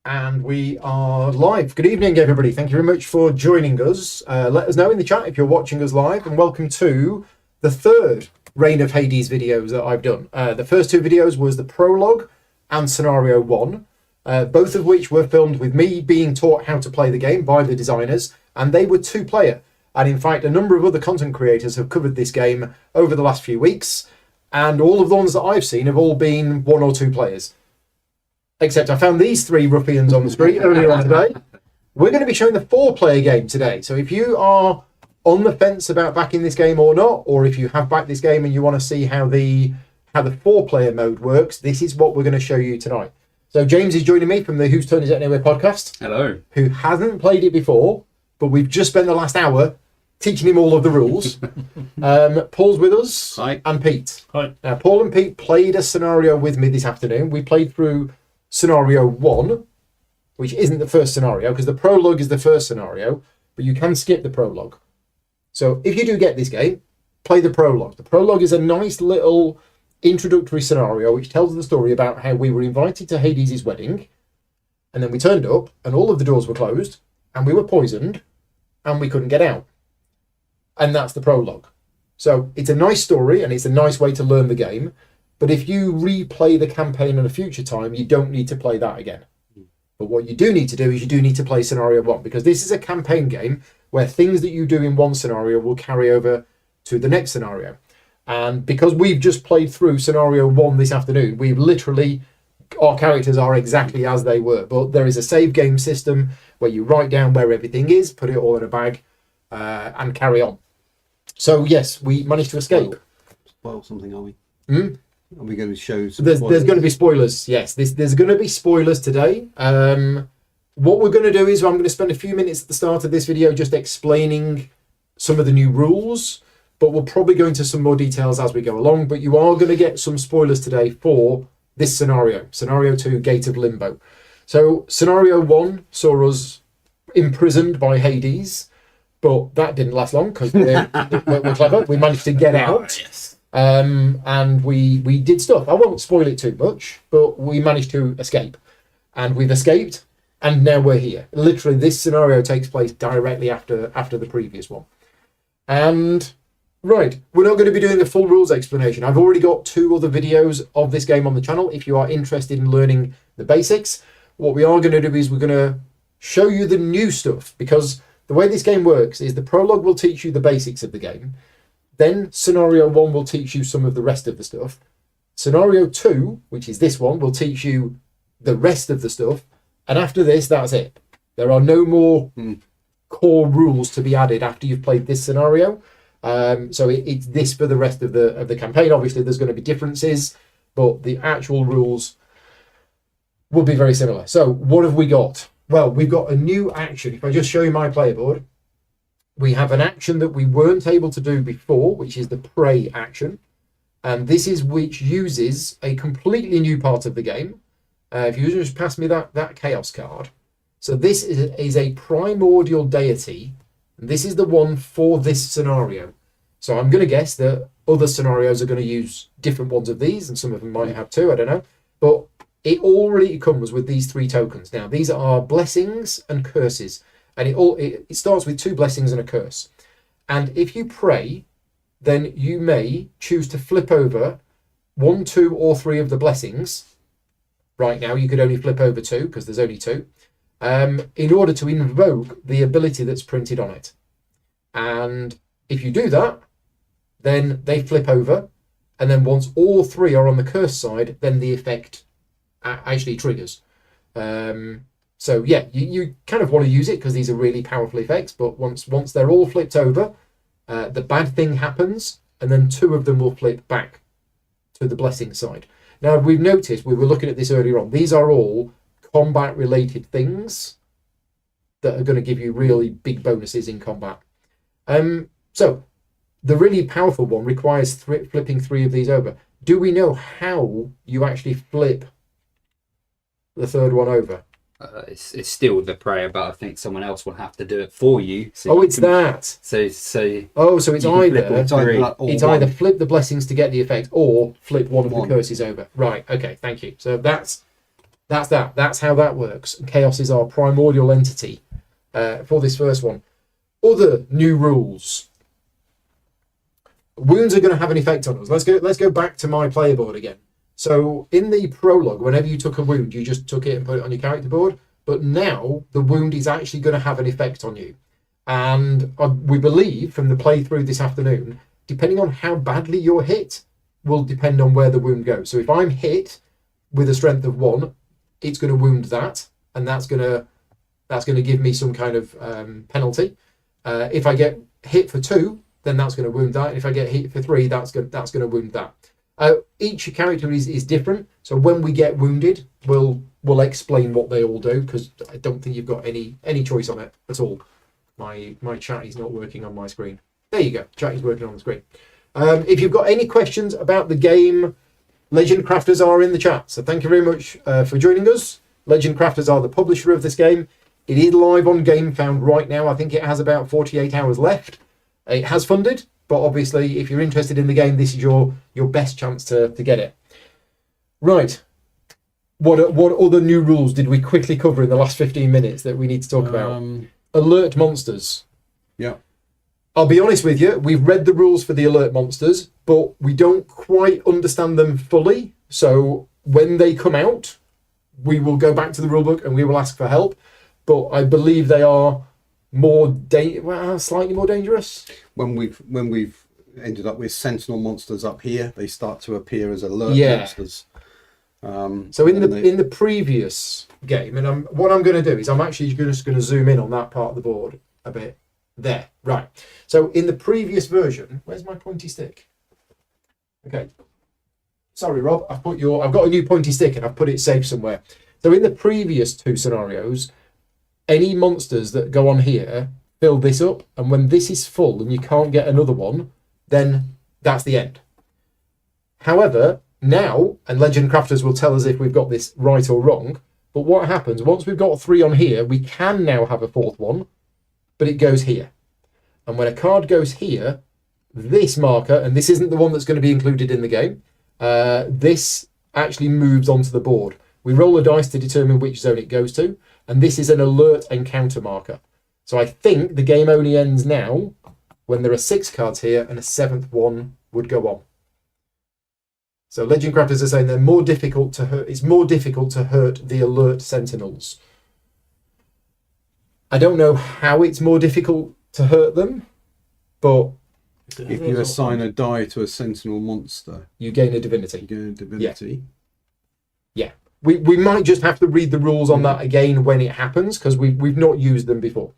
And we are live. Good evening, everybody. Thank you very much for joining us. Let us know in the chat if you're watching us live, and welcome to the third Reign of Hades videos that I've done. The first two videos was the prologue and scenario 1, both of which were filmed with me being taught how to play the game by the designers, and they were 2-player. And in fact, a number of other content creators have covered this game over the last few weeks, and all of the ones that I've seen have all been 1 or 2 players. Except I found these 3 ruffians on the street earlier on today. We're going to be showing the 4-player game today. So if you are on the fence about backing this game or not, or if you have backed this game and you want to see how the 4-player mode works, this is what we're going to show you tonight. So James is joining me from the Whose Turn Is It Anyway podcast. Hello. Who hasn't played it before, but we've just spent the last hour teaching him all of the rules. Paul's with us. Hi. And Pete. Hi. Now, Paul and Pete played a scenario with me this afternoon. We played through scenario 1, which isn't the first scenario because the prologue is the first scenario, but you can skip the prologue. So if you do get this game, play the prologue. The prologue is a nice little introductory scenario which tells the story about how we were invited to Hades' wedding, and then we turned up and all of the doors were closed and we were poisoned and we couldn't get out. And that's the prologue. So it's a nice story and it's a nice way to learn the game. But if you replay the campaign at a future time, you don't need to play that again. But what you do need to do is you do need to play scenario 1, because this is a campaign game where things that you do in one scenario will carry over to the next scenario. And because we've just played through scenario 1 this afternoon, we've literally, our characters are exactly as they were. But there is a save game system where you write down where everything is, put it all in a bag, and carry on. So yes, we managed to escape. Spoil something, are we? Are we going to show some there's going to be spoilers, yes. There's going to be spoilers today. What we're going to do is I'm going to spend a few minutes at the start of this video just explaining some of the new rules, but we'll probably go into some more details as we go along. But you are going to get some spoilers today for this scenario, Scenario 2, Gate of Limbo. So Scenario 1 saw us imprisoned by Hades, but that didn't last long because we're clever. We managed to get out. Yes. And we did stuff. I won't spoil it too much, but we managed to escape. And we've escaped, and now we're here. Literally, this scenario takes place directly after the previous one. And, right, we're not going to be doing a full rules explanation. I've already got 2 other videos of this game on the channel if you are interested in learning the basics. What we are going to do is we're going to show you the new stuff, because the way this game works is the prologue will teach you the basics of the game. Then scenario 1 will teach you some of the rest of the stuff. Scenario 2, which is this one, will teach you the rest of the stuff. And after this, that's it. There are no more core rules to be added after you've played this scenario. So it's this for the rest of the campaign. Obviously, there's going to be differences, but the actual rules will be very similar. So what have we got? Well, we've got a new action. If I just show you my player board, we have an action that we weren't able to do before, which is the pray action. And this is which uses a completely new part of the game. If you just pass me that chaos card. So this is a primordial deity. And this is the one for this scenario. So I'm going to guess that other scenarios are going to use different ones of these, and some of them might have 2, I don't know. But it already comes with these 3 tokens. Now, these are blessings and curses. And it starts with 2 blessings and a curse. And if you pray, then you may choose to flip over 1, 2, or 3 of the blessings. Right now, you could only flip over 2 because there's only 2, in order to invoke the ability that's printed on it. And if you do that, then they flip over. And then once all 3 are on the curse side, then the effect actually triggers. So yeah, you kind of want to use it because these are really powerful effects, but once they're all flipped over, the bad thing happens, and then 2 of them will flip back to the blessing side. Now, we've noticed, we were looking at this earlier on, these are all combat-related things that are going to give you really big bonuses in combat. So, the really powerful one requires flipping 3 of these over. Do we know how you actually flip the 3rd one over? It's still the prayer, but I think someone else will have to do it for you. So it's that. So it's either flip the blessings to get the effect, or flip one of the curses over. Right. Okay. Thank you. So that's That's that. That's how that works. And chaos is our primordial entity for this first one. Other new rules. Wounds are going to have an effect on us. Let's go back to my player board again. So in the prologue, whenever you took a wound, you just took it and put it on your character board. But now the wound is actually going to have an effect on you. And we believe from the playthrough this afternoon, depending on how badly you're hit, will depend on where the wound goes. So if I'm hit with a strength of 1, it's going to wound that, and that's going to give me some kind of penalty. If I get hit for 2, then that's going to wound that. And if I get hit for 3, that's going to wound that. Each character is different, so when we get wounded, we'll explain what they all do, because I don't think you've got any choice on it at all. My chat is not working on my screen. There you go. Chat is working on the screen. If you've got any questions about the game, Legend Crafters are in the chat. So thank you very much for joining us. Legend Crafters are the publisher of this game. It is live on GameFound right now. I think it has about 48 hours left. It has funded, but obviously if you're interested in the game, this is your best chance to get it. Right. What other new rules did we quickly cover in the last 15 minutes that we need to talk about? Alert monsters. Yeah. I'll be honest with you, we've read the rules for the alert monsters, but we don't quite understand them fully. So when they come out, we will go back to the rulebook and we will ask for help. But I believe they are slightly more dangerous. When we've ended up with sentinel monsters up here, they start to appear as alert monsters. So in the previous game, and what I'm going to do is I'm actually just going to zoom in on that part of the board a bit. There, right. So in the previous version, where's my pointy stick? Okay. Sorry, Rob. I've got a new pointy stick and I've put it safe somewhere. So in the previous 2 scenarios, any monsters that go on here fill this up, and when this is full and you can't get another one, then that's the end. However, now, and Legend Crafters will tell us if we've got this right or wrong, but what happens, once we've got 3 on here, we can now have a 4th one, but it goes here. And when a card goes here, this marker, and this isn't the one that's going to be included in the game, this actually moves onto the board. We roll a dice to determine which zone it goes to, and this is an alert encounter marker. So I think the game only ends now when there are 6 cards here and a 7th one would go on. So Legend Crafters are saying they're more difficult to hurt. It's more difficult to hurt the alert sentinels. I don't know how it's more difficult to hurt them, but if you assign a die to a sentinel monster, you gain a divinity. You gain a divinity. Yeah. We might just have to read the rules on that again when it happens, because we've not used them before.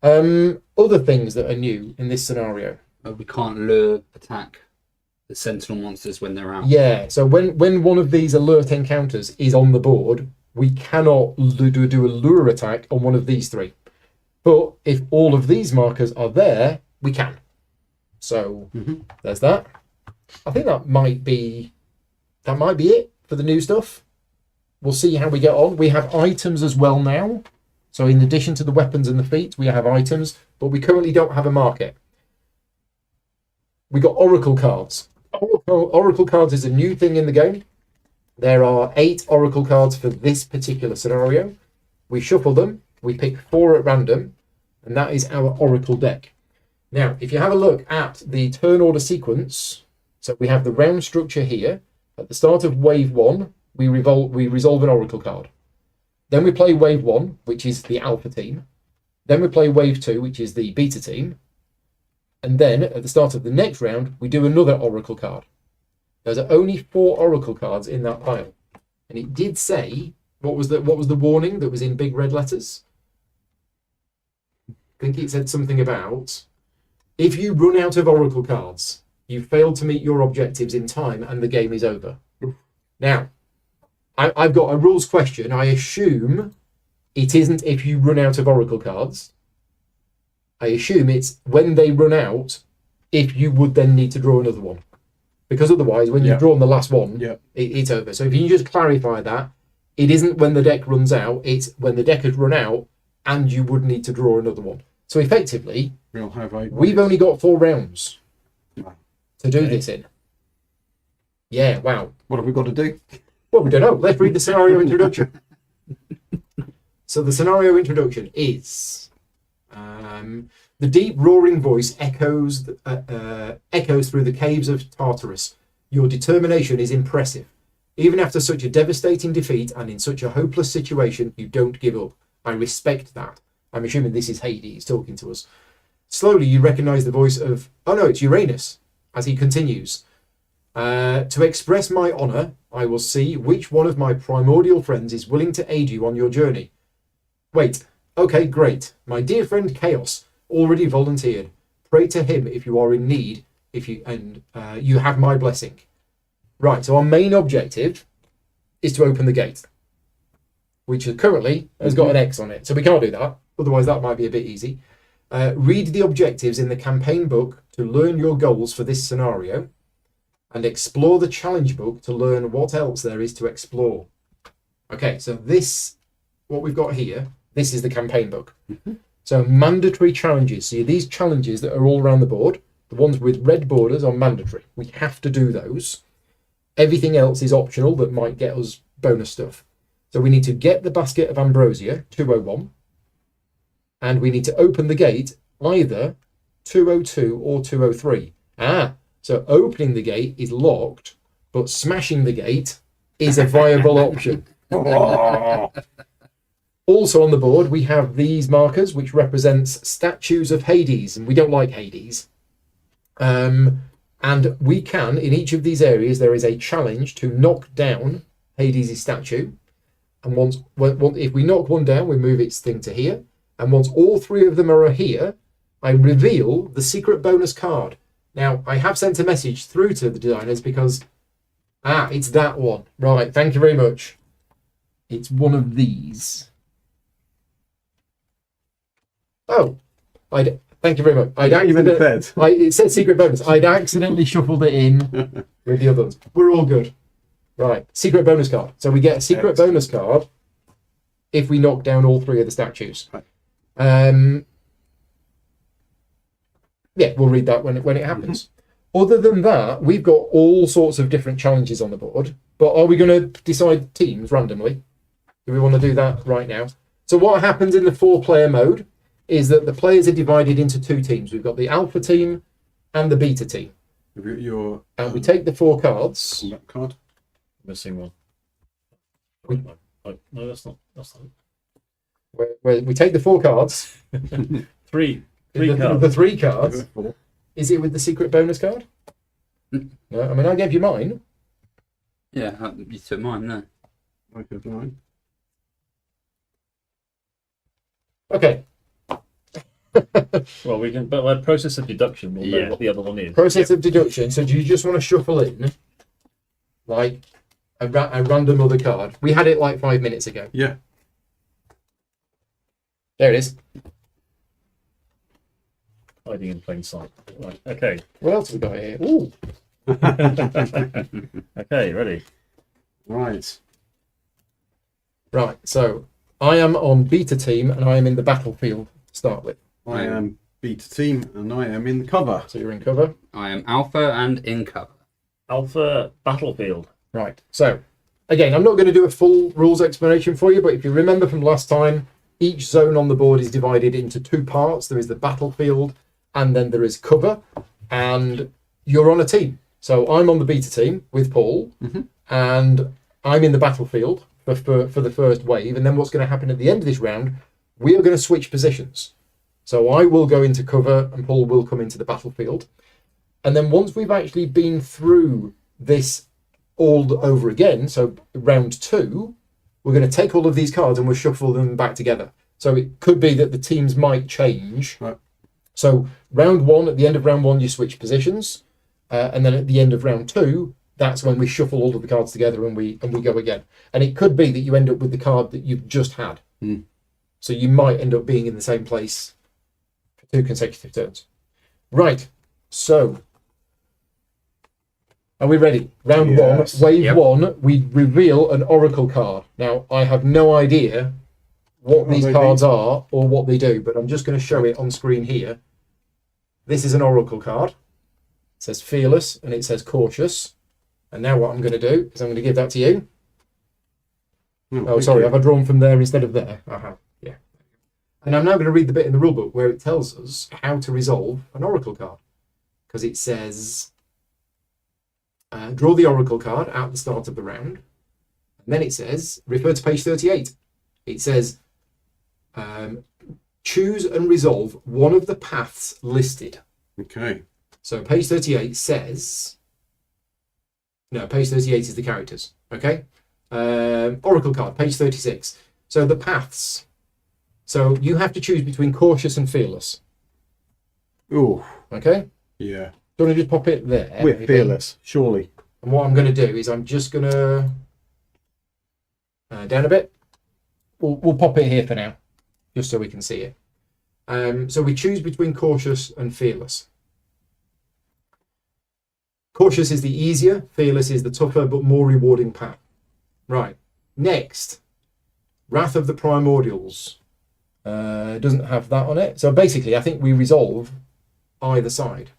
Other things that are new in this scenario. We can't lure attack the sentinel monsters when they're out. Yeah, so when one of these alert encounters is on the board, we cannot do a lure attack on one of these 3. But if all of these markers are there, we can. So there's that. I think that might be it for the new stuff. We'll see how we get on. We have items as well now. So in addition to the weapons and the feat, we have items, but we currently don't have a market. We got oracle cards. Oracle cards is a new thing in the game. There are 8 oracle cards for this particular scenario. We shuffle them. We pick 4 at random, and that is our oracle deck. Now, if you have a look at the turn order sequence, so we have the round structure here. At the start of wave 1, we resolve an oracle card. Then we play wave 1, which is the alpha team. Then we play wave 2, which is the beta team. And then at the start of the next round, we do another oracle card. There's only 4 oracle cards in that pile. And it did say, what was the warning that was in big red letters? I think it said something about, if you run out of oracle cards, you failed to meet your objectives in time and the game is over. Now, I've got a rules question. I assume it isn't if you run out of oracle cards. I assume it's when they run out, if you would then need to draw another one. Because otherwise, when you've drawn the last one, it's over. So if you can just clarify that, it isn't when the deck runs out, it's when the deck has run out and you would need to draw another one. So effectively, we've only got 4 rounds to do this in. Yeah, wow. What have we got to do? Well, we don't know. Let's read the scenario introduction. So the scenario introduction is the deep roaring voice echoes through the caves of Tartarus. Your determination is impressive. Even after such a devastating defeat and in such a hopeless situation, you don't give up. I respect that. I'm assuming this is Hades talking to us. Slowly, you recognize the voice of, oh no, it's Uranus, as he continues. To express my honor, I will see which one of my primordial friends is willing to aid you on your journey. Wait, okay, great. My dear friend Chaos already volunteered. Pray to him if you are in need, you have my blessing. Right, so our main objective is to open the gate, which currently has got an X on it. So we can't do that. Otherwise, that might be a bit easy. Read the objectives in the campaign book to learn your goals for this scenario, and explore the challenge book to learn what else there is to explore. Okay, so what we've got here, this is the campaign book. So mandatory challenges. So these challenges that are all around the board, the ones with red borders are mandatory. We have to do those. Everything else is optional that might get us bonus stuff. So we need to get the basket of ambrosia, 201, and we need to open the gate either 202 or 203. So opening the gate is locked, but smashing the gate is a viable option. Also on the board, we have these markers, which represents statues of Hades, and we don't like Hades. And we can, in each of these areas, there is a challenge to knock down Hades' statue. And if we knock one down, we move its thing to here. And once all three of them are here, I reveal the secret bonus card. Now, I have sent a message through to the designers because, it's that one. Right, thank you very much. It's one of these. Oh, thank you very much. It said secret bonus. I'd accidentally shuffled it in with the others. We're all good. Right, secret bonus card. So we get a secret bonus card if we knock down all three of the statues. Right. Yeah, we'll read that when it happens. Other than that, we've got all sorts of different challenges on the board. But are we going to decide teams randomly? Do we want to do that right now? So what happens in the 4-player mode is that the players are divided into 2 teams. We've got the alpha team and the beta team. And we take the 4 cards. That card. Missing one. No, that's not. We take the 4 cards. Three cards. The 3 cards. Is it with the secret bonus card? No, I mean, I gave you mine. Yeah, you took mine, no. I took mine. Okay. Well, we can, but by process of deduction, we'll know what the other one is. Process of deduction. So do you just want to shuffle in, like, a random other card? We had it like 5 minutes ago. Yeah. There it is. Hiding in plain sight. Right. Okay. What else have we got here? Ooh. Okay. Ready. Right. Right. So I am on beta team, and I am in the battlefield to start with. I am beta team, and I am in the cover. So you're in cover. I am alpha and in cover. Alpha battlefield. Right. So again, I'm not going to do a full rules explanation for you, but if you remember from last time, each zone on the board is divided into 2 parts. There is the battlefield, and then there is cover, and you're on a team. So I'm on the beta team with Paul, and I'm in the battlefield for the first wave. And then what's going to happen at the end of this round, we are going to switch positions. So I will go into cover, and Paul will come into the battlefield. And then once we've actually been through this all over again, so round 2, we're going to take all of these cards and we'll shuffle them back together. So it could be that the teams might change. Right. So round 1, at the end of round 1, you switch positions. And then at the end of round 2, that's when we shuffle all of the cards together and we go again. And it could be that you end up with the card that you've just had. So you might end up being in the same place for 2 consecutive turns. Right. So are we ready? Round 1, wave 1, we reveal an oracle card. Now, I have no idea what these cards are or what they do, but I'm just going to show it on screen here. This is an oracle card. It says fearless and it says cautious. And now what I'm going to do is I'm going to give that to you. Oh, sorry, have I drawn from there instead of there? I have, yeah. And I'm now going to read the bit in the rulebook where it tells us how to resolve an oracle card. Because it says, draw the oracle card at the start of the round. And then it says, refer to page 38. It says, choose and resolve one of the paths listed. Okay. So page 38 says, no, page 38 is the characters, okay? Oracle card, page 36. So the paths. So you have to choose between cautious and fearless. Oh, Okay? yeah. Do you want to just pop it there? We're maybe? fearless, surely. And what I'm going to do is I'm just going to down a bit. We'll pop it here for now, just so we can see it. So we choose between cautious and fearless. Cautious is the easier, fearless is the tougher but more rewarding path. Right. Next, Wrath of the Primordials. Doesn't have that on it. So basically, I think we resolve either side.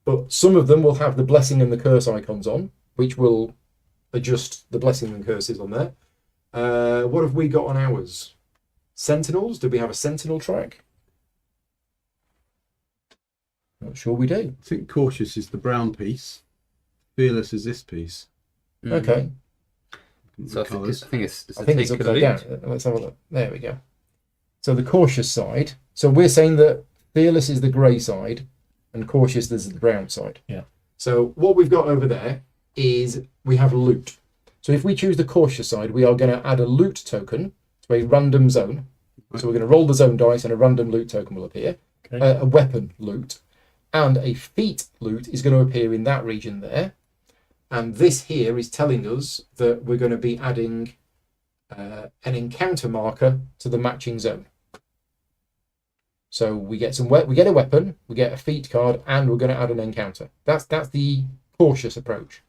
But some of them will have the blessing and the curse icons on, which will adjust the blessing and curses on there. What have we got on ours? Sentinels? Do we have a sentinel track? Not sure we do. I think cautious is the brown piece. Fearless is this piece. Okay. So I think it's I think it's upside down. Let's have a look. There we go. So the cautious side. So we're saying that fearless is the grey side and cautious is the brown side. Yeah. So what we've got over there is we have loot. So if we choose the cautious side, we are going to add a loot token to a random zone. So we're going to roll the zone dice and a random loot token will appear. Okay. A weapon loot. And a feat loot is going to appear in that region there. And this here is telling us that we're going to be adding an encounter marker to the matching zone. So we get we get a weapon, we get a feat card, and we're going to add an encounter. That's the cautious approach.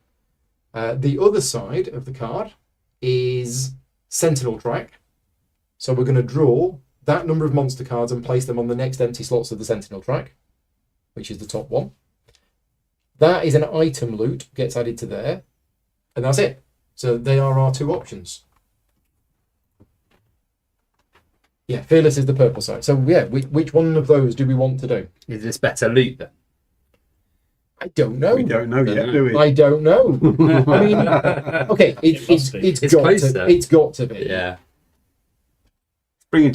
The other side of the card is Sentinel track. So we're going to draw that number of monster cards and place them on the next empty slots of the Sentinel track, which is the top one. That is an item loot, gets added to there, and that's it. So they are our two options. Yeah, fearless is the purple side. So yeah, which one of those do we want to do? Is this better loot then? I don't know. We don't know yet, do we? I don't know. I mean, okay, it's got to be. Yeah. Bringing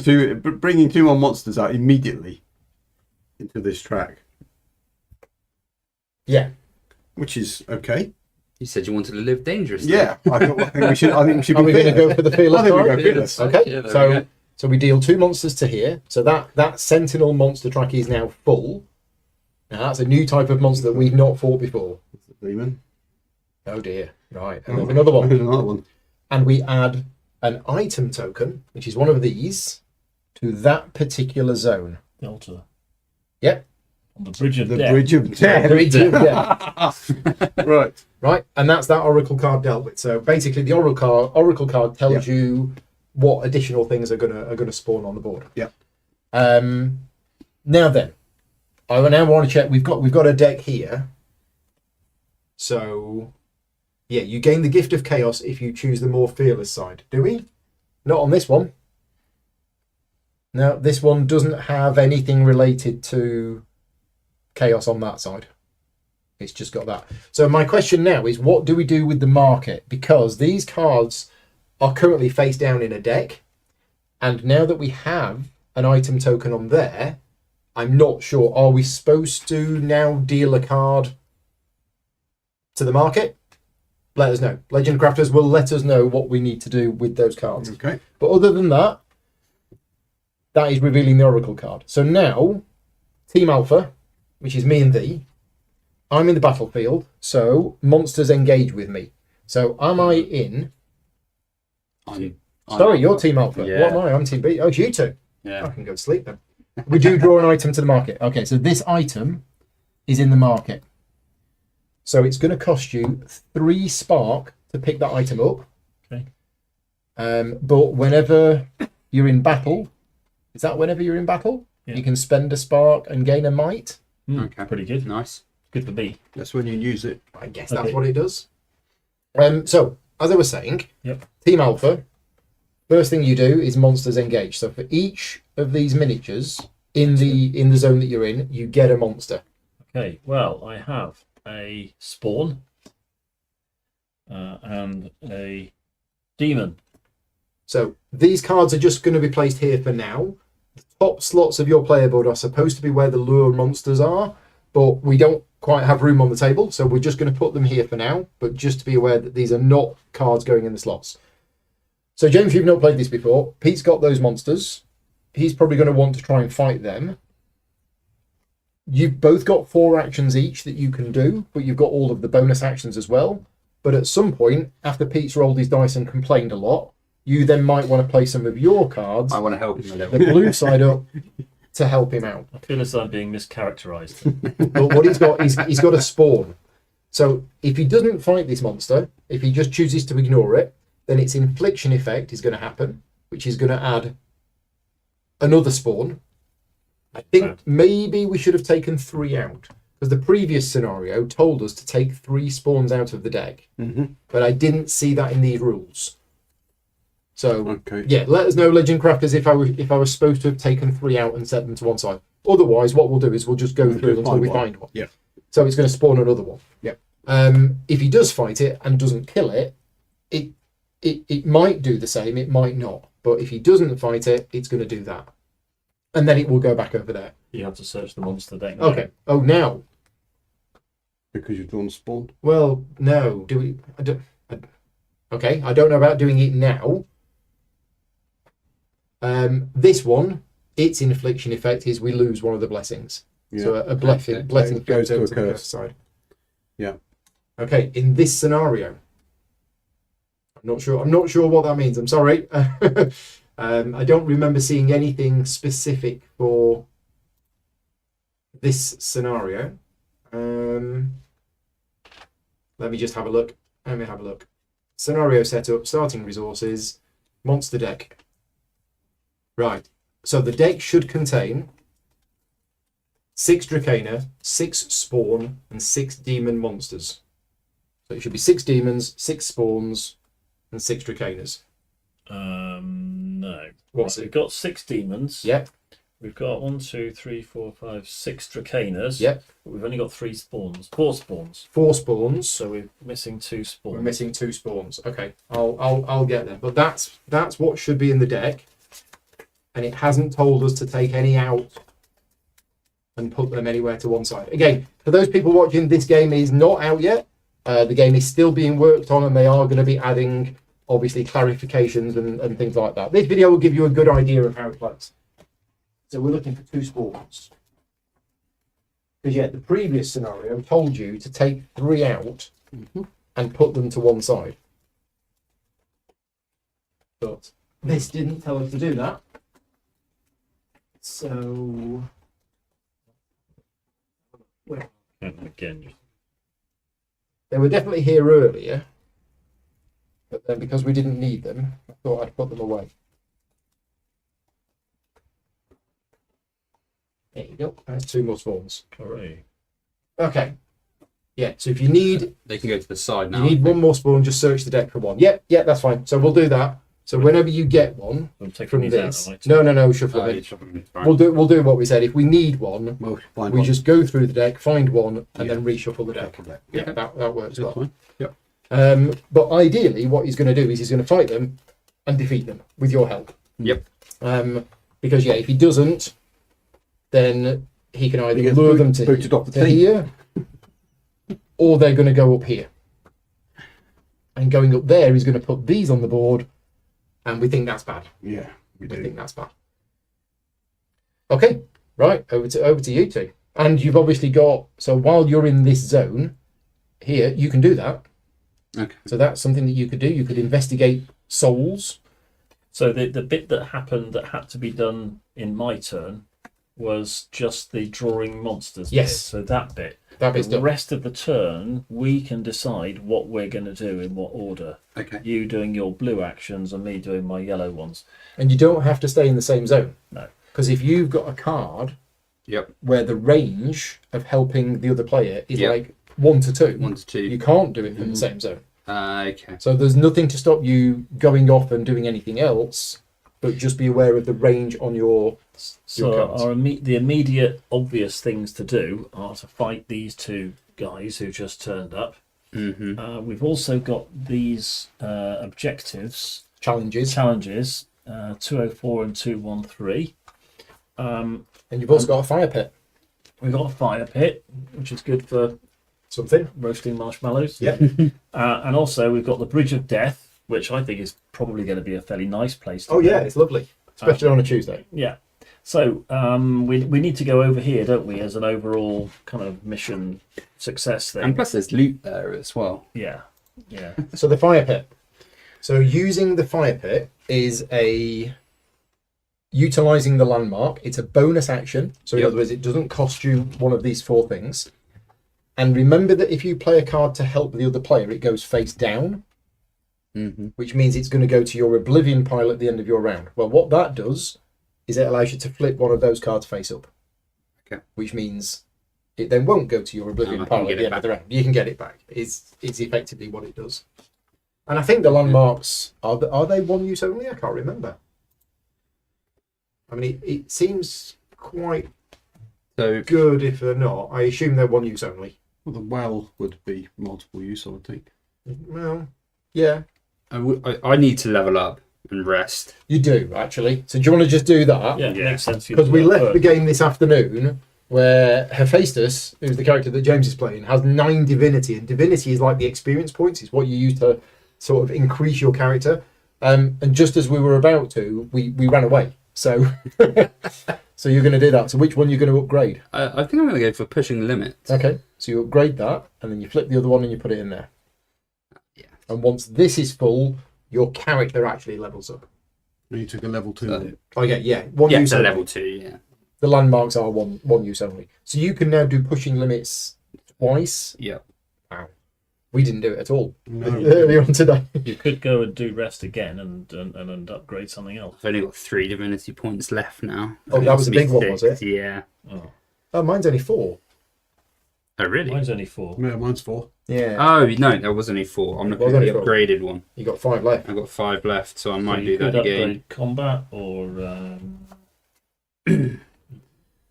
two more monsters out immediately into this track. Yeah. Which is okay. You said you wanted to live dangerously. Yeah, I think we should. I think we should Are be we going to go for the fearless I think we card? go fearless. Okay, Yeah, there we go. so we deal two monsters to here. So that Sentinel monster track is now full. Now that's a new type of monster that we've not fought before. Demon. Oh dear. Right, and there's another one. There's another one. And we add an item token, which is one of these, to that particular zone. Delta. Yep. On the bridge of The death. bridge of death. Right. Right, and that's that oracle card dealt with. So basically, the oracle card tells you what additional things are gonna spawn on the board. Yep. Now then, I now want to check. We've got a deck here. So, yeah, you gain the gift of chaos if you choose the more fearless side. Do we? Not on this one. No, this one doesn't have anything related to chaos on that side. It's just got that. So my question now is, what do we do with the market? Because these cards are currently face down in a deck, and now that we have an item token on there, I'm not sure. Are we supposed to now deal a card to the market? Let us know. Legend Crafters will let us know what we need to do with those cards. Okay. But other than that, that is revealing the Oracle card. So now, Team Alpha, which is me and thee, I'm in the battlefield, so monsters engage with me. So am I in... Sorry, you're Team Alpha. Yeah. What am I? I'm Team B. Oh, it's you two. Yeah. I can go to sleep then. We do draw an item to the market. Okay, so this item is in the market. So it's going to cost you 3 spark to pick that item up. Okay. But whenever you're in battle, is that whenever you're in battle? Yeah. You can spend a spark and gain a might. Okay. Pretty good. Nice. Good for me. That's when you use it. I guess that's Okay. what it does. So, as I was saying, Yep. Team Alpha, First thing you do is monsters engage. So for each of these miniatures in the zone that you're in, you get a monster. Okay, well, I have a spawn and a demon. So these cards are just going to be placed here for now. The top slots of your player board are supposed to be where the lure monsters are, but we don't quite have room on the table, so we're just going to put them here for now, but just to be aware that these are not cards going in the slots. So James, if you've not played this before, Pete's got those monsters. He's probably going to want to try and fight them. You've both got 4 actions each that you can do, but you've got all of the bonus actions as well. But at some point, after Pete's rolled his dice and complained a lot, you then might want to play some of your cards, I want to help him a little. the blue side up, to help him out. I feel as though I'm being mischaracterized. But what he's got is he's got a spawn. So if he doesn't fight this monster, if he just chooses to ignore it, then its infliction effect is going to happen, which is going to add another spawn. I think maybe we should have taken 3 out, because the previous scenario told us to take 3 spawns out of the deck, but I didn't see that in these rules. So yeah, let us know, Legend Crafters, if I was supposed to have taken 3 out and set them to one side. Otherwise, what we'll do is we'll just go through until we find one. Yeah. So it's going to spawn another one. Yeah. If he does fight it and doesn't kill it, it might do the same, it might not. But if he doesn't fight it, it's going to do that. And then it will go back over there. You have to search the monster deck now. Okay. Oh, now. Because you've drawn spawn. Well, no. Do we? Okay. I don't know about doing it now. This one, its infliction effect is we lose one of the blessings. Yeah. So a blessing Goes to a the curse side. Yeah. Okay. In this scenario, I'm not sure what that means. I'm sorry. I don't remember seeing anything specific for this scenario. Let me just have a look. Scenario setup, starting resources, monster deck. Right. So the deck should contain 6 Dracana, 6 spawn, and 6 demon monsters. So it should be 6 demons, 6 spawns, and 6 Dracanas. No. What's Right, it? we've got 6 demons. Yep. We've got 1, 2, 3, 4, 5, 6 Dracanas. Yep. But we've only got 4 spawns. 4 spawns. So we're missing 2 spawns. We're missing 2 spawns. Okay, I'll get them. But that's what should be in the deck, and it hasn't told us to take any out and put them anywhere to one side. Again, for those people watching, this game is not out yet. The game is still being worked on, and they are going to be adding, obviously, clarifications and things like that. This video will give you a good idea of how it plays. So we're looking for 2 spawns. Because yeah, the previous scenario told you to take 3 out and put them to one side. But this didn't tell us to do that. So Again, they were definitely here earlier. But then because we didn't need them, I thought I'd put them away. There you go. That's 2 more spawns. hooray. Okay. Yeah, so if you need They can go to the side now. you need 1 more spawn, just search the deck for 1. Yep, that's fine. So we'll do that. So whenever you get one I'm taking from these this, out, am I? no, shuffle it. Fine. We'll do what we said. If we need one, Well, find we one. just go through the deck, find one, and Yeah. then reshuffle the deck. Yeah, that works That's well. fine. Yep. But ideally, what he's going to do is he's going to fight them and defeat them with your help. Yep. Because yeah, if he doesn't, then he can He either gets lure them to, booted off the to tee. here, or they're going to go up here. And going up there, he's going to put these on the board, and we think that's bad. Yeah, we We do. think that's bad. Okay, right, over to you two. And you've obviously got, so while you're in this zone here, you can do that. Okay. So that's something that you could do. You could investigate souls. So the bit that happened that had to be done in my turn was just the drawing monsters Yes. bit. So that bit. That bit's The done. rest of the turn, we can decide what we're going to do in what order. Okay. You doing your blue actions and me doing my yellow ones. And you don't have to stay in the same zone. No. Because if you've got a card Yep. where the range of helping the other player is Yep. like 1 to 2, 1 to 2. you can't do it in the same zone. Okay. So there's nothing to stop you going off and doing anything else, but just be aware of the range on your. So cards. the immediate obvious things to do are to fight these two guys who just turned up. Mm-hmm. We've also got these objectives, Challenges. 204 and 213. And you've also got a fire pit. We've got a fire pit, which is good for Something. roasting marshmallows. Yeah. And also we've got the Bridge of Death, which I think is probably going to be a fairly nice place to Oh go. yeah, it's lovely, especially on a Tuesday. Yeah. So we need to go over here, don't we, as an overall kind of mission success thing. And plus, there's loot there as well. Yeah. Yeah. So the fire pit. So using the fire pit is utilizing the landmark. It's a bonus action. So in Yep. other words, it doesn't cost you one of these 4 things. And remember that if you play a card to help the other player, it goes face down, Mm-hmm. which means it's going to go to your Oblivion pile at the end of your round. Well, what that does is it allows you to flip one of those cards face up. Okay. Which means it then won't go to your Oblivion I can pile at get the it end of back. the round. You can get it back. It's effectively what it does. And I think the landmarks are they one use only? I can't remember. I mean, it seems quite So good if they're not. I assume they're one use only. Well, the well would be multiple use, I would think. Well, yeah, I need to level up and rest. you do actually. So do you want to just do that? Yeah, it makes sense. for you Because to we do that left the first. game this afternoon where Hephaestus, who's the character that James is playing, has 9 divinity, and divinity is like the experience points. It's what you use to sort of increase your character. And just as we were about to, we ran away. So, so you're going to do that. So which one are you going to upgrade? I think I'm going to go for pushing limits. Okay, so you upgrade that, and then you flip the other one and you put it in there. Yeah. And once this is full, your character actually levels up. You took a level 2 So- with it. Oh yeah, one Yeah, use to only. level 2, yeah. The landmarks are one use only. So you can now do pushing limits twice. Yeah. We didn't do it at all No. earlier on today. You could go and do rest again and upgrade something else. I've only got 3 divinity points left now. Oh, that was a big one, was it? Yeah. Oh, Oh, mine's only 4. Oh, really? mine's only 4. Yeah, mine's 4. Yeah, Oh, no, there was only 4. I'm It looking was at the only 4. upgraded one. you got 5 left. I've got 5 left, so I So might you do could that again. upgrade combat or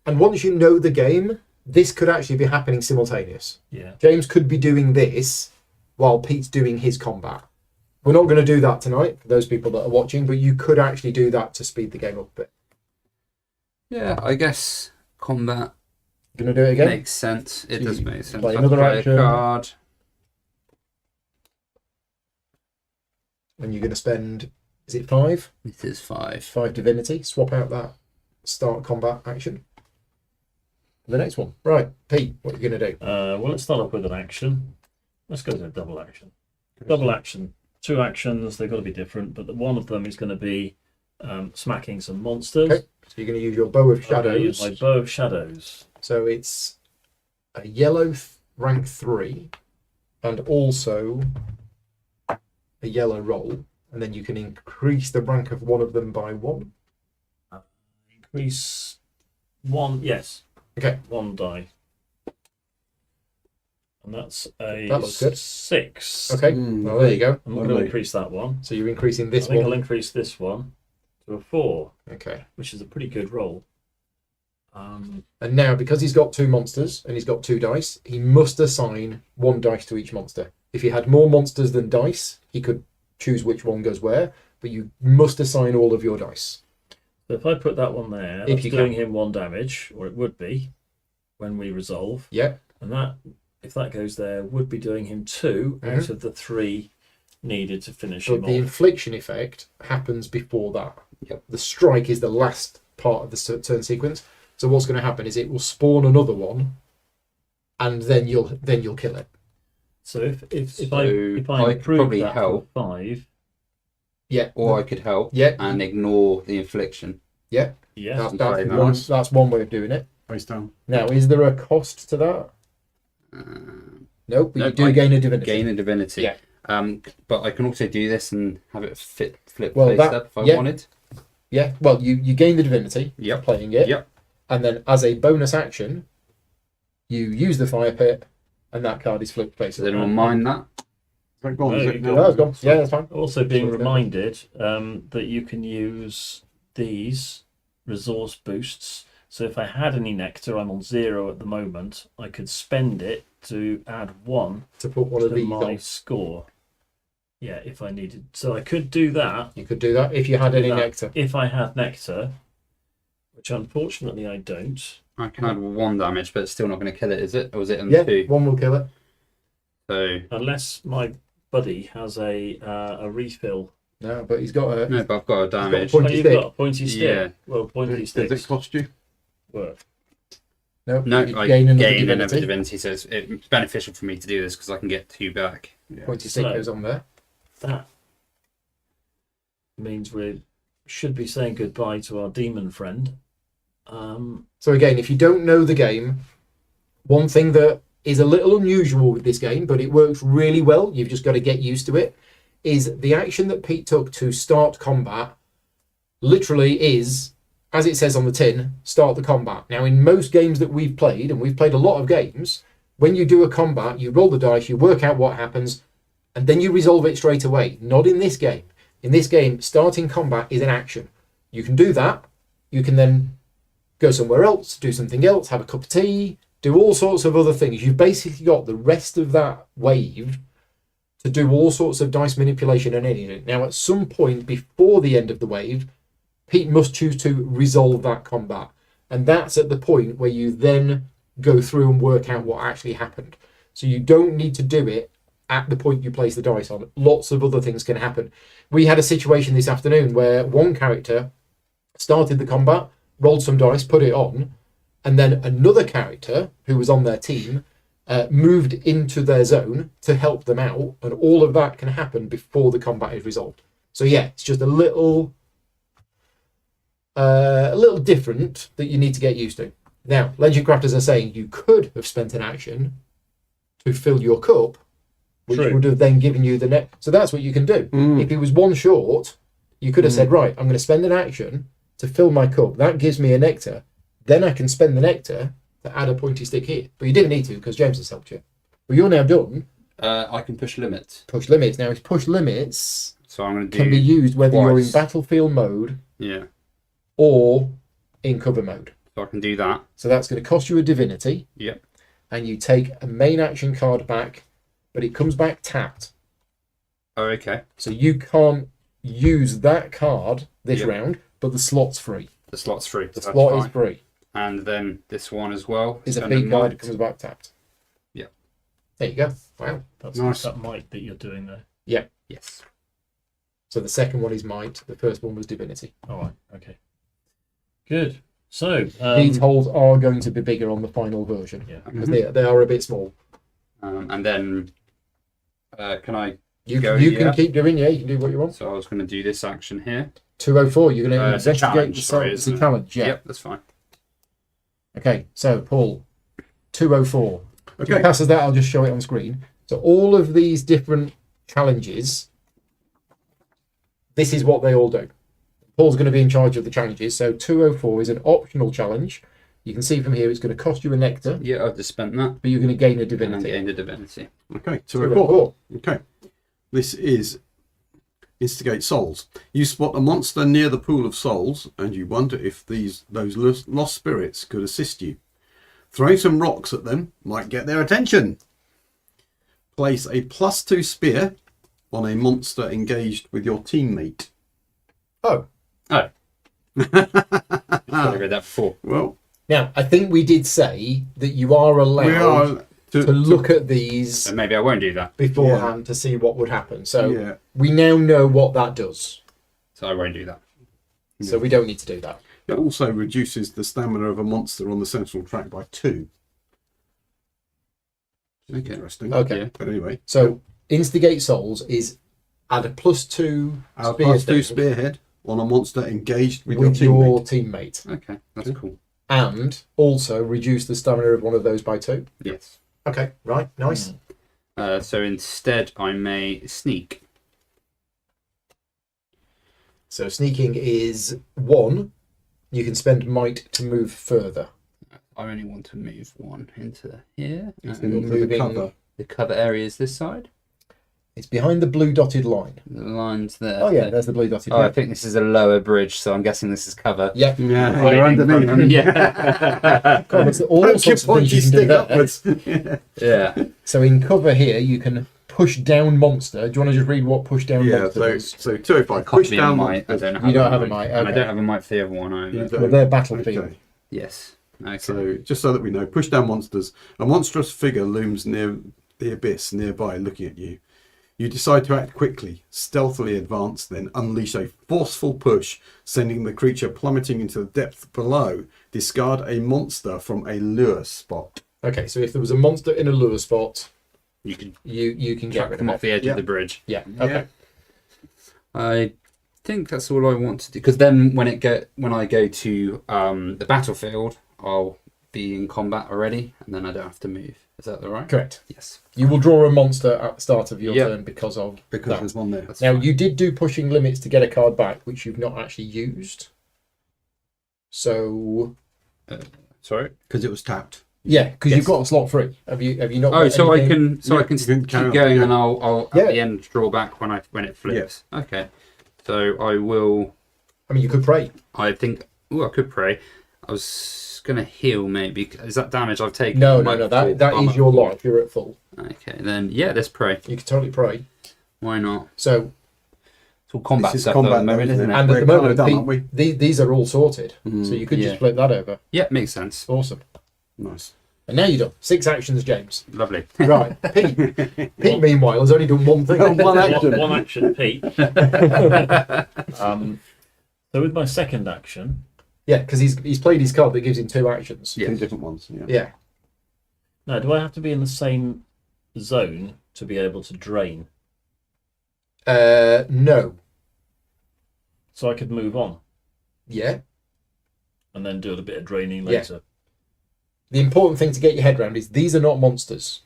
And once you know the game, this could actually be happening simultaneous. yeah. James could be doing this while Pete's doing his combat. We're not going to do that tonight for those people that are watching, but you could actually do that to speed the game up a bit. Yeah, I guess combat Going to do it again? makes sense. It So does you make sense. play I another play action. a card. And you're going to spend, is it 5? It is 5. 5 divinity. Swap out that start combat action. The next one. Right, Pete, what are you going to do? Well, let's start off with an action. Let's go to a double action. Double action. 2 actions. They've got to be different, but one of them is going to be smacking some monsters. Okay. So you're going to use your bow of I'm gonna shadows. use my bow of shadows. So it's a yellow rank 3 and also a yellow roll. And then you can increase the rank of one of them by 1. Increase 1. Yes. Okay. 1 die. And that's a That looks good. 6. Okay. Mm, Well, there you go. I'm not going to increase that one. So you're increasing I this think I'll one. increase this one to a 4, Okay. which is a pretty good roll. And now, because he's got 2 monsters and he's got 2 dice, he must assign 1 dice to each monster. If he had more monsters than dice, he could choose which one goes where, but you must assign all of your dice. So if I put that one there, If that's you doing can. him 1 damage, or it would be when we resolve. Yeah. And that, if that goes there, would be doing him 2 out of the 3 needed to finish But him the off. infliction effect happens before that. Yep. The strike is the last part of the turn sequence. So what's going to happen is it will spawn another one, and then you'll kill it. So if So I I could improve probably that help. to a 5, Yeah. Or I could help Yeah. and ignore the infliction. Yeah. yeah, That's, Sorry, that's one way of doing it. Face down. Now, is there a cost to that? Nope. But No, you do I gain a divinity. Gain a divinity. Yeah. But I can also do this and have it flip Well, face that- up if I yeah. wanted. Yeah. Well, you gain the divinity Yep. playing it. Yep. And then as a bonus action, you use the fire pit, and that card is flipped face Does up. anyone mind that? that gone? No, Is you it got- No, it's gone. Yeah, that's fine. Also being Sure, reminded that you can use these resource boosts. So if I had any nectar, I'm on 0 at the moment. I could spend it to add 1 To put one of to these my on. score. Yeah, if I needed. So I could do that. You could do that if you had any that nectar. If I had nectar, which unfortunately I don't. I can add 1 damage, but it's still not going to kill it, is it? Or is it on Yeah, 2? one will kill it. So Unless my buddy has a refill. No, but he's got a. no, but I've got a damage. Pointy Oh, you've stick. got a pointy stick. Yeah. Well, pointy Does it sticks cost you? work. No, No, you I gain gain another another divinity. divinity, so it's beneficial for me to do this because I can get 2 back. Yeah. Pointy stick So- goes on there. That means we should be saying goodbye to our demon friend. So again, if you don't know the game, one thing that is a little unusual with this game, but it works really well, you've just got to get used to it, is the action that Pete took to start combat literally is, as it says on the tin, start the combat. Now, in most games that we've played, and we've played a lot of games, when you do a combat, you roll the dice, you work out what happens, and then you resolve it straight away. Not in this game. In this game, starting combat is an action. You can do that. You can then go somewhere else, do something else, have a cup of tea, do all sorts of other things. You've basically got the rest of that wave to do all sorts of dice manipulation and anything. Now, at some point before the end of the wave, Pete must choose to resolve that combat. And that's at the point where you then go through and work out what actually happened. So you don't need to do it at the point you place the dice on. Lots of other things can happen. We had a situation this afternoon where one character started the combat, rolled some dice, put it on, and then another character who was on their team moved into their zone to help them out, and all of that can happen before the combat is resolved. So yeah, it's just a little different that you need to get used to. Now, Legend Crafters are saying you could have spent an action to fill your cup, which True. would have then given you the net. So that's what you can do. If it was one short, you could have said, right, I'm going to spend an action to fill my cup. That gives me a nectar. Then I can spend the nectar to add a pointy stick here. But you didn't need to because James has helped you. But you're now done. I can push limits. Push limits. Now, his push limits So I'm going to do. can be used whether you're in twice. battlefield mode Yeah. or in cover mode. So I can do that. So that's going to cost you a divinity. Yep. And you take a main action card back, but it comes back tapped. Oh, okay. So you can't use that card this Yep. round, but the slot's free. The slot's free. The so slot that's is fine. free. And then this one as well. Is a Spend fee card, might. comes back tapped. Yeah. There you go. Wow. That's Nice. that might that you're doing there. Yes. So the second one is might. The first one was divinity. All right. Okay. Good. So These holes are going to be bigger on the final version yeah. because they are a bit small. And then can I? You Go, you yeah. can keep doing, you can do what you want. So I was going to do this action here. 204, you're going to It's a investigate challenge, the sorry, cell. It's isn't a it? challenge, yeah. Yep, that's fine. Okay, so Paul, 204. If Okay. it passes that, I'll just show it on screen. So all of these different challenges, this is what they all do. Paul's going to be in charge of the challenges. So 204 is an optional challenge. You can see from here it's going to cost you a nectar, Yeah, I've just spent that. but you're going to gain a And then divinity. gained a divinity. Okay, 204. 204. Okay. This is Instigate Souls. You spot a monster near the pool of souls, and you wonder if those lost spirits could assist you. Throwing some rocks at them might get their attention. Place a +2 spear on a monster engaged with your teammate. Oh, Oh. Should have read that before. Well, now I think we did say that you are allowed we are to look at these So maybe I won't do that. beforehand to see what would happen. So yeah. we now know what that does. So I won't do that. So we don't need to do that. It also reduces the stamina of a monster on the central track by 2. Okay. Interesting. Okay. Yeah. But anyway, So instigate souls is add a +2 our spear +2 thing spearhead on a monster engaged with, with your your teammate. teammate, Okay, that's cool. and also reduce the stamina of one of those by 2. Yes. Okay, right, nice. So instead, I may sneak. So sneaking is 1. You can spend might to move further. I only want to move 1 into here. So And you're Into the moving- cover. the cover area is this side. It's behind the blue dotted line. The lines there. Oh yeah, there's the blue dotted Oh, I line. think this is a lower bridge, so I'm guessing this is cover. Yeah. Yeah, Right you're in front of me. underneath. Yeah. God, there's all Don't sorts you of point things your you can do stick there. upwards. Yeah. So in cover here, you can push down monster. Do you want to just read what push down Yeah, monster so is? so 205. Can't Push be a down. mite. I don't have You don't a have a mite. mite, And I okay. don't have a mite for the other one either. You Well, don't. they're battlefield. Okay. Yes. Okay. So just so that we know, push down monsters. A monstrous figure looms near the abyss nearby, looking at you. You decide to act quickly, stealthily advance, then unleash a forceful push, sending the creature plummeting into the depth below. Discard a monster from a lure spot. Okay, so if there was a monster in a lure spot, You can you can get chuck rid them of off it. the edge Yeah. of the bridge. Yeah. Okay. I think that's all I want to do. Because then when I go to the battlefield, I'll be in combat already, and then I don't have to move. Is that all right? Correct. Yes. You will draw a monster at the start of your Yep. turn because of Because that. there's one there. That's Now fine. you did do pushing limits to get a card back, which you've not actually used. So Sorry. Because it was tapped. yeah, because Yes. you've got a slot free. Have you not? Oh, got so I anything? can Yeah, I can you can keep carry on, going, yeah. and I'll Yeah. at the end draw back when it flips. Okay. So I will. I mean, you could pray. I think. Oh, I could pray. I was gonna heal maybe. Is that damage I've taken? No, Am no, I no. full? That I'm is at your full. life. You're at full. Okay, then yeah, let's pray. You could totally pray. Why not? So It's all combat This is stuff combat at the moment, though, isn't it? and We're at the kind of moment, done, aren't we? these are all sorted. So you could Yeah. just flip that over. Yeah, makes sense. Awesome. Nice. And now you're done. 6 actions, James. Lovely. Right. Pete. Pete, meanwhile, has only done one thing. One action. One action, Pete. So with my second action, Yeah, because he's played his card that gives him 2 actions. Yeah. Two different ones. Yeah. Yeah. now do I have to be in the same zone to be able to drain? No. So I could move on Yeah. and then do a bit of draining later. The important thing to get your head around is these are not monsters.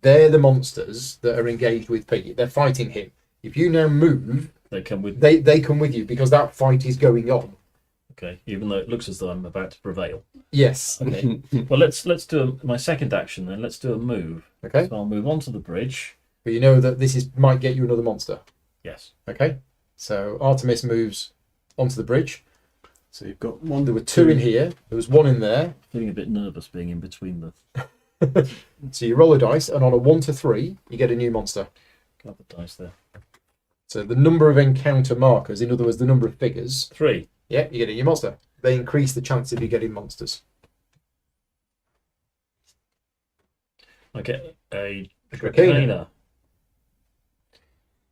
They're the monsters that are engaged with Pete. They're fighting him. If you now move, They come with they come with you because that fight is going on. okay, even though it looks as though I'm about to prevail. Yes. Okay. Well, let's do my second action then. Let's do a move. Okay. So I'll move onto the bridge. But you know that this might get you another monster. Yes. Okay. So Artemis moves onto the bridge. So you've got one. There were 2 in here. There was 1 in there. Feeling a bit nervous being in between the So you roll a dice, and on a 1 to 3, you get a new monster. couple of dice there. So the number of encounter markers, in other words, the number of figures, 3. yeah, you get a new monster. They increase the chance of you getting monsters. I get a Dracana. Dracana.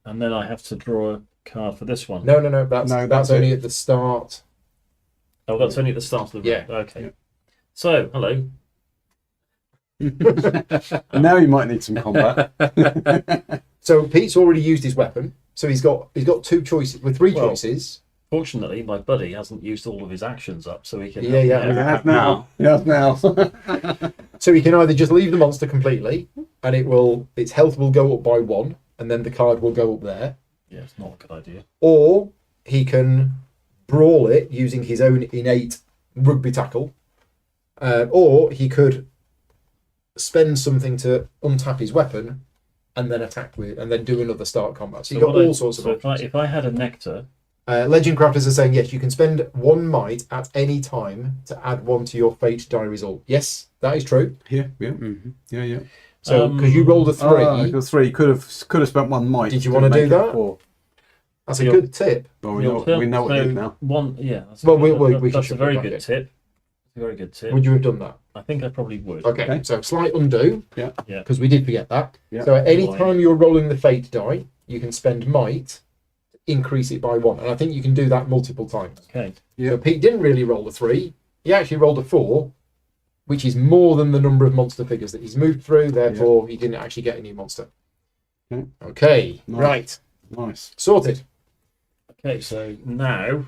And then I have to draw a card for this one. No, No, that's that's only it. at the start. Oh, that's only at the start of the Yeah. round. Okay. Yeah. So, hello. And now you might need some combat. So Pete's already used his weapon. So he's got 2 choices, with 3 Well, choices. Fortunately, my buddy hasn't used all of his actions up, so he can. Yeah, yeah. You have now. You have now. So he can either just leave the monster completely, and its health will go up by 1, and then the card will go up there, Yeah, it's not a good idea. or he can brawl it using his own innate rugby tackle, or he could spend something to untap his weapon and then attack with, and then do another start combat. So you've got what all sorts of so options. if I had a nectar, Legend crafters are saying yes, you can spend 1 might at any time to add 1 to your fate die result. Yes, that is true. Here, yeah, Mm-hmm. yeah, yeah. So because you rolled a 3, The 3 could have spent 1 might. Did you to wanna make do it that? 4. that's a You're- good tip. Well, we you'll know what it is so now. One, yeah. That's Well, we can that's a shuffle very back good it. tip. It's a very good tip. Would you have done that? I think I probably would. Okay, Okay. so slight undo. Yeah. Yeah. Because we did forget that. Yeah. So at any Right. time you're rolling the fate die, you can spend might to increase it by 1. And I think you can do that multiple times. Okay. Yeah. So Pete didn't really roll a 3. He actually rolled a 4, which is more than the number of monster figures that he's moved through. Therefore, he didn't actually get a new monster. Okay. Okay. Nice. Right. Nice. Sorted. Okay. So now,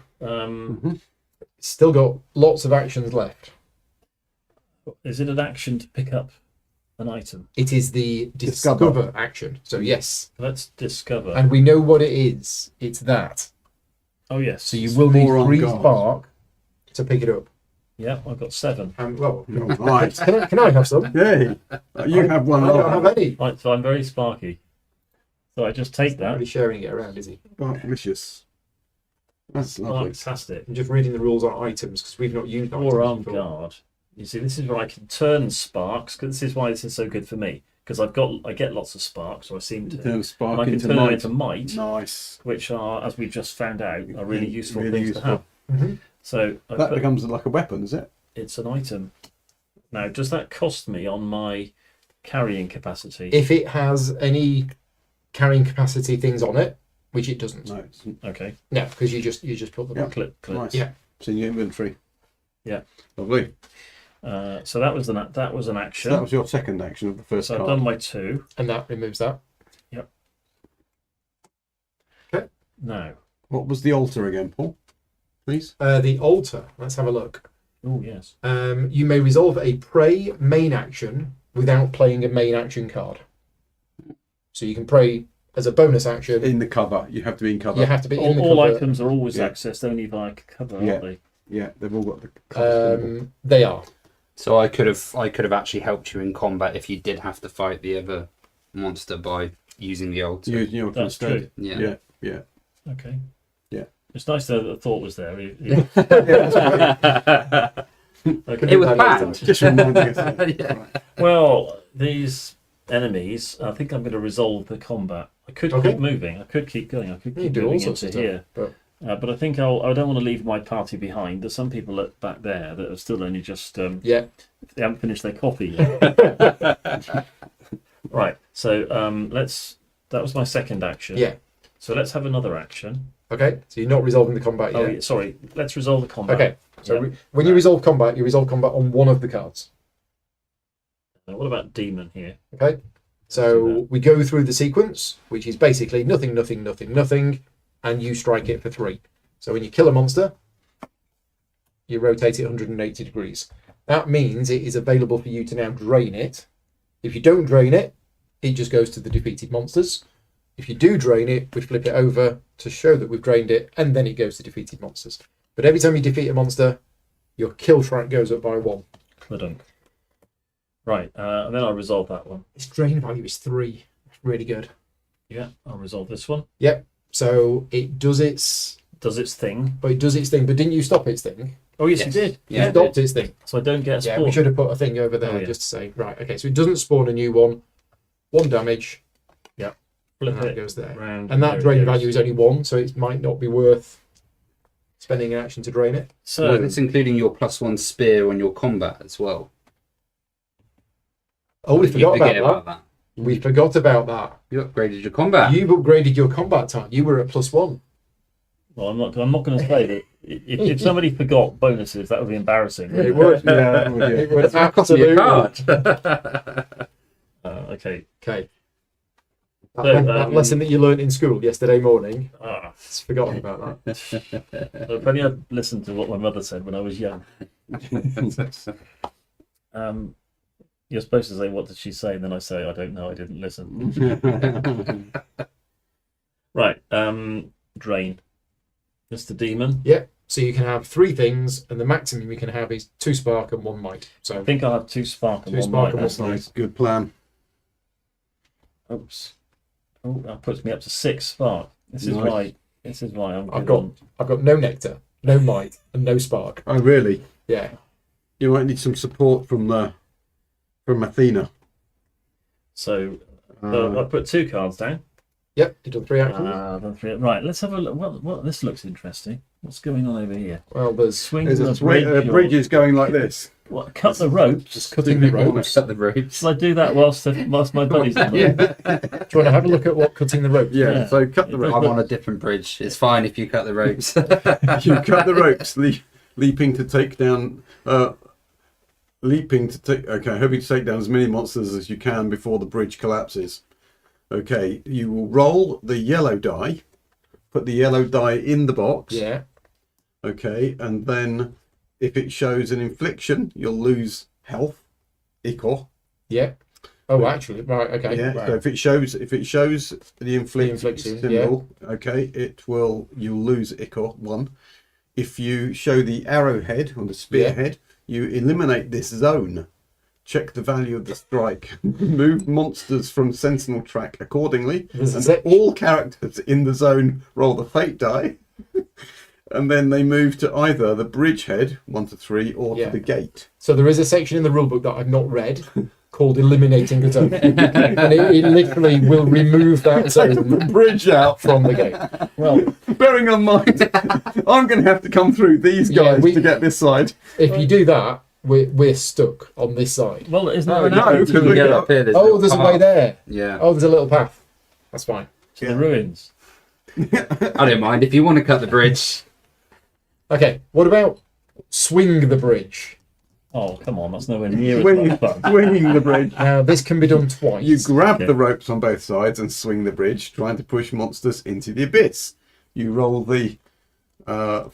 Still got lots of actions left. is it an action to pick up an item? It is the discover action. So yes. Let's discover. And we know what it is. It's that. Oh yes. So you will need More on 3 guard. spark to pick it up. Yeah, I've got 7. Well, Right. can I have some? Yay. You have one. I don't have any. Right, so I'm very sparky. So I just take Not that. really sharing it around, is he? Oh, delicious. That's lovely. Fantastic. I'm just reading the rules on items because we've not used items Four armed before. guard. You see, this is where I can turn sparks. Because this is why this is so good for me. Because I get lots of sparks, or I seem to. Turn And spark I can into turn them might. into might, Nice. which are, as we've just found out, are really useful Really things useful. to have. Mm-hmm. So That becomes like a weapon, is it? it's an item. Now, does that cost me on my carrying capacity? If it has any carrying capacity things on it, which it doesn't. No. It's Okay. No, because you just put them Yeah. on. Clip. nice. Yeah. It's in your inventory. Yeah. Lovely. So that was an So action. that was your second action of the first So I've card. done my 2. And that removes that. Now, What was the altar again, Paul? Please. The altar. Let's have a look. oh yes, You may resolve a prey main action without playing a main action card. So you can pray as a bonus action. In the cover. You have to be in cover. You have to be in the all cover. items are always Yeah. accessed only via cover, Yeah. aren't they? Yeah, they've all got the cover symbol. They are. So I could have actually helped you in combat if you did have to fight the other monster by using the altar. You know, That's instead. true. Yeah. Yeah. Okay. Yeah. It's nice that the thought was there. Okay. It was That planned. next Just reminding us. Yeah. Right. Well, these enemies, I think I'm going to resolve the combat. I could Okay. keep moving. I could keep going. I could You keep do all moving sorts into of stuff. here. But I think I don't want to leave my party behind. There's some people back there that are still only just Yeah. they haven't finished their coffee yet. Right. So that was my second action. Yeah. So let's have another action. Okay. So you're not resolving the combat Oh, yet. yeah, sorry. Let's resolve the combat. Okay. So Yeah. when you resolve combat on one of the cards. What about demon here? Okay. So we go through the sequence, which is basically nothing, nothing, nothing, nothing, and you strike it for 3. So when you kill a monster, you rotate it 180 degrees. That means it is available for you to now drain it. If you don't drain it, it just goes to the defeated monsters. If you do drain it, we flip it over to show that we've drained it, and then it goes to defeated monsters. But every time you defeat a monster, your kill track goes up by 1. Cladunk. Right. And then I'll resolve that one. Its drain value is 3. Really good. Yeah. I'll resolve this one. Yep. So it does its thing. But didn't you stop its thing? Oh yes, Yes. you did. Yeah, You stopped its thing. So I don't get a Yeah, spawn. we should have put a thing over there Oh, yeah. just to say, right, okay, so it doesn't spawn a new one. 1 damage, Flip and that it goes there. round, And there that it drain goes. value is only 1, so it might not be worth spending an action to drain it. So Well, it's including your +1 spear on your combat as well. Oh, we You forgot forget about that. We forgot about that. You upgraded your combat. You've upgraded your combat time. You were at +1. well, I'm not going to say that. If somebody forgot bonuses, that would be embarrassing. It would. Yeah, It would That cost me absolutely. a card. Okay. Okay. That, So, that lesson that you learned in school yesterday morning, Ah, it's forgotten about that. if only I'd listened to what my mother said when I was young. You're supposed to say, "What did she say?" And then I say, "I don't know. I didn't listen." Right. Drain. Mr. Demon. So you can have 3 things, and the maximum you can have is 2 spark and 1 might. So I think I'll have 2 spark and 2 1 spark might. and That's one nice. Good plan. Oops. Oh, that puts me up to 6 spark. This is Nice. why I'm I've good got on. I've got no nectar, no might, and no spark. Oh, really? Yeah. You might need some support from Athena. So I Uh, put 2 cards down. Yep. You've done 3 actions. Then 3. Right, let's have a look. What this looks interesting. What's going on over here? Well, there's Swing there's the a bridge. or- bridges going like this. What, cut the ropes? just cutting the rope. Cut the ropes. Shall I do that whilst my buddy's on there? Do you want to have a look at what cutting the rope? Yeah, Yeah. so cut the I'm ropes. on a different bridge. It's fine if you cut the ropes. You cut the ropes, leaping to take down. Leaping to take. Okay, hoping to take down as many monsters as you can before the bridge collapses. Okay, you will roll the yellow die. Put the yellow die in the box. Yeah. Okay, and then if it shows an infliction, you'll lose health, ichor. Yeah. Oh, actually, right. Okay. Yeah. Right. So if it shows the infliction infliction, symbol, okay, you'll lose ichor 1. If you show the arrowhead or the spearhead, you eliminate this zone check the value of the strike. Move monsters from Sentinel track accordingly. There's a And sec- all characters in the zone roll the fate die. And then they move to either the bridgehead, 1 to 3, or Yeah. to the gate. So there is a section in the rulebook that I've not read called eliminating the zone. And it literally will remove that Take zone the bridge out. from the game. Well, Bearing in mind, I'm going to have to come through these Yeah, guys to get this side. If you do that, we're stuck on this side. well, isn't there No, an no, arrow because you we can get got- up here. Oh, there's a way there. Yeah. Oh, there's a little path. That's fine. to the ruins? I don't mind. If you want to cut the bridge, Okay, what about swing the bridge? Oh, come on, that's nowhere near as Swing, much fun. swinging the bridge. Now, this can be done twice. You grab Yeah. the ropes on both sides and swing the bridge, trying to push monsters into the abyss. You roll the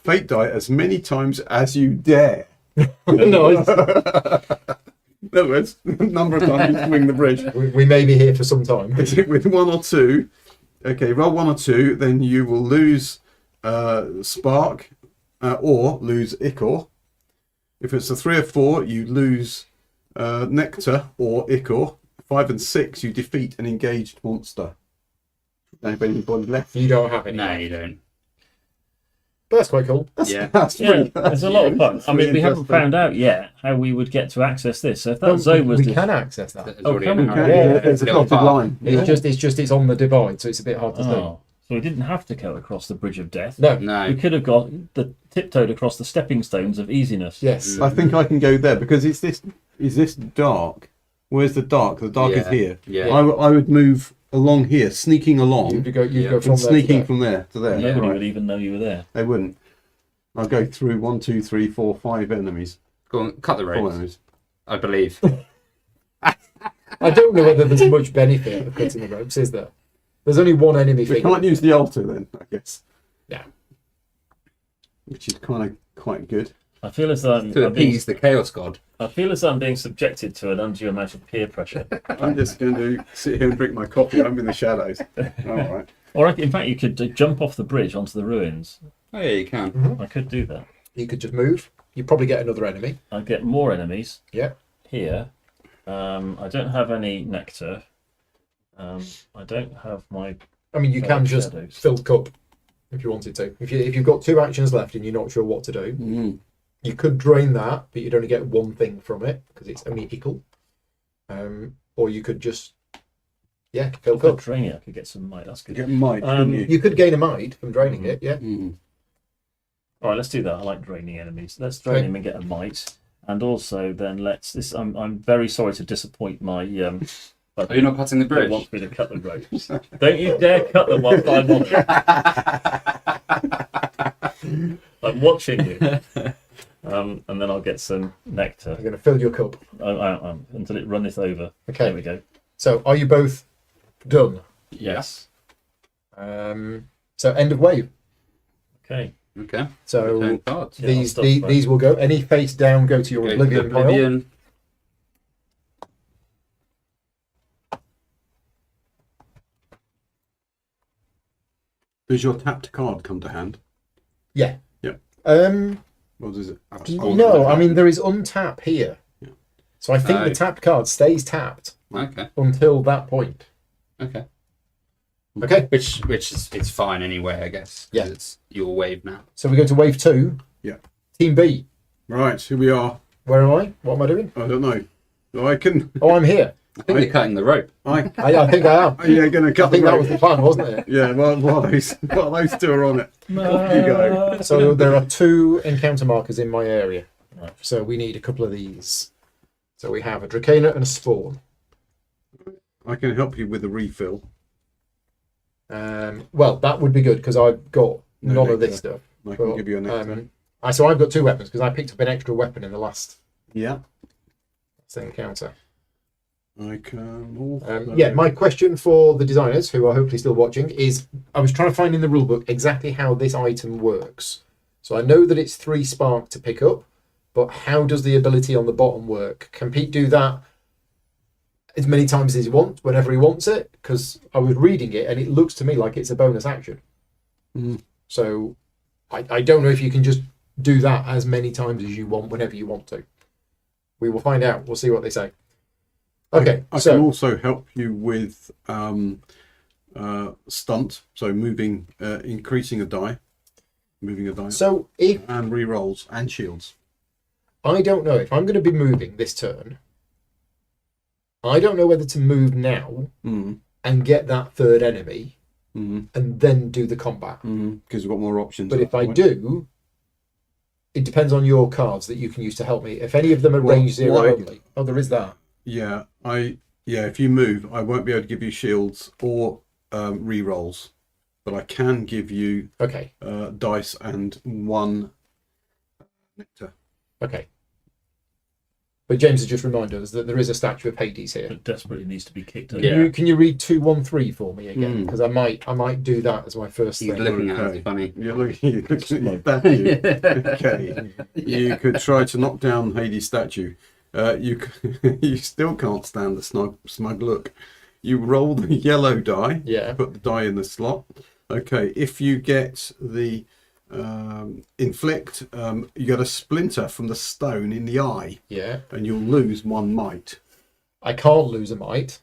fate die as many times as you dare. No, In other words, the number of times you swing the bridge. we may be here for some time. With 1 or 2, okay, roll 1 or 2, then you will lose spark or lose ichor. If it's a 3 or 4, you lose nectar or ichor. 5 and 6, you defeat an engaged monster. Don't have anybody left. You don't have any. no, you don't. But that's quite cool. Yeah. That's Yeah, pretty, there's a lot of fun. that's I mean, really we haven't interesting. found out yet how we would get to access this. So if that No, zone was we just- can access that. There's Oh, already can an we? arrow. Yeah, There's a Little dotted path. line. It's on the divide, so it's a bit hard to see. Oh, so we didn't have to go across the bridge of death. No. We No. could have got the tiptoed across the stepping stones of easiness. Yes. I think I can go there because is this dark? Where's the dark? The dark is Yeah. here. Yeah. I would move along here, sneaking along, You'd go Yeah. from and there sneaking to from there to there. Yeah. Nobody Right. would even know you were there. They wouldn't. I'll go through 1, 2, 3, 4, 5 enemies. Go on, cut the 4 ropes. enemies. I believe. I don't know whether there's much benefit of cutting the ropes, is there? There's only one enemy We figure. can't use the altar then, I guess. Yeah. Which is kind of quite good. I feel as though To I'm being, appease the Chaos God. I feel as though I'm being subjected to an undue amount of peer pressure. I'm just going to sit here and drink my coffee. I'm in the shadows. All right. Or in fact, you could jump off the bridge onto the ruins. Oh, yeah, you can. I could do that. You could just move. You probably get another enemy. I'd get more enemies Yeah. here. I don't have any nectar. I don't have my. I mean, you can just Shadows. fill cup if you wanted to. If you've got 2 actions left and you're not sure what to do, Mm. you could drain that, but you'd only get 1 thing from it because it's only equal. Or you could just, fill If I cup. drain it, I could get some might. That's good. Get might, couldn't you? You could gain a might from draining it. Yeah. Mm. All right, let's do that. I like draining enemies. Let's drain Okay. him and get a might. And also, then let's. This. I'm very sorry to disappoint my. Oh, you're not cutting the They bridge? want me to cut the ropes. Don't you dare cut them whilst I'm watching. I'm watching you. And then I'll get some nectar You're going to fill your cup. until it runneth over. Okay. There we go. So, are you both done? Yes. So, end of wave. Okay. Okay. So, Return cards. Yeah, I'll these stop that. these will go. Any face down go to your Go to oblivion pile. Oblivion. Does your tapped card come to hand? Yeah. Yep. Or does it? No, I mean there is untap here. Yeah. So I think the Oh. tapped card stays tapped Okay. until that point. Okay. Okay. Which is it's fine anyway, I guess. 'Cause Yeah. It's your wave now. So we go to wave 2. Yeah. Team B. Right, here we are. Where am I? What am I doing? I don't know. I can. Oh, I'm here. I think you're cutting the rope. I think I am. You're going to I cut the think that was rope. the plan, wasn't it? Yeah, well, those 2 are on it. Off you go. So there are 2 encounter markers in my area. Right. So we need a couple of these. So we have a Dracana and a Spawn. I can help you with the refill. Well, that would be good because I've got No none of this nectar. stuff. I can But, give you a nectar. So I've got 2 weapons because I picked up an extra weapon in the last Yeah, encounter. I can also... Yeah, my question for the designers, who are hopefully still watching, is I was trying to find in the rulebook exactly how this item works. So I know that it's 3 spark to pick up, but how does the ability on the bottom work? Can Pete do that as many times as he wants, whenever he wants it? Because I was reading it and it looks to me like it's a bonus action. Mm. So I don't know if you can just do that as many times as you want, whenever you want to. We will find out. We'll see what they say. Okay, I so can also help you with stunt, so moving, increasing a die, moving a die, so if and re-rolls and shields. I don't know if I'm going to be moving this turn, I don't know whether to move now Mm. and get that third enemy Mm. and then do the combat. Because we've got more options. But at if that I point. do, it depends on your cards that you can use to help me. If any of them are Well, range 0 why- only. Oh, there is that. Yeah, if you move, I won't be able to give you shields or re-rolls, but I can give you Okay. dice and one nectar. Okay. But James has just reminded us that there is a statue of Hades here. It desperately needs to be kicked over. Yeah. Can you read 213 for me again? Mm. Because I might do that as my first He's thing. looking at Okay. us funny. You're looking at your statue. Okay. You could try to knock down Hades' statue. You still can't stand the smug look. You roll the yellow die. Yeah. Put the die in the slot. Okay. If you get the inflict, you get a splinter from the stone in the eye, Yeah. and you'll lose one might. I can't lose a might.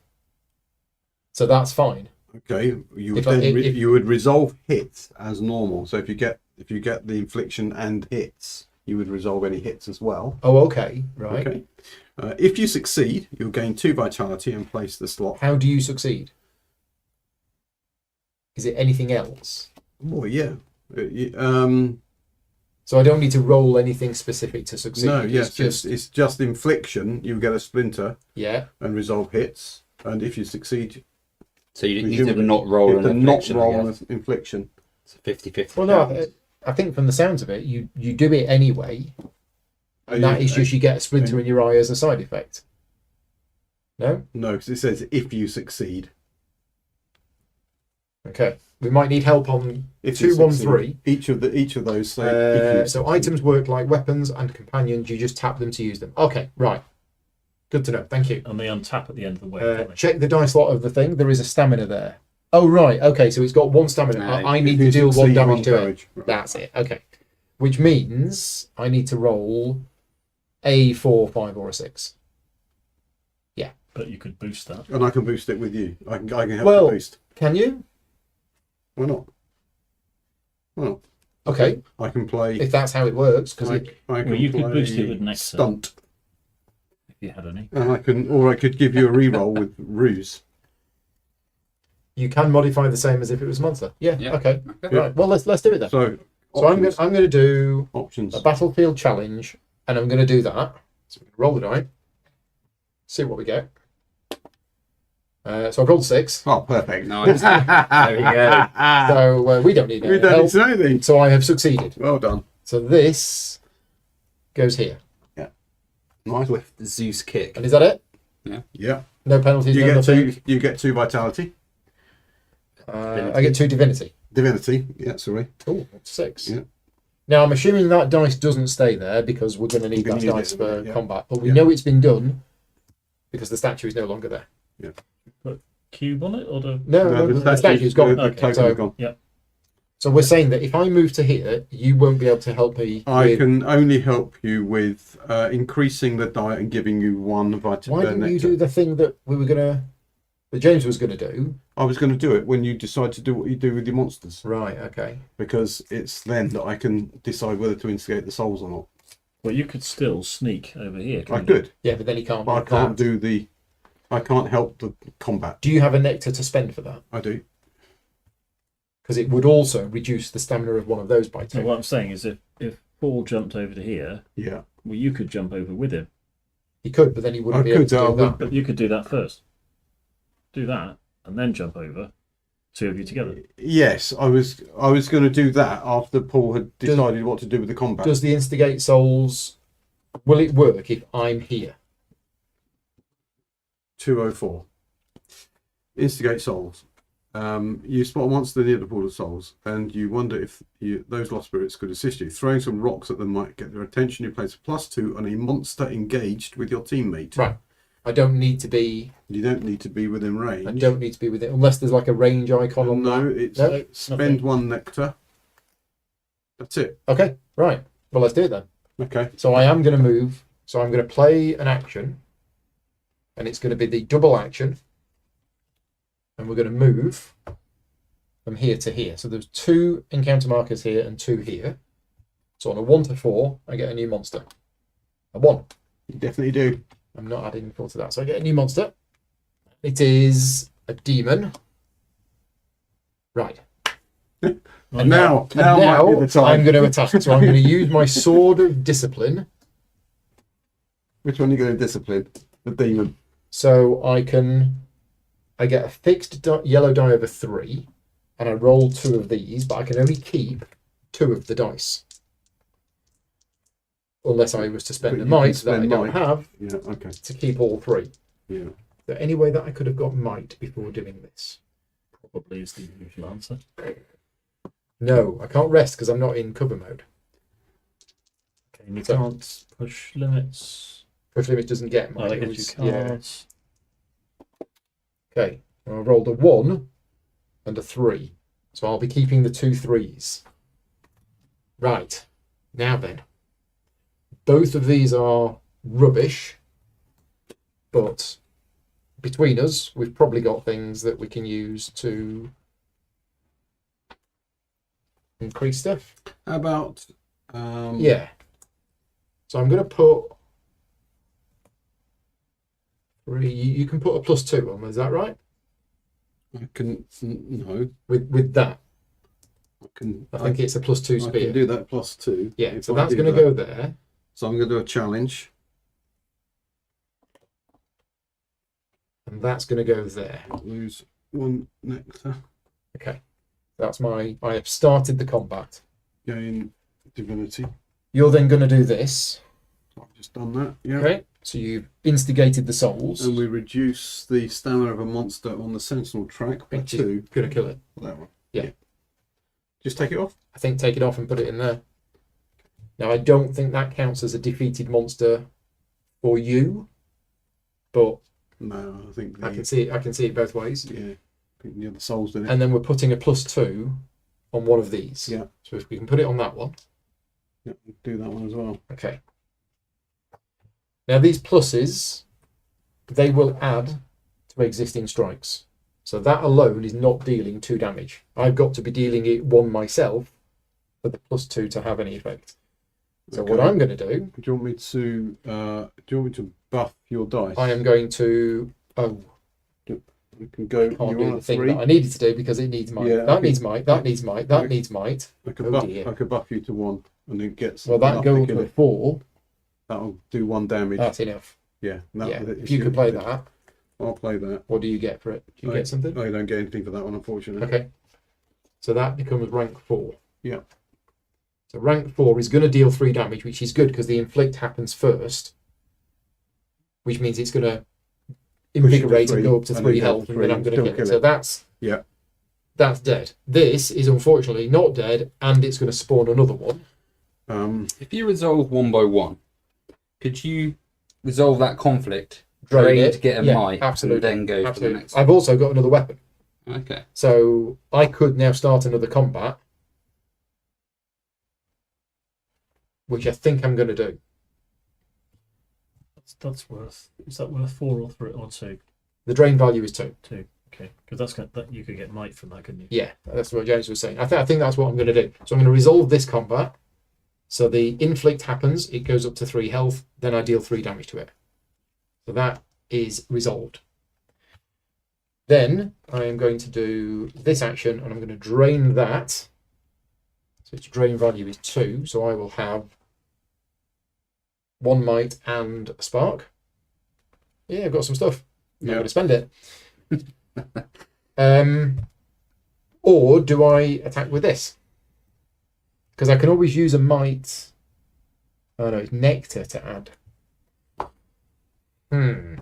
So that's fine. Okay. You would If- you would resolve hits as normal. So if you get the infliction and hits, you would resolve any hits as well. Oh, okay. Right. Okay. If you succeed, you'll gain 2 vitality and place the slot. How do you succeed? Is it anything else? Oh yeah. So I don't need to roll anything specific to succeed. No, It's yes, just it's just infliction. You get a splinter yeah. and resolve hits, and if you succeed, So you need to presumably not roll you an have to not infliction, roll I an guess. infliction. It's 50-50. Well, no, I think from the sounds of it, you do it anyway, and that is just you get a splinter in your eye as a side effect. No. No, because it says if you succeed. Okay. We might need help on If you 213. succeed. Each of those say. if you So succeed. items work like weapons and companions. You just tap them to use them. Okay, right. Good to know. Thank you. And they untap at the end of the wave. don't they? Check the dice slot of the thing. There is a stamina there. Oh, right. Okay, so it's got 1 stamina. No, I need If to you deal 1 succeed, damage to it. damage. Right. That's it. Okay. Which means I need to roll a 4, 5, or a 6. But you could boost that. And I can boost it with you. I can help Well- you boost. Can you? Why not? Well, Okay, I can play. if that's how it works. Because I can Well, you could play boost it with nectar. stunt, If you had any. and I could give you a reroll with ruse. you can modify the same as if it was a monster. Yeah. Yeah. Okay. Okay. Right. Well, let's do it then. So, So I'm options. going to do options. a battlefield challenge, and I'm going to do that. So I'm gonna roll the die. See what we get. So I've rolled 6. Oh, perfect. Nice. There we go. So we don't need We any don't help. need to know anything. So I have succeeded. Well done. So this goes here. Nice. With the Zeus kick. And is that it? Yeah. No penalties, You no get nothing. two. You get 2 vitality, I get 2 divinity. divinity. Yeah, sorry. Oh, 6. Yeah. Now I'm assuming that dice doesn't stay there because we're going to need We're that gonna need dice it, for yeah. combat. But we Yeah. know it's been done because the statue is no longer there. Cube on it or the. No, the statue's gone. The Okay, token so- is gone. So we're saying that if I move to here, you won't be able to help me. I with... can only help you with increasing the die and giving you 1 vitality. Why didn't you do the thing that we were gonna, that James was gonna do? I was going to do it when you decide to do what you do with your monsters, Right. Okay. because it's then that I can decide whether to instigate the souls or not. Well, you could still sneak over here. I couldn't you? could, Yeah, but then he can't. but I do can't that. do the. I can't help the combat. Do you have a nectar to spend for that? I do. Because it would also reduce the stamina of one of those by 2. No, what I'm saying is if Paul jumped over to here, Yeah. well, you could jump over with him. He could, but then he wouldn't I be able could, to I do would, that. But you could do that first. Do that and then jump over. 2 of you together. Yes, I was going to do that after Paul had decided what to do with the combat. Does the instigate souls? Will it work if I'm here? 204. Instigate souls. You spot a monster near the pool of souls, and you wonder if those lost spirits could assist you. Throwing some rocks at them might get their attention. You place a +2 on a monster engaged with your teammate. Right. I don't need to be. You don't need to be within range. I don't need to be with it unless there's like a range icon on No, that. it's No? spend Nothing. 1 nectar. That's it. Okay. Right. Well, let's do it then. Okay. So I am going to move. So I'm going to play an action, and it's going to be the double action, and we're going to move from here to here. So there's 2 encounter markers here and 2 here. So on a 1 to 4, I get a new monster. A 1. You definitely do. I'm not adding 4 to that, so I get a new monster. It is a demon. Right. And now And now might be the time. I'm going to attack. So I'm going to use my Sword of Discipline. Which one are you going to discipline? The demon. So I get a fixed yellow die over 3, and I roll 2 of these, but I can only keep 2 of the dice. Unless I was to spend But a you can might that I spend don't might. have Yeah, okay. to keep all 3. Yeah. Is there any way that I could have got might before doing this? Probably is the usual answer. No, I can't rest because I'm not in cover mode. Okay, and you So- can't push limits. Push limit doesn't get Oh, might. that It gives was- you cards. Okay, well, I rolled a 1 and a 3. So I'll be keeping the 2 3s. Right, now then. Both of these are rubbish, but between us, we've probably got things that we can use to increase stuff. How about Yeah. So I'm going to put 3. You can put a +2 on, is that right? I can no. With that, I can I think it's a +2 I spear. can do that +2. Yeah, if so I that's do going to that. go there. So I'm going to do a challenge. And that's going to go there. Lose 1 nectar. Okay. That's I have started the combat. Gain divinity. You're then going to do this. I've just done that. Yeah. Okay. So you've instigated the souls. And we reduce the stamina of a monster on the sentinel track by which is 2. going to kill it. That one. Yeah. Just take it off. I think take it off and put it in there. Now, I don't think that counts as a defeated monster for you, but No, I think the, I can see it both ways. yeah, I think the other souls did it. And then we're putting a +2 on one of these. Yeah. So if we can put it on that one. Yeah, do that one as well. Okay. Now these pluses, they will add to existing strikes. So that alone is not dealing 2 damage. I've got to be dealing it 1 myself for the +2 to have any effect. So what Okay. I'm going to do, Do you want me to buff your dice? I am going to We can go. can't You're do on the a thing 3. that I needed to do because it needs might. Yeah, that okay. needs might. That needs might. That Okay. needs might. I could Oh buff. dear. I could buff you to 1, and it gets. Well, that enough goes kill to it. 4. That'll do 1 damage. That's enough. Yeah. That, Yeah. it's If you your- could play that, I'll play that. what do you get for it? Do you get something? I don't get anything for that one, unfortunately. Okay. So that becomes rank 4. Yeah. So rank 4 is going to deal 3 damage, which is good because the inflict happens first, which means it's going to invigorate and 3, go up to and 3 then go health, to and then 3, I'm going to still kill it. kill So that's Yeah. that's dead. This is unfortunately not dead, and it's going to spawn another one. If you resolve 1 by 1, could you resolve that conflict, Drain trade, it. get a Yeah, might, absolutely. and then go for the Absolutely. next? I've also got another weapon, Okay. so I could now start another combat, which I think I'm going to do. That's worth. Is that worth 4 or 3 or 2? The drain value is 2. 2. Okay, because that's that you could get might from that, couldn't you? Yeah, that's what James was saying. I think that's what I'm going to do. So I'm going to resolve this combat. So the inflict happens, it goes up to 3 health, then I deal 3 damage to it. So that is resolved. Then I am going to do this action, and I'm going to drain that. So its drain value is 2, so I will have 1 might and a spark. Yeah, I've got some stuff. I'm Yeah. going to spend it. Or do I attack with this? Because I can always use a might. Oh no, it's nectar to add. You've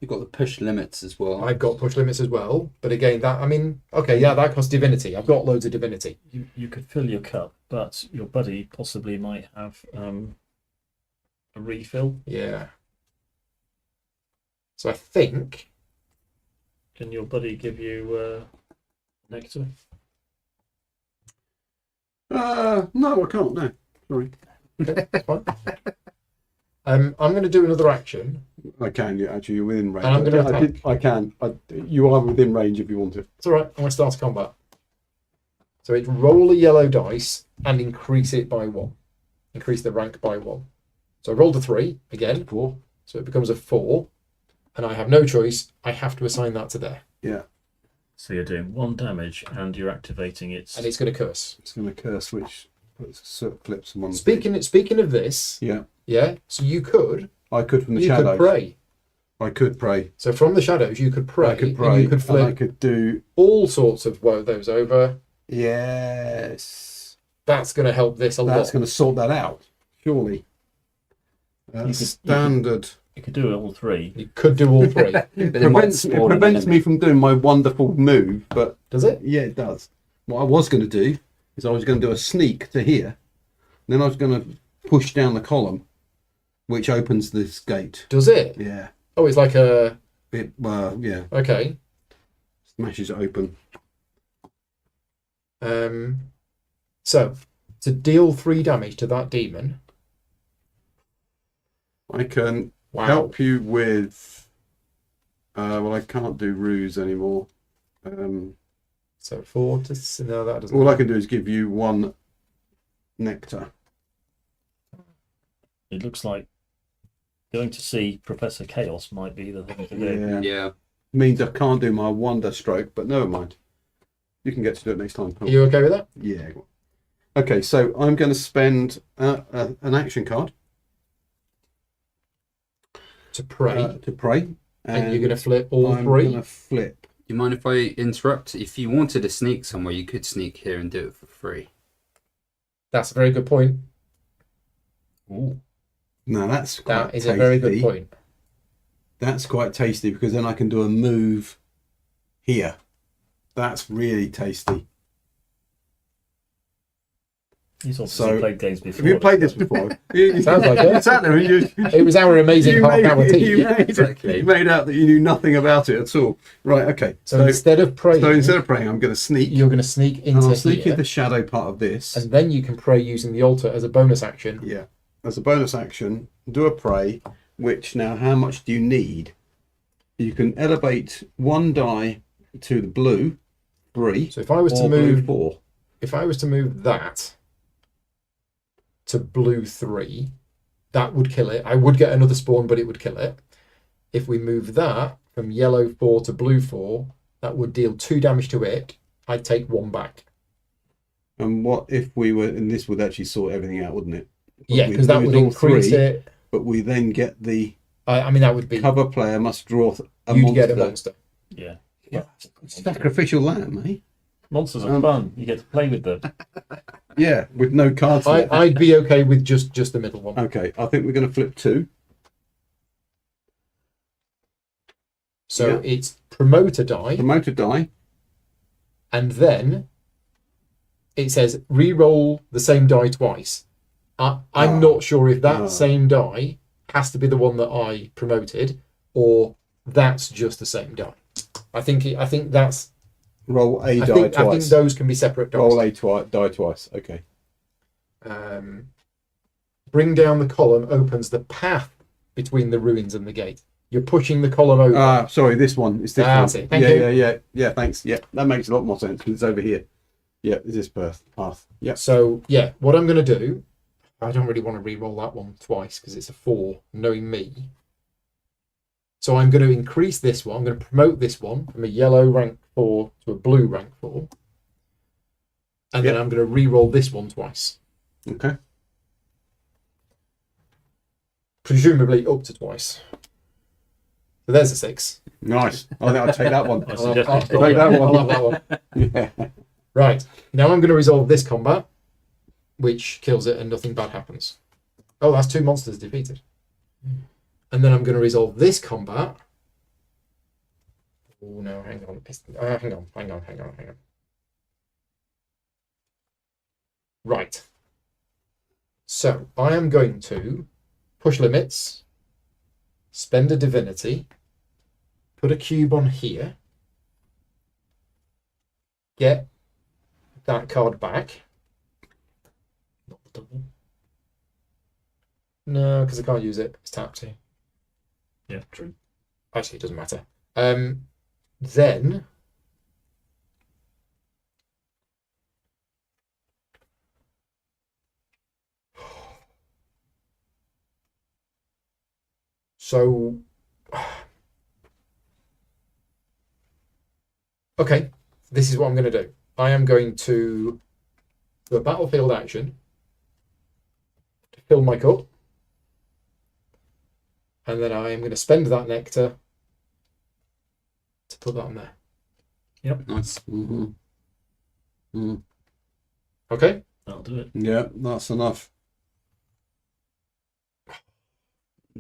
got the push limits as well. I've got push limits as well, but again, that costs divinity. I've got loads of divinity. You could fill your cup, but your buddy possibly might have a refill. Yeah. So I think Can your buddy give you nectar? No, I can't. No, sorry. that's fine. I'm going to do another action. I can. Actually, you're within range. And I'm gonna I can. You are within range if you want to. It's all right. I'm going to start a combat. So it's roll a yellow dice and increase it by 1. Increase the rank by 1. So I rolled a 3 again. 4. So it becomes a 4. And I have no choice. I have to assign that to there. Yeah. So you're doing 1 damage and you're activating its. And it's going to curse. It's going to curse, which flips them on. Speaking of this, Yeah. yeah. So you could from the you shadows. could pray. I could pray. So from the shadows, you could pray. I could pray. And you could and flip I could do. all sorts of those over. Yes. That's going to help this a lot. That's going to sort that out. Surely. Standard. You could do all 3. You could do all 3. It prevents me from doing my wonderful move, but Does it? yeah, it does. What I was going to do is I was going to do a sneak to here, then I was going to push down the column, which opens this gate. Does it? Yeah. Oh, it's like a. Yeah. Okay. Smashes it open. So to deal 3 damage to that demon. I can Wow. help you with. Well, I can't do ruse anymore. So 4 to no, that doesn't. All I can do is give you 1 nectar. It looks like going to see Professor Chaos might be the thing to do. Yeah. Yeah. Means I can't do my wonder stroke, but never mind. You can get to do it next time. Are you okay with that? Yeah. Okay, so I'm going to spend an action card To pray. to pray. And you're going to flip all I'm 3. going to flip. You mind if I interrupt? If you wanted to sneak somewhere, you could sneak here and do it for free. That's a very good point. Ooh. Now that's quite That is tasty. a very good point. That's quite tasty because then I can do a move here. That's really tasty. He's obviously played games before. Have you played this before? Sounds like it. You sat there and It was our amazing half-hour tea. you made out that you knew nothing about it at all. Right, okay. So instead of praying, I'm going to sneak. you're going to sneak And into I'll sneak here, in the shadow part of this. and then you can pray using the altar as a bonus action. Yeah. As a bonus action, do a pray, which now how much do you need? You can elevate 1 die to the blue, 3. So if I was to or blue, move, 4. if I was to move that to blue 3, that would kill it. I would get another spawn, but it would kill it. If we move that from yellow 4 to blue 4, that would deal 2 damage to it. I'd take 1 back. And what if we were, and this would actually sort everything out, wouldn't it? But Yeah, we because that lose would all increase 3, it. But we then get the I mean, that would be. cover player must draw a You'd monster. get a monster. Yeah. Sacrificial lamb, eh? Monsters are fun. You get to play with them. Yeah, with no cards left. I'd be okay with just the middle one. Okay, I think we're going to flip 2. So Yeah. it's promote a die, Promote a die. and then it says re-roll the same die twice. I'm not sure if that same die has to be the one that I promoted, or that's just the same die. I think that's. Roll a die I think twice. those can be separate dice. Roll a die twice. Okay. Bring down the column opens the path between the ruins and the gate. You're pushing the column over. Sorry, this one. It's this That's one. it. Thank you. Yeah, thanks. Yeah, that makes a lot more sense because it's over here. Yeah, is this path? Yeah. So yeah, what I'm going to do, I don't really want to re-roll that one twice because it's a 4, knowing me. So I'm going to increase this one. I'm going to promote this one from a yellow rank 4 to a blue rank 4. And then I'm going to re-roll this one twice. Okay. Presumably up to twice. So there's a 6. Nice. I think I'll take that one. I suggest I'll you stop take that there. one. I'll have that one. Yeah. Right. Now I'm going to resolve this combat, which kills it and nothing bad happens. Oh, that's 2 monsters defeated. And then I'm going to resolve this combat. Oh no, hang on. Hang on. Right. So I am going to push limits, spend a divinity, put a cube on here, get that card back. Not the double. No, because I can't use it. It's tapped. Yeah, true. Actually, it doesn't matter. Then so okay, this is what I'm going to do. I am going to do a battlefield action to fill my cup, and then I am going to spend that nectar to put that on there. Nice. Mm-hmm. Mm. Okay. That'll do it. Yeah, that's enough.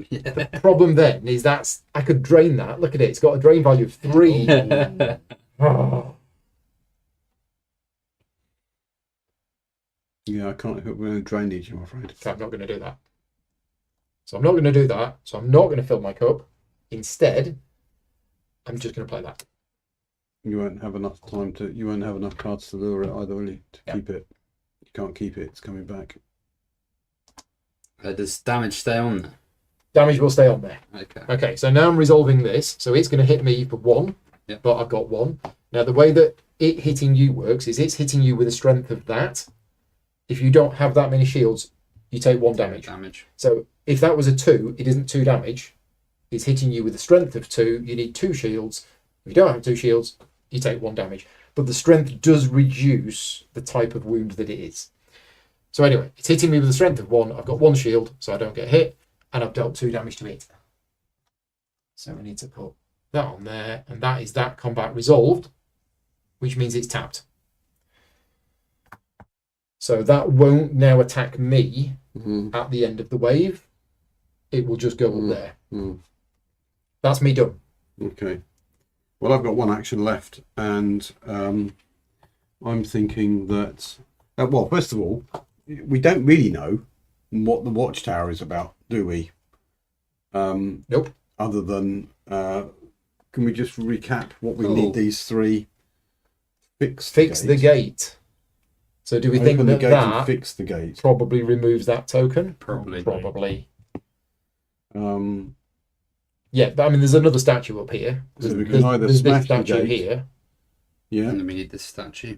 Yeah. Problem then is that I could drain that. Look at it. It's got a drain value of 3. Oh. Yeah, I can't help with drainage, I'm afraid. So I'm not going to do that. So I'm not going to do that. So I'm not going to fill my cup. Instead, I'm just going to play that. You won't have enough time to. You won't have enough cards to lure it either, will you? To keep it. You can't keep it. It's coming back. Does damage stay on there? Damage will stay on there. Okay. Okay, so now I'm resolving this. So it's going to hit me for 1, Yep. but I've got 1. Now the way that it hitting you works is it's hitting you with a strength of that. If you don't have that many shields, you take 1 damage. Damage. So if that was a 2, it isn't 2 damage. It's hitting you with a strength of 2. You need 2 shields. If you don't have 2 shields, you take 1 damage. But the strength does reduce the type of wound that it is. So anyway, it's hitting me with a strength of 1. I've got 1 shield, so I don't get hit. And I've dealt 2 damage to it. So we need to put that on there. And that is that combat resolved, which means it's tapped. So that won't now attack me at the end of the wave. It will just go up there. That's me done. Okay. Well, I've got 1 action left, and I'm thinking that. Well, first of all, we don't really know what the watchtower is about, do we? Nope. Other than, can we just recap what we need these 3? Fix the gate. So do we think Open the that gate that and fix the gate? probably removes that token? Probably. Yeah, but I mean, there's another statue up here. So we can either There's this smash the statue gate. here. Yeah. And then we need this statue.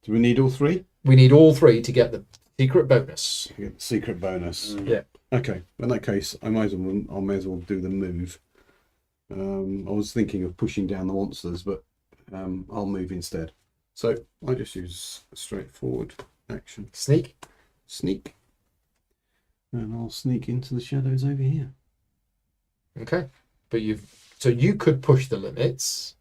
Do we need all 3? We need all 3 to get the secret bonus. To get the secret bonus. Yeah. Okay. In that case, I may as well do the move. I was thinking of pushing down the monsters, but I'll move instead. So I just use a straightforward action. Sneak. Sneak. And I'll sneak into the shadows over here. Okay. But you could push the limits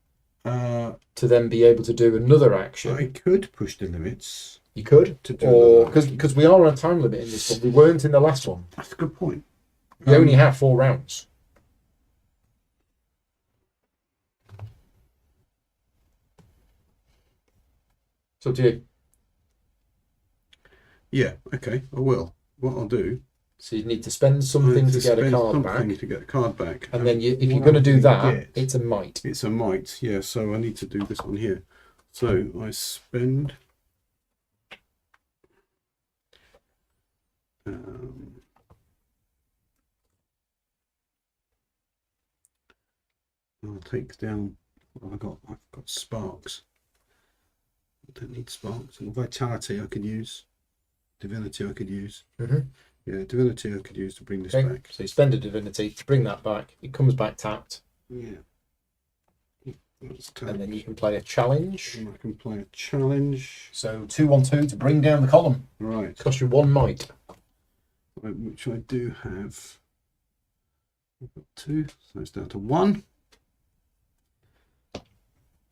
To then be able to do another action. I could push the limits. You could, To do or another action. because we are on a time limit in this one. We weren't in the last one. That's a good point. We only have 4 rounds. It's up to you. Yeah. Okay. I will. What I'll do. So you need to spend something to get a card back, To get a card back. and then if you're what going to do we that, get- it's a might. It's a might, yeah, so I need to do this one here. So I spend I'll take down I've got sparks. I don't need sparks. And vitality I could use. Divinity I could use. Mhm. Yeah, divinity I could use to bring this Okay. back. So you spend a divinity to bring that back. It comes back tapped, Yeah. That's and then you can play a challenge. I can play a challenge. So 2-1-2 to bring down the column. Right. Cost you 1 might. Which I do have. I've got 2, so it's down to 1.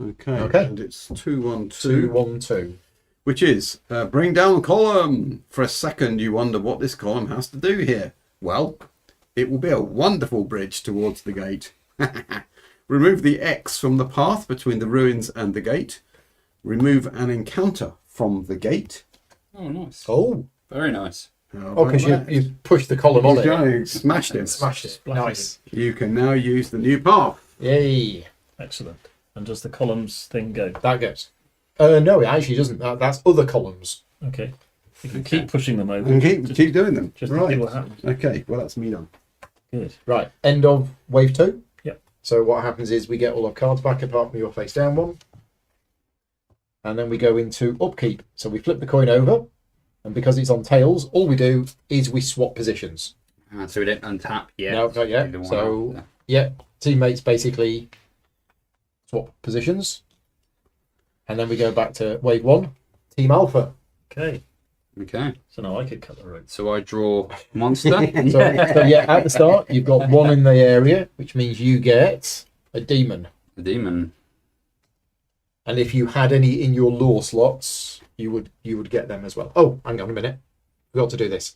Okay. Okay. And it's 2-1-2, 2-1-2. which is bring down the column. For a second, you wonder what this column has to do here. Well, it will be a wonderful bridge towards the gate. Remove the X from the path between the ruins and the gate. Remove an encounter from the gate. Oh, nice. Oh, Very nice. because you pushed the column on it. You smashed it. Smashed it. Splattered Nice. You can now use the new path. Yay. Excellent. And does the columns thing go? That goes. No, it actually doesn't. That's other columns. Okay. You can keep pushing them over. And keep doing them. Just to see Right. what happens. Okay, well, that's me done. Good. Right, end of wave 2. Yep. So what happens is we get all our cards back apart from your face down one. And then we go into upkeep. So we flip the coin over, and because it's on tails, all we do is we swap positions. So we don't untap yet. No, not yet. Either one So, after. yeah, teammates basically swap positions. And then we go back to wave 1, Team Alpha. Okay. Okay. So now I could cut the rope. So I draw monster. So yeah, at the start, you've got 1 in the area, which means you get a demon. The demon. And if you had any in your lore slots, you would get them as well. Oh, hang on a minute. Forgot to do this.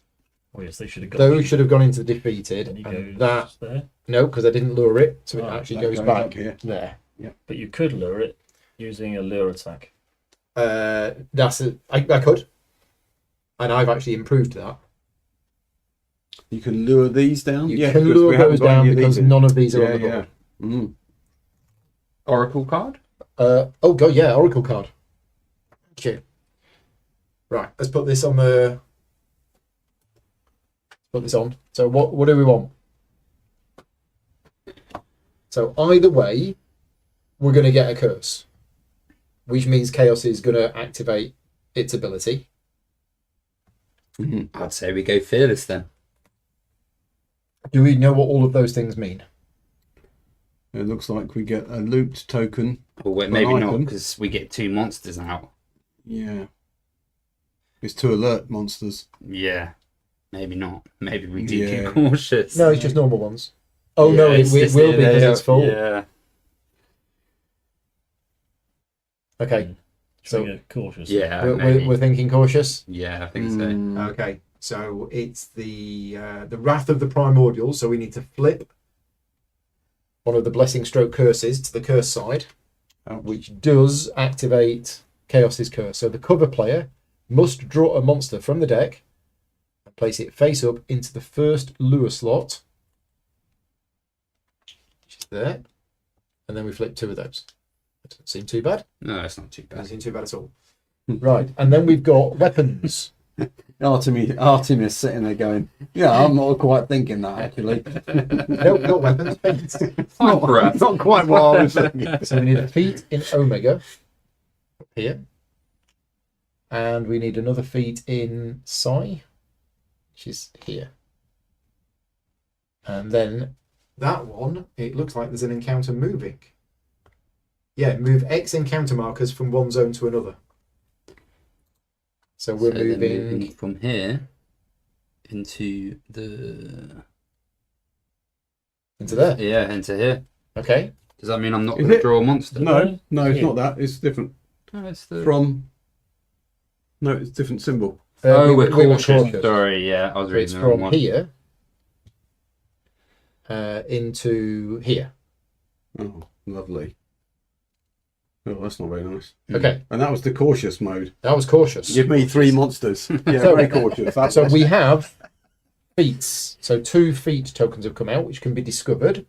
Oh yes, they should have gone. Those should have gone into defeated. And he And goes that, there. no, because I didn't lure it, so it Oh, actually that goes goes back up here. there. But you could lure it using a lure attack. I could. And I've actually improved that. You can lure these down. You yeah, can because we lure haven't those got any down of because these in. none of these are Yeah, on the yeah. board. Mm. Oracle card. Oh god, yeah, Oracle card. Thank you. Right, let's put this on the. Put this on. So what do we want? So either way, we're going to get a curse, which means Chaos is going to activate its ability. Mhm. I'd say we go fearless then. Do we know what all of those things mean? It looks like we get a loot token. Or wait, An maybe not, icon. because we get 2 monsters out. Yeah. It's 2 alert monsters. Yeah. Maybe not. Maybe we do Yeah. get cautious. No, it's just normal ones. Oh no, Yeah, it it's will just be because it's full. Yeah. Okay, Should we So- get cautious? Yeah. we're, maybe. we're thinking cautious. Yeah, I think so. Mm. Okay, so it's the Wrath of the Primordial. So we need to flip one of the Blessing Stroke curses to the curse side, Ouch. which does activate Chaos's curse. So the cover player must draw a monster from the deck and place it face up into the first lure slot, which is there, and then we flip 2 of those. That doesn't seem too bad. No, it's not too Doesn't bad. seem too bad at all. Right, and then we've got weapons. Artemis sitting there going, yeah, I'm not quite thinking that actually. No, not weapons, feats. Not quite what I was thinking. So we need a feat in Omega up here. And we need another feat in Psi, which is here. And then that one, it looks like there's an encounter moving. Yeah, move X encounter markers from one zone to another. So we're So then moving from here into the into there. yeah into here. Okay. Does that mean I'm not Is going to it? draw a monster? No, it's Yeah. not that. It's different No, it's the. from. No, it's a different symbol. Oh, we're we were cautious. Sorry, yeah, I was So it's reading the wrong from one. here into here. Oh, lovely. Oh, that's not very nice. Mm. Okay, And that was the cautious mode. that was cautious. Give me 3 monsters. Yeah, So- very cautious. That's So we have feats. So 2 feat tokens have come out, which can be discovered,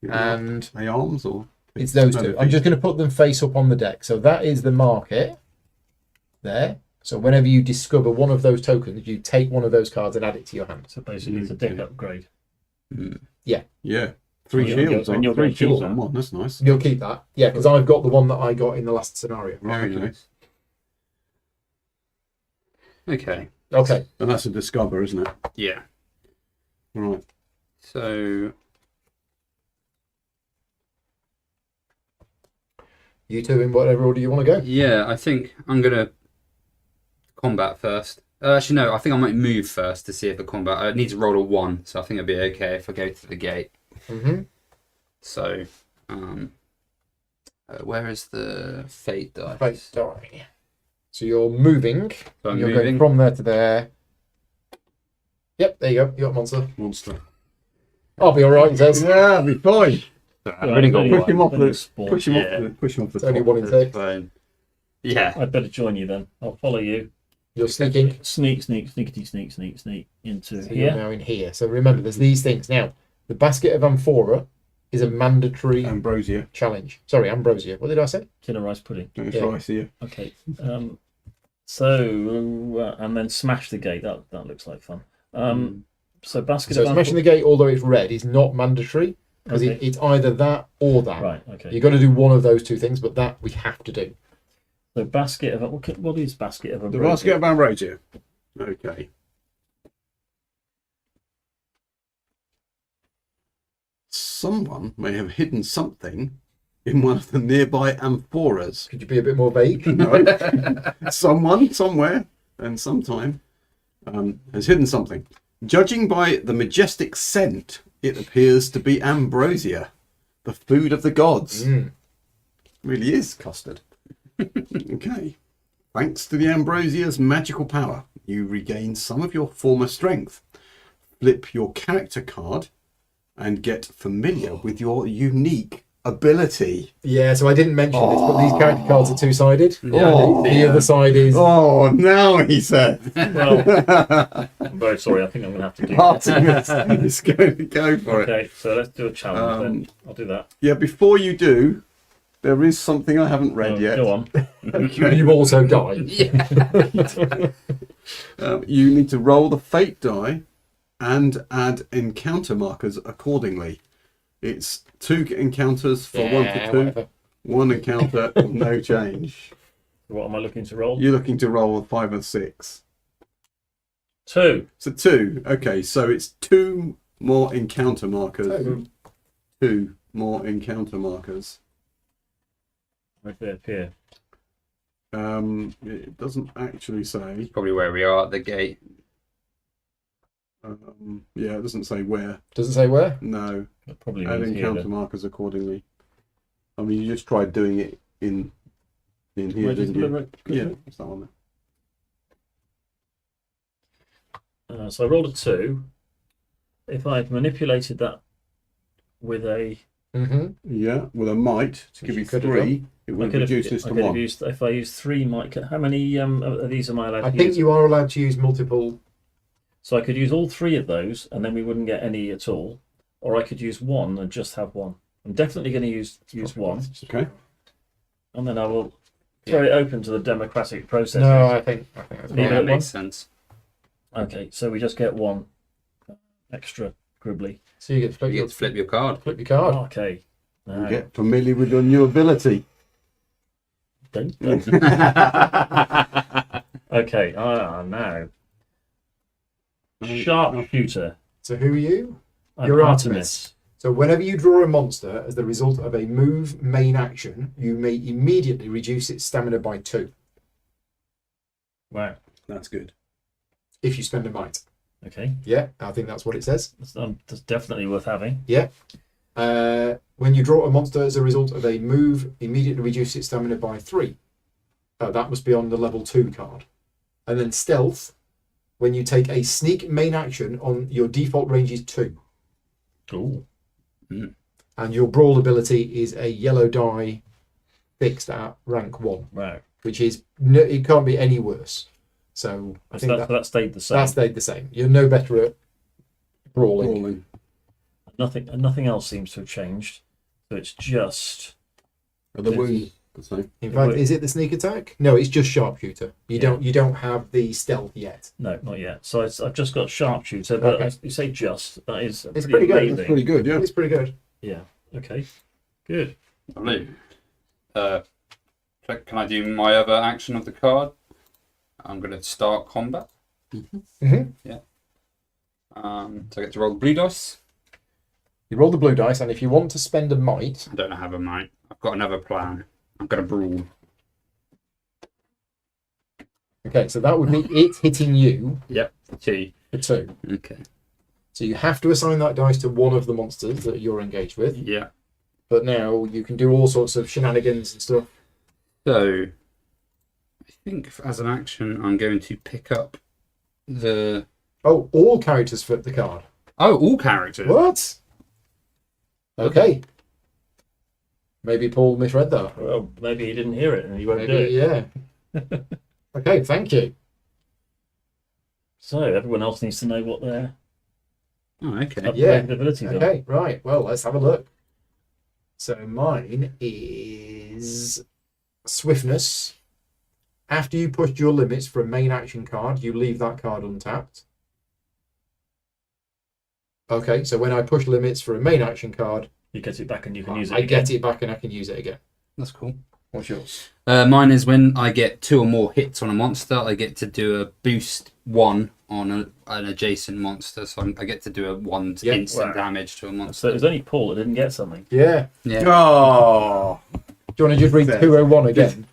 and Are they arms or? it's those No, 2. I'm just going to put them face up on the deck. So that is the market there. So whenever you discover one of those tokens, you take one of those cards and add it to your hand. So basically, it's a deck upgrade. Mm. Yeah. 3 And you're- shields and on you're 3 gonna keep shields that. on 1. That's nice. You'll keep that, yeah, because I've got the one that I got in the last scenario. Very Okay. nice. Okay. Okay, And that's a discover, isn't it? Yeah. Right. So you 2 in whatever order you want to go. yeah, I think I'm gonna combat first. Actually, no. I think I might move first to see if the combat. I need to roll a 1, so I think it'll be okay if I go to the gate. Mm-hmm. So, where is the fate die? Right, die. So you're moving. So I'm you're moving. going from there to there. Yep, there you go. You got a monster. Monster. I'll be all right. It says Yeah, it'll be fine. I've already got Anyway, Push him off then you the. spawn. Push him Yeah. off the. Push him off the it's only top. 1 in 6. Fine. Yeah. I'd better join you then. I'll follow you. You're sneaking. Sneak into So you're here. now in here. So remember, there's these things. Now, the Basket of Amphora is a mandatory Ambrosia. challenge. Sorry, Ambrosia. What did I say? Tin of rice pudding. It's Yeah. rice here. Okay. So and then smash the gate. That looks like fun. So basket So of smashing the gate, although it's red, is not mandatory because Okay. it's either that or that. Right. Okay. You've got to do one of those two things, but that we have to do. So basket of what is basket of The basket of ambrosia. Okay. Someone may have hidden something in one of the nearby amphoras. Could you be a bit more vague? No. Someone, somewhere, and sometime has hidden something. Judging by the majestic scent, it appears to be ambrosia, the food of the gods. Really is custard. Okay. Thanks to the ambrosia's magical power, you regain some of your former strength. Flip your character card and get familiar with your unique ability. Yeah, so I didn't mention this, but these character cards are two-sided. Oh. The other side is... Oh, now he said. Well, I'm very sorry. I think I'm going to have to do that. Artemis is going to go for it. Okay, so let's do a challenge then. I'll do that. Yeah, before you do, there is something I haven't read yet. Go on. You also die. You need to roll the fate die and add encounter markers accordingly. It's 2 encounters for 1 to 2. Whatever. 1 encounter, no change. What am I looking to roll? You're looking to roll a 5 or 6. 2. So 2. Okay, so it's 2 more encounter markers. 2 more encounter markers. Where do they appear? It doesn't actually say. Probably where we are at the gate. Yeah, it doesn't say where. Doesn't say where? No. That probably Add means here. encounter then. markers accordingly. I mean, you just tried doing it in here, Where does didn't it you? look? Yeah, it's that one So I rolled a 2. If I had manipulated that with a, Mm-hmm. there. Yeah, with a might to give you you could have 3, it I would could have, reduce this I to could have 1. used. If I used 3 might. How many of these am I allowed I to think use? you are allowed to use multiple... So I could use all 3 of those, and then we wouldn't get any at all, or I could use 1 and just have 1. I'm definitely going to use 1, Okay. and then I will throw it open to the democratic process. No, I think that's Leave it Yeah, at makes one? sense. Okay, so we just get 1 extra gribbly. So you get to flip, You your, get to flip your card. flip your card. Okay. You Now, get familiar with your new ability. don't. Okay. Now. Sharpshooter. So who are you? I'm You're Artemis. So whenever you draw a monster as the result of a move main action, you may immediately reduce its stamina by 2 Wow. That's good. if you spend a might. Okay. Yeah, I think that's what it says. That's definitely worth having. Yeah. When you draw a monster as a result of a move, immediately reduce its stamina by 3. That must be on the level 2 card. And then stealth, when you take a sneak main action on your default range is 2. Ooh. And your brawl ability is a yellow die fixed at rank 1, Wow. which is it can't be any worse. So I think That stayed the same. that stayed the same. You're no better at brawling. Rolling. Nothing else seems to have changed. So it's just Are the wounds the same? In fact, is it the sneak attack? No, it's just sharpshooter. You Yeah. don't have the stealth yet. no, not yet. So I've just got sharpshooter, but Okay. you say just that is It's pretty good. amazing. That's pretty good, yeah. It's pretty good. Yeah. Okay. Good. Lovely. Can I do my other action of the card? I'm going to start combat. Mm-hmm. So I get to roll the blue dice. You roll the blue dice, and if you want to spend a might, I don't have a might. I've got another plan. I'm going to brawl. okay, so that would be it hitting you Yep. 2. for 2. Okay. So you have to assign that dice to one of the monsters that you're engaged with. Yeah. But now you can do all sorts of shenanigans and stuff. So I think as an action, I'm going to pick up the. Oh, all characters flip the card. Oh, all characters. What? Okay. Maybe Paul misread that. Well, maybe he didn't hear it and he won't do Maybe, it. yeah. Okay, thank you. So everyone else needs to know what their Oh, okay. upgraded abilities are. Okay, right. Well, let's have a look. So mine is swiftness After you pushed your limits for a main action card, you leave that card untapped. Okay, so when I push limits for a main action card, You get it back and you can use it I again. get it back and I can use it again. That's cool. What's yours? Mine is when I get 2 or more hits on a monster, I get to do a boost 1 on an adjacent monster. So I get to do a 1 Yeah. instant Wow. damage to a So monster. it was only Paul that didn't get something. Yeah. Yeah. Oh, Do you want to just read 201 again?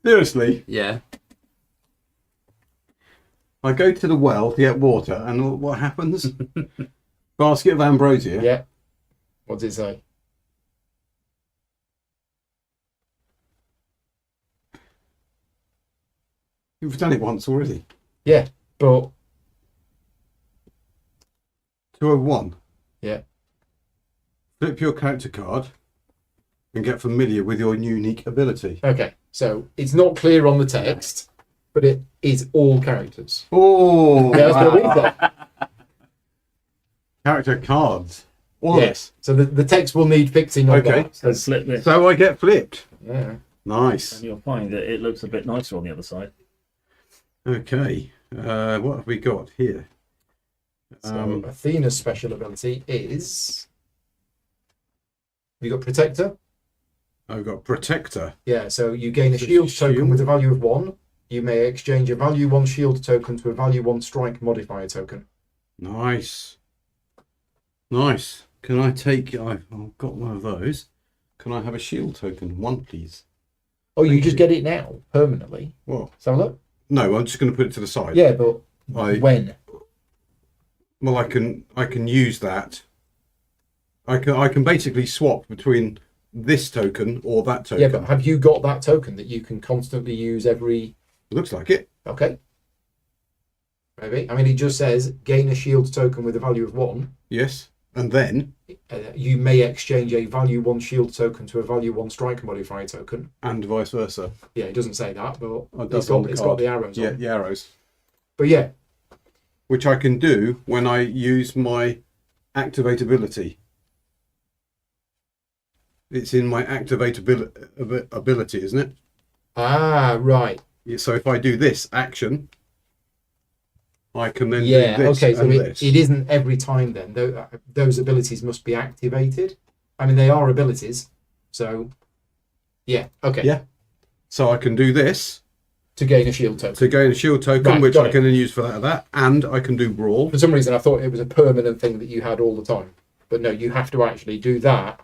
seriously. Yeah. I go to the well to get water, and what happens? Basket of ambrosia. Yeah. What does it say? You've done it once already. Yeah, but 201. yeah. Flip your character card and get familiar with your unique ability. Okay, so it's not clear on the text, but it is all characters. Oh, Yeah, that's what we've got. character cards. All Yes. So the text will need fixing on Okay. that. So flip this, So I get flipped. Yeah. Nice. and you'll find that it looks a bit nicer on the other side. Okay. What have we got here? So Athena's special ability is. Have you got Protector? I've got Protector. Yeah, so you gain a So shield token shield. with a value of 1. You may exchange a value 1 shield token to a value 1 strike modifier token. Nice. Nice. Can I take... I've got one of those. Can I have a shield token? 1, please. Oh, you Thank just you. get it now, permanently. Well, Let's have a look. no, I'm just going to put it to the side. Yeah, but when? Well, I can use that. I can basically swap between this token or that token. Yeah, but have you got that token that you can constantly use every... Looks like it. Okay. Maybe. I mean, it just says gain a shield token with a value of 1. Yes. And then, You may exchange a value 1 shield token to a value 1 strike modifier token. and vice versa. Yeah, it doesn't say that, but Oh, it it's does on got, the it's card. got the arrows Yeah, on. the arrows. But yeah, Which I can do when I use my activate ability. It's in my activate ability, isn't it? right. Yeah, so if I do this action, I can then Yeah, do this okay, so and it this. isn't every time then. Those abilities must be activated. I mean, they are abilities. So, yeah, okay. Yeah. So I can do this To gain a shield token. to gain a shield token, Right, which got I it. can then use for that, and I can do brawl. For some reason, I thought it was a permanent thing that you had all the time. But no, you have to actually do that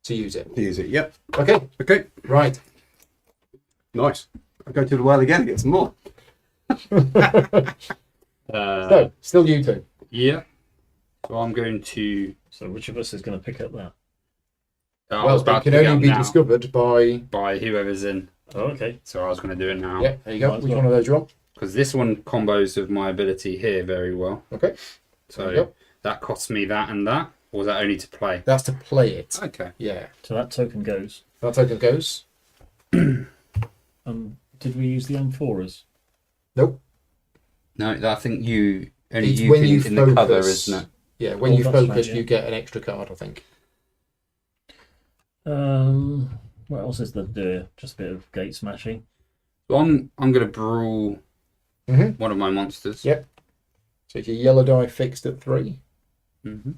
to use it. To use it. Yep. Okay, Okay. right. Nice. I'll go to the well again and get some more. So, still you two. Yeah. So I'm going to. So which of us is going to pick up that? I was Well, about it can to pick only up be now discovered by... by whoever's in. Oh, okay. So I was going to do it now. Yeah, there you go. Might as Which well. one of those you want? Because this one combos with my ability here very well. Okay. There you So go. that costs me that and that. Or is that only to play? That's to play it. Okay. Yeah. So that token goes. That token goes. Did we use the amphoras? Nope. No, I think you only It's you when can you in the cover, focus. isn't it? Yeah, when Oh, you that's focus, right, yeah. you get an extra card, I think. What else is there? Just a bit of gate smashing. So I'm going to brawl Mhm. one of my monsters. Yep. So it's your yellow die fixed at 3. Mm-hmm.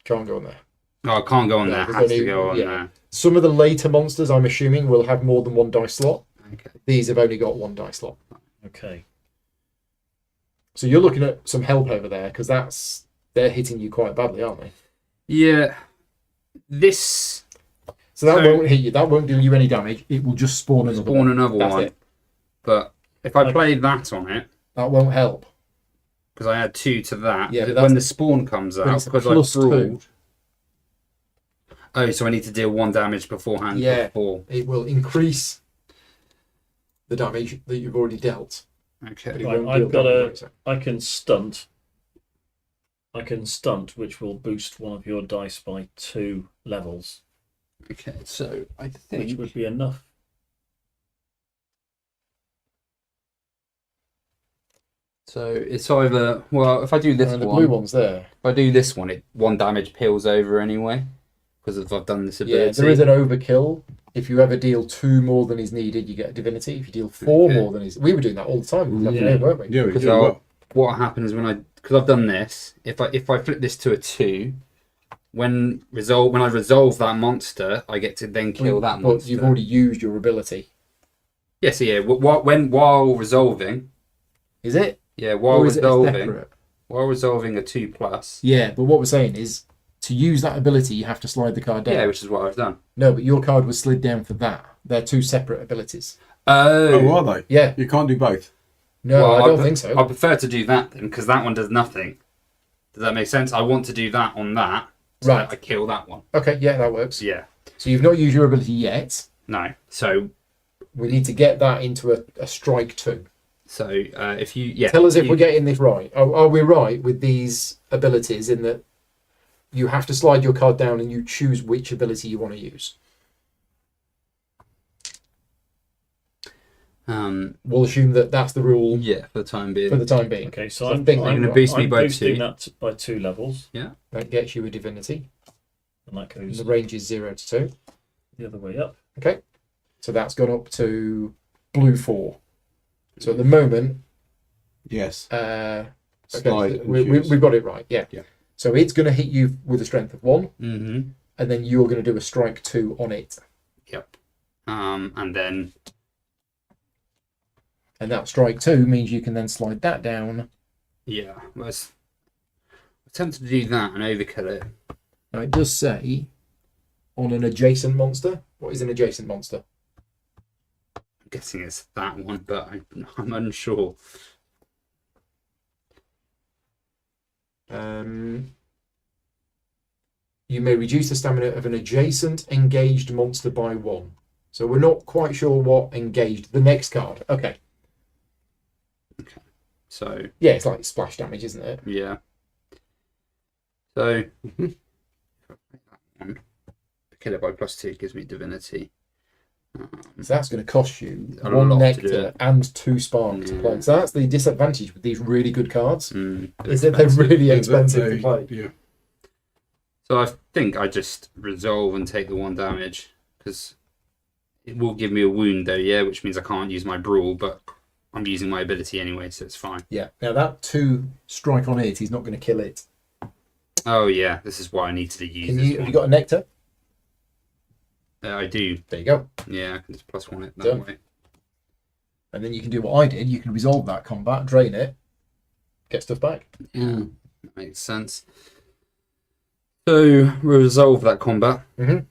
Can't go on there. No, I can't go on No, there. there's Has only- to go on yeah. Some of the later monsters, I'm assuming, will have more than 1 die slot. there. Okay. These have only got 1 die slot. Okay. So you're looking at some help over there, because they're hitting you quite badly, aren't they? Yeah. This So that So- won't hit you. That won't do you any damage. It will just spawn another spawn one. another That's one. it. But if I Okay. play that on it, That won't help. because I add 2 to that, Yeah, but when that's- the spawn comes But out, it's a because I plus brawled. 2. Oh, so I need to deal 1 damage beforehand. Yeah. Before. It will increase the damage that you've already dealt. But Okay. it Right, won't I've deal got damage. I can stunt. Which will boost one of your dice by 2 levels, Okay. So I which think would be enough. so. It's either if I do this And the one, blue one's there. if I do this one, 1 damage peels over anyway. because I've done this Yeah, ability. there is an overkill. If you ever deal 2 more than is needed, you get a divinity. If you deal 4 more than is, we were doing that all the time, this afternoon, weren't we? Yeah, we Because do well. what happens because I've done this, if I flip this to a 2, when I resolve that monster, I get to then kill that But monster. you've already used your ability. Yes, yeah. While resolving, Is it? yeah, while Or is it resolving, separate? while resolving a 2+. Yeah, but what we're saying is, to use that ability, you have to slide the card down. Yeah, which is what I've done. No, but your card was slid down for that. They're 2 separate abilities. Oh, are they? Yeah. You can't do both. No, Well, I don't think so. I prefer to do that then, because that one does nothing. Does that make sense? I want to do that on that. So Right. I kill that one. Okay, yeah, that works. Yeah. So you've not used your ability yet. No. So We need to get that into a strike 2. if you Tell us if we're getting this right. Are we right with these abilities in that you have to slide your card down and you choose which ability you want to use? We'll assume that that's the rule yeah, for the time being. for the time being. Okay, so So I'm, think I'm, you're gonna boost me I'm by boosting 2. that by 2 levels, That gets you a divinity. and that And goes the range is 0 to 2. the other way up. Okay. So that's gone up to blue 4. So at the moment, Yes. okay, Slide so and we've choose. got it right. Yeah. Yeah. So it's going to hit you with a strength of 1, Mm-hmm. and then you're going to do a strike 2 on it. Yep. And then And that strike 2 means you can then slide that down. yeah, I was tempted to do that and overkill it. Now it does say on an adjacent monster. What is an adjacent monster? I'm guessing it's that one, but I'm unsure. You may reduce the stamina of an adjacent engaged monster by 1. So we're not quite sure what engaged. The next card. Okay. So Yeah, it's like splash damage, isn't it? yeah. So Mhm. that one, kill it by +2 gives me divinity. So that's going to cost you A 1 lot to do nectar it. and 2 spark to Yeah. play. So that's the disadvantage with these really good cards. They're Is that they're expensive. really expensive to play. Yeah. So I think I just resolve and take the 1 damage because it will give me a wound though, yeah, which means I can't use my brawl, but I'm using my ability anyway, so it's fine. Yeah. Now that 2 strike on it, he's not going to kill it. Oh yeah, this is why I needed to use Can this you? Have one. you got a nectar? I do. There you go. Yeah, I can just +1 it that Done. way. And then you can do what I did. You can resolve that combat, drain it, get stuff back. Yeah, that makes sense. So we resolve that combat. Mhm.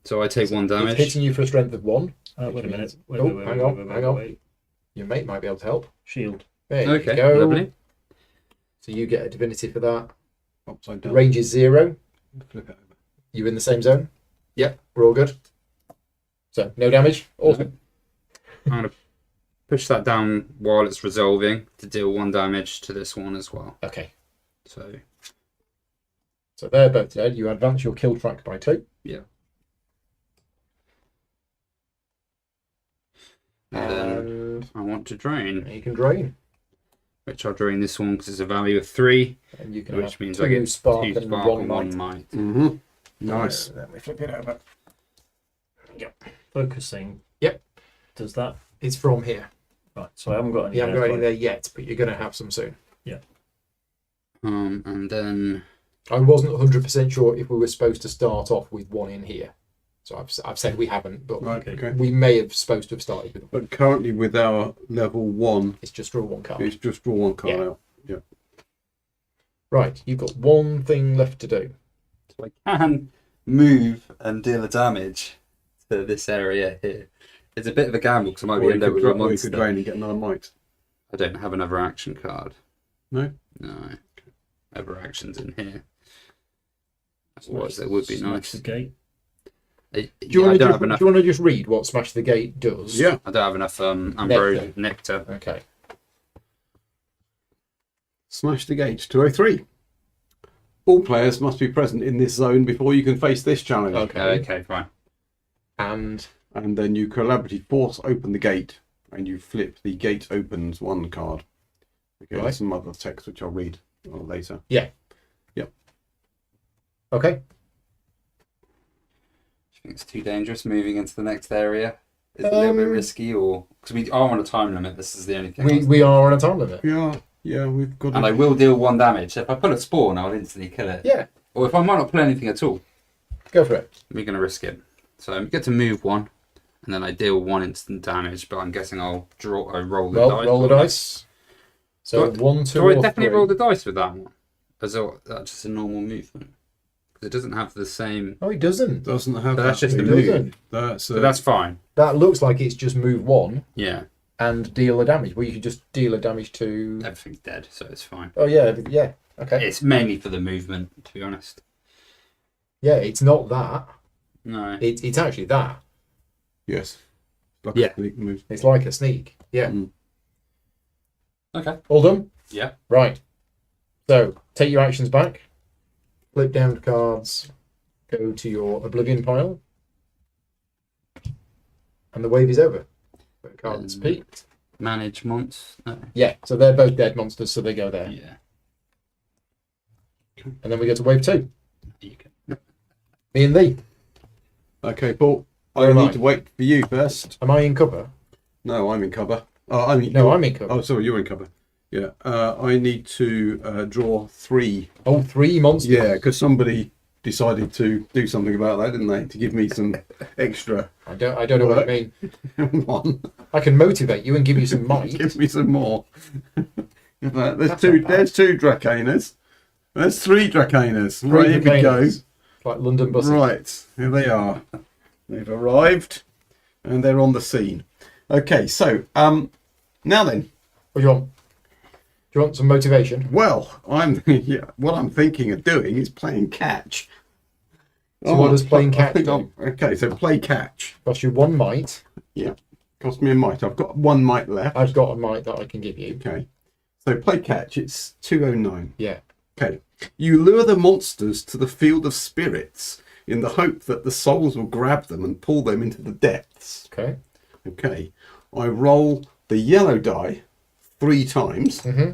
So I take 1 It's damage. hitting you for a strength of 1. Wait a minute. Wait, Oh, wait, wait, hang wait, on, wait, hang wait, on. wait. Your mate might be able to help. Shield. There Okay, you go. lovely. So you get a divinity for that. Upside The down. range is 0. Flip it over. You in the same zone? Yep. We're all good. So no damage. Awesome. I'm gonna push that down while it's resolving to deal 1 damage to this one as well. Okay. So So they're both dead. You advance your kill track by 2. yeah. And then And I want to drain, you can drain. which I'll drain this one because it's a value of 3, And you can which have means 2 I get spark 2 and spark 1 and might. 1 might. Mm-hmm. Nice. Then we flip it over. Focusing. Yep. Does that? It's from here. Right. So I haven't got any. You haven't got there, any there yet, but you're going to have some soon. And then I wasn't 100% sure if we were supposed to start off with 1 in here. So I've said we haven't, but Right, okay. we may have supposed to have started with 1. But currently with our level 1, It's just draw 1 card. it's just draw 1 card Yeah. out. Yeah. Right, you've got 1 thing left to do. so I can move and deal a damage to this area here. It's a bit of a gamble because I might Or be you end up could, with a or you monster. could drain and get another might. I don't have another action card. No? No. Other actions in here. Otherwise, it would be Smash nice. the gate. Do you, I want don't to have enough. just read what Smash the Gate does? Yeah. I don't have enough Ambrose nectar. Okay. Smash the gate. 203. All players must be present in this zone before you can face this challenge. Okay. Okay, fine. And And then you collaboratively force open the gate, and you flip the gate opens 1 card. Okay, Right. there's some other text which I'll read later. okay. think it's too dangerous moving into the next area. Is it a little bit risky, or because we are on a time limit? This is the only thing. We are on a time limit. Yeah, we've got. And I will deal 1 damage. So if I pull a spawn, I'll instantly kill it. Yeah, Or if I might not pull anything at all, go for it. we're going to risk it. So I get to move 1, and then I deal 1 instant damage. But I'm guessing I'll roll the dice. Roll the dice. So Do 1, 2, Do I or definitely 3. roll the dice with that one? As that's just a normal movement. Because it doesn't have the same. No, it doesn't. Doesn't have. But that's that just a move. move. That's But that's fine. That looks like it's just move 1 Yeah. and deal a damage. Well, you could just deal a damage to. Everything's dead, so it's fine. Oh yeah, yeah. Okay. It's mainly for the movement, to be honest. Yeah, it's not that. No. It's actually that. yes. Like Yeah. a sneak move. It's like a sneak. Yeah. Mm. Okay. All done. Yeah. Right. So take your actions back. Flip down cards. Go to your Oblivion pile. And the wave is over. The cards peaked. Manage months. No. Yeah. So they're both dead monsters, so they go there. Yeah. And then we go to wave 2. You can. Me and thee. Okay, Paul. Where I am I? need to wait for you first. Am I in cover? No, I'm in cover. Oh, I mean, No, I'm in cover. Oh, sorry, you're in cover. Yeah. I need to draw 3. Oh, 3 monsters. Yeah, because somebody decided to do something about that, didn't they? To give me some extra I don't know what I mean. 1. I can motivate you and give you some might. Give me some more. There's That's two. not bad. There's 2 Dracanas. There's 3 Dracanas. Three Right, here we go. Dracanas. Like London buses. Right, here they are. They've arrived, and they're on the scene. Okay, so now then. What do you want? Do you want some motivation? Well, what I'm thinking of doing is playing catch. So what does playing catch do? Okay, so play catch. Cost you 1 might. Yeah, cost me a might. I've got 1 might left. I've got a might that I can give you. Okay, so play catch. It's 209. Yeah. Okay, you lure the monsters to the field of spirits in the hope that the souls will grab them and pull them into the depths. Okay. Okay, I roll the yellow die 3 times. Mm-hmm.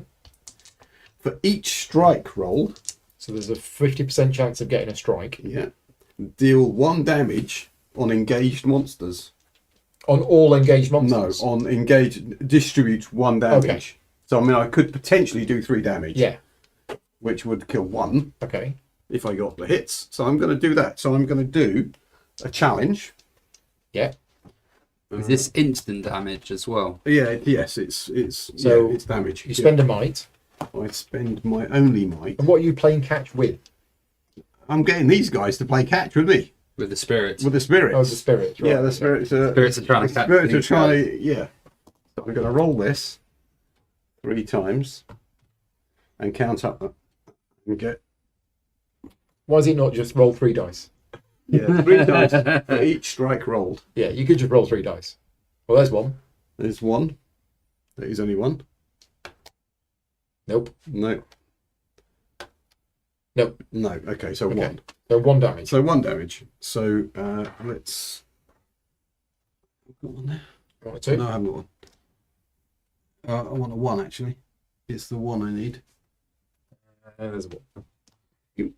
For each strike rolled, So there's a 50% chance of getting a strike. yeah, deal 1 damage on engaged monsters. On all engaged No, monsters? on engaged, distribute 1 damage. Okay. So, I mean, I could potentially do 3 damage. Yeah. Which would kill 1 Okay. if I got the hits. So I'm going to do that. So I'm going to do a challenge. Yeah. Is this instant damage as well? Yeah, yes, it's So it's damage. You spend a might. I spend my only might. And what are you playing catch with? I'm getting these guys to play catch with me. With the spirits. With the spirits. Oh, the spirits. Right. Yeah, the spirits are... Spirits are trying to the catch spirits are these trying guys. to... Yeah. So I'm going to roll this 3 times and count up and get... Why is it not just roll 3 dice? Yeah, 3 times for each strike rolled. Yeah, you could just roll 3 dice. Well, there's one. There's 1. There is only 1. Nope. No. Nope. No. Okay, so Okay. 1. So 1 damage. So 1 damage. So let's... I've got 1 there. You want a 2? No, I haven't got 1. I want a 1 actually. It's the 1 I need. There's a 1.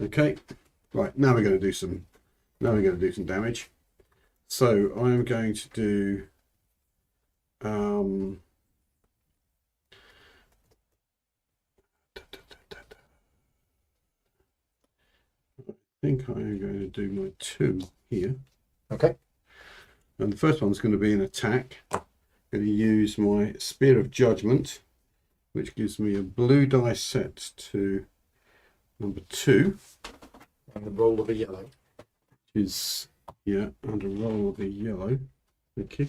Okay. Right, now we're going to do some damage. So I'm going to do I think I'm going to do my 2 here. Okay. And the first one's going to be an attack. I'm going to use my Spear of Judgment, which gives me a blue die set to number 2. And the roll of a yellow. Is, yeah, and a roll of a yellow. Thank you.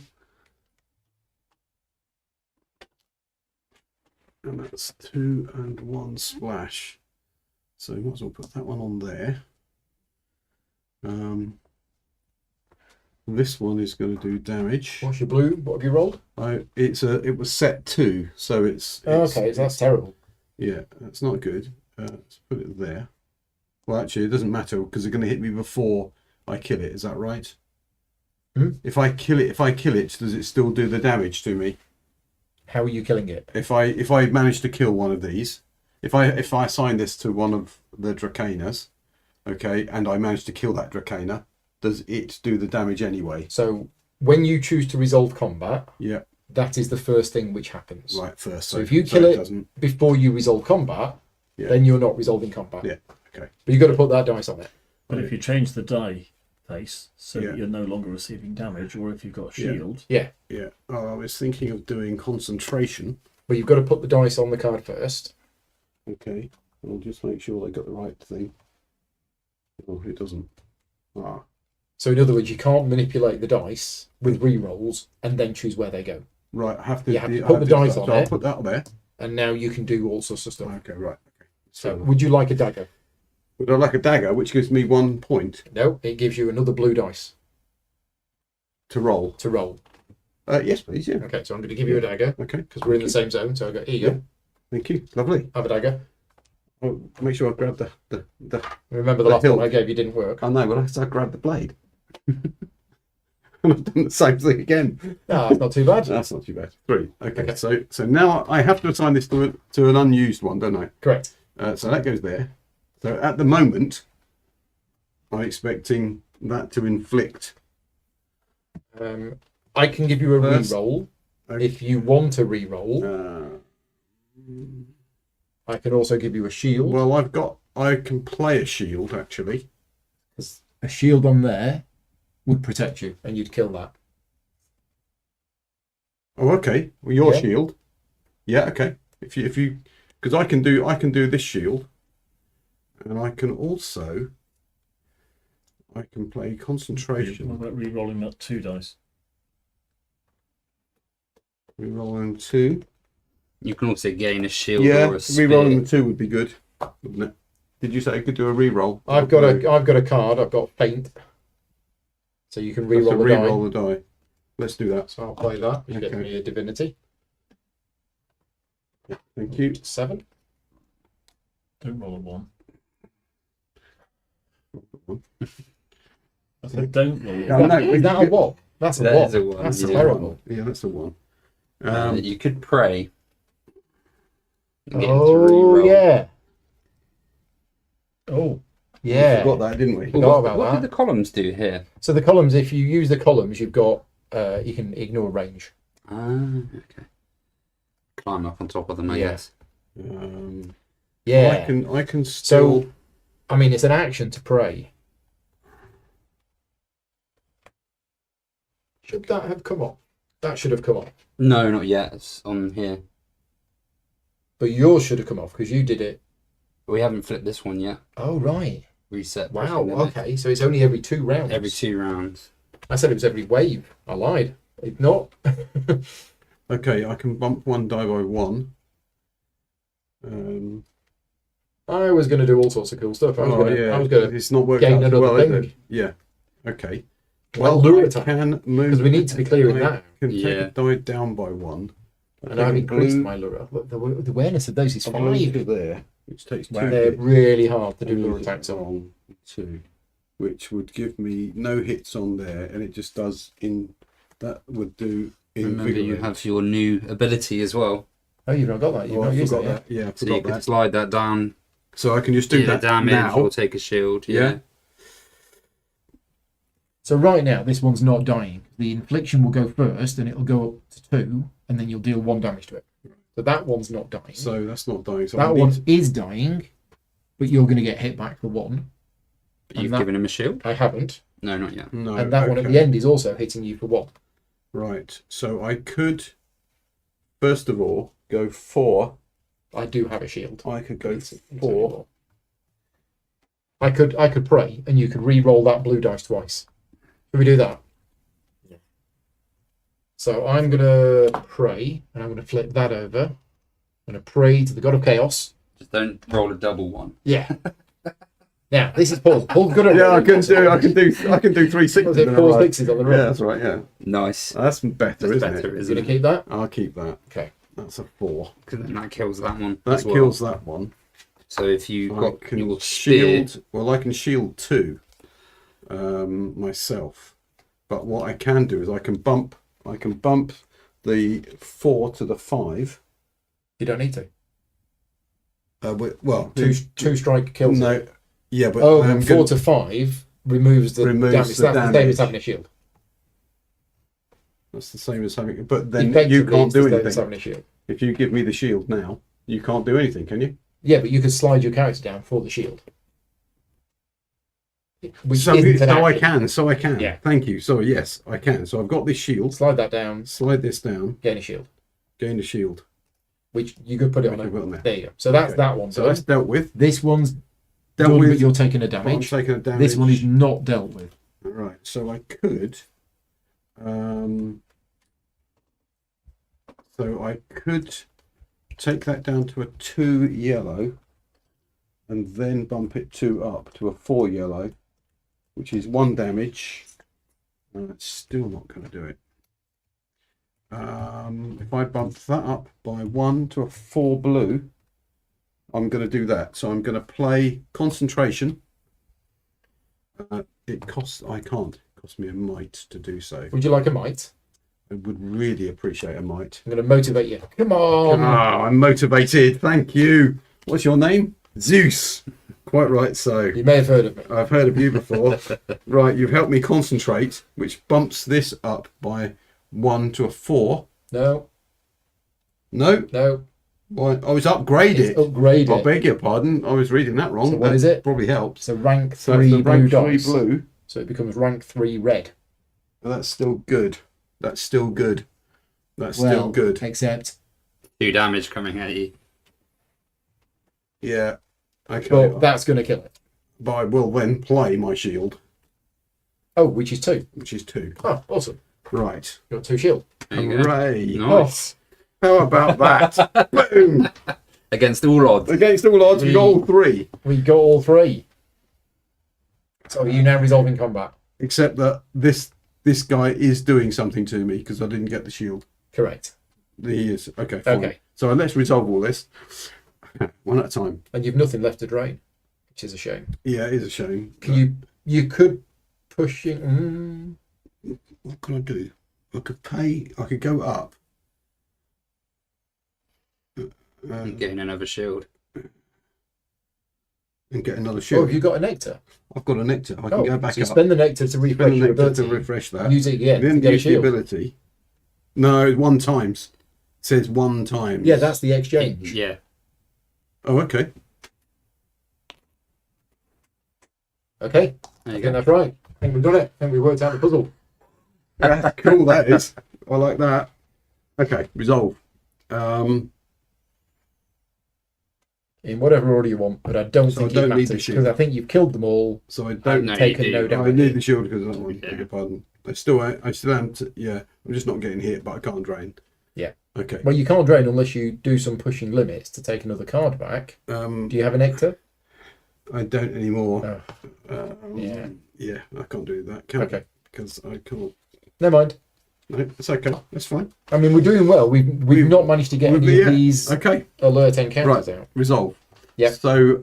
And that's 2 and 1 splash. So might as well put that one on there. This one is going to do damage. What's your blue? What have you rolled? It was set 2, so it's Okay, so that's terrible. yeah, that's not good. Let's put it there. Well, actually, it doesn't matter because they're going to hit me before I kill it. Is that right? Hmm? If I kill it, does it still do the damage to me? How are you killing it? If I manage to kill one of these, if I assign this to one of the Dracanas, okay, and I manage to kill that Dracana, does it do the damage anyway? So when you choose to resolve combat, Yeah, that is the first thing which happens. right, first. So if you kill it before you resolve combat, Yeah. then you're not resolving combat. Yeah, okay. But you've got to put that dice on it. But if you change the die face so Yeah. that you're no longer receiving damage, or if you've got a shield, Yeah. Yeah. Oh, I was thinking of doing concentration. But you've got to put the dice on the card first. Okay. I'll just make sure they got the right thing. Oh, it doesn't. Ah. So in other words, you can't manipulate the dice with re-rolls and then choose where they go. Right, I have to, You have to I put have the dice so on I'll it. put that on there. And now you can do all sorts of stuff. Okay, right. Okay. So would you like a dagger? Would I like a dagger, which gives me 1 point No, it gives you another blue dice to roll? to roll. Yes, please, yeah. Okay, so I'm going to give you a dagger Okay. because we're in the same zone. So I go, here you go. Thank you. Lovely. Have a dagger. Oh, make sure I grab the Remember the The last hilt. one I gave you didn't work. I know, but I grabbed the blade. And I've done the same thing again. No, that's not too bad. That's not too bad. 3. Okay. Okay. So now I have to assign this to an unused one, don't I? Correct. So that goes there. So at the moment, I'm expecting that to inflict. I can give you a First- re-roll. Okay. If you want a re-roll, I can also give you a shield. Well, I can play a shield actually. A shield on there would protect you, and you'd kill that. Oh, okay. Well, your Yeah. shield. Yeah, okay. If you, because I can do this shield, and I can also, I can play what concentration. about re-rolling that 2 dice? Rerolling 2. You can also gain a shield Yeah, or a spear. rerolling the 2 would be good, wouldn't it? Did you say I could do a reroll? I've got a card. I've got feint, so you can That's re-roll a the reroll die. the die. Let's do that. So I'll play that. You get Okay. me a divinity. Thank you. 7. Don't roll a 1. I Okay. said don't roll a 1. Yeah, no, Is that a what? That's a That what? is a one, That's yeah. terrible. Yeah, that's the one. You could pray. and get him to Oh reroll. yeah, Oh, We yeah. forgot that, didn't we? Forgot about What that. do the columns do here? So the columns, if you use the columns, you've got you can ignore range. Okay. Climb up on top of them, I Yeah. guess. Yeah. I can still. So, I mean, it's an action to pray. Should that have come up? That should have come up. No, not yet. It's on here. But yours should have come off because you did it. We haven't flipped this one yet. Oh, right. Reset. Wow. pressing, isn't Okay. So it's only every 2 rounds. it? Every 2 rounds. I said it was every wave. I lied. It's not. Okay, I can bump 1 die by 1. I was going to do all sorts of cool stuff. I was going to It's not worked gain out so another well, is thing. it? Yeah. Okay. Well, Well, lure I attack. can move. Because we need to be clear in I that. can take Yeah. a die down by 1. And I've increased blue, my lure. Look, the awareness of those is I'll blue 5. to there, which takes 2. They're hits. really hard to do I'll lure move it attacks on. on 2, which would give me no hits on there, and it just does in. That would do. Remember, you invigorate. have your new ability as well. Oh, you've not got that. You've Oh, not I used forgot that yet. that. Yeah, I So you forgot could that. slide that down, So I can just do do the that damage, now. or take a shield. Yeah. So right now, this one's not dying. The infliction will go first, and it'll go up to 2, and then you'll deal 1 damage to it. So that one's not dying. So that's not dying. So I that need one to- is dying, but you're going to get hit back for 1. But you've that- given him a shield? I haven't. No, not yet. No, And that one at okay. the end is also hitting you for 1. Right. So I could, first of all, go 4. I do have a shield. I could go It's 4. I could pray, and you could re-roll that blue dice twice. Can we do that? Yeah. So I'm gonna pray, and I'm gonna flip that over. I'm gonna pray to the god of chaos. Just don't roll a double one. Yeah. Now this is Paul. Paul's good at Yeah, I rolling. can do 3 sixes. Was it in a 4 row. 6s on the Yeah, roll? that's right. Yeah, Nice. that's better, That's isn't better, it? You're isn't gonna it? keep that? I'll keep that. Okay. That's a 4. Because then that kills that one. That as well. kills that one. So if you I got can your spear, shield. Well, I can shield 2 myself. But what I can do is I can bump the 4 to the 5. You don't need to. Well, Two strike kills. no. it. Yeah, but Oh, I'm but 4 gonna- to 5 removes the Removes damage. the So that's the same damage. as having a shield. that's the same as having. But then Effectively, you can't it's the do same as anything. having a shield. If you give me the shield now, you can't do anything, can you? Yeah, but you could slide your character down for the shield. Which So, isn't an I action. can. Yeah. Thank you. So yes, I can. So I've got this shield. Slide that down, Slide this down. gain a shield. Gain a shield. Which you could put it on. Which I've got on there. There you go. So that's Okay. that one So done. that's dealt with. This one's Dealt done, with. but you're taking a but I'm damage. taking a damage. This one is not dealt with. Right. So I could. So I could take that down to a 2 yellow, and then bump it 2 up to a 4 yellow, which is 1 damage. It's still not going to do it. If I bump that up by 1 to a 4 blue, I'm going to do that. So I'm going to play concentration. It costs. I can't. It costs me a mite to do so. Would you like a mite? I would really appreciate a mite. I'm going to motivate you. Come on. I'm motivated. Thank you. What's your name? Zeus. Quite right. So You may have heard of me. I've heard of you before. Right, you've helped me concentrate, which bumps this up by 1 to a 4. No, No, no. why? I was upgraded. It's upgraded. I beg your pardon. I was reading that wrong. So what That is it? Probably helps. So rank So 3 it's the blue rank 3 dots. blue. So it becomes rank 3 red. Well, that's still good. That's still good. That's still good. Except, 2 damage coming at you. Yeah. Okay. well, that's going to kill it. But I will then play my shield, Oh, which is 2. which is 2. Oh, awesome. Right. You've got 2 shield. There you go. Hooray. Nice. How about that? Boom. Against all odds. Against all odds, we got all 3. We got all 3. So are you now resolving combat? Except that this guy is doing something to me because I didn't get the shield. Correct. He is. Okay, fine. Okay. So let's resolve all this. One at a time. And you've nothing left to drain, which is a shame. Yeah, it is a shame. You could push in. What can I do? I could go up. Getting another shield. And get another Oh, shield. have you got a nectar? I've got a nectar. I can Oh, go back so you up. spend the nectar to refresh Spend the your nectar ability. to refresh that. Use it again to Then get a use the shield. ability. No, 1 times. It says 1 times. Yeah, that's the exchange. Yeah. Oh, okay. Okay, There I you think go. that's right. I think we've done it. I think we worked out the puzzle. That's cool, that is. I like that. Okay, resolve. In whatever order you want, but I don't So think I don't it need matters the shield. because I think you've killed them all. So I don't. No, taken you no do. damage. I need the shield because of that one. Yeah. Beg your pardon. I still am. Yeah, I'm just not getting hit, but I can't drain. Yeah. Okay. Well, you can't drain unless you do some pushing limits to take another card back. Do you have a nectar? I don't anymore. Yeah. Yeah, I can't do that. Can I? Okay. Because I can't. Never mind. No, it's okay. That's fine. I mean, we're doing well. We've not managed to get any of these Okay. alert encounters Right. out. Resolve. Yep. So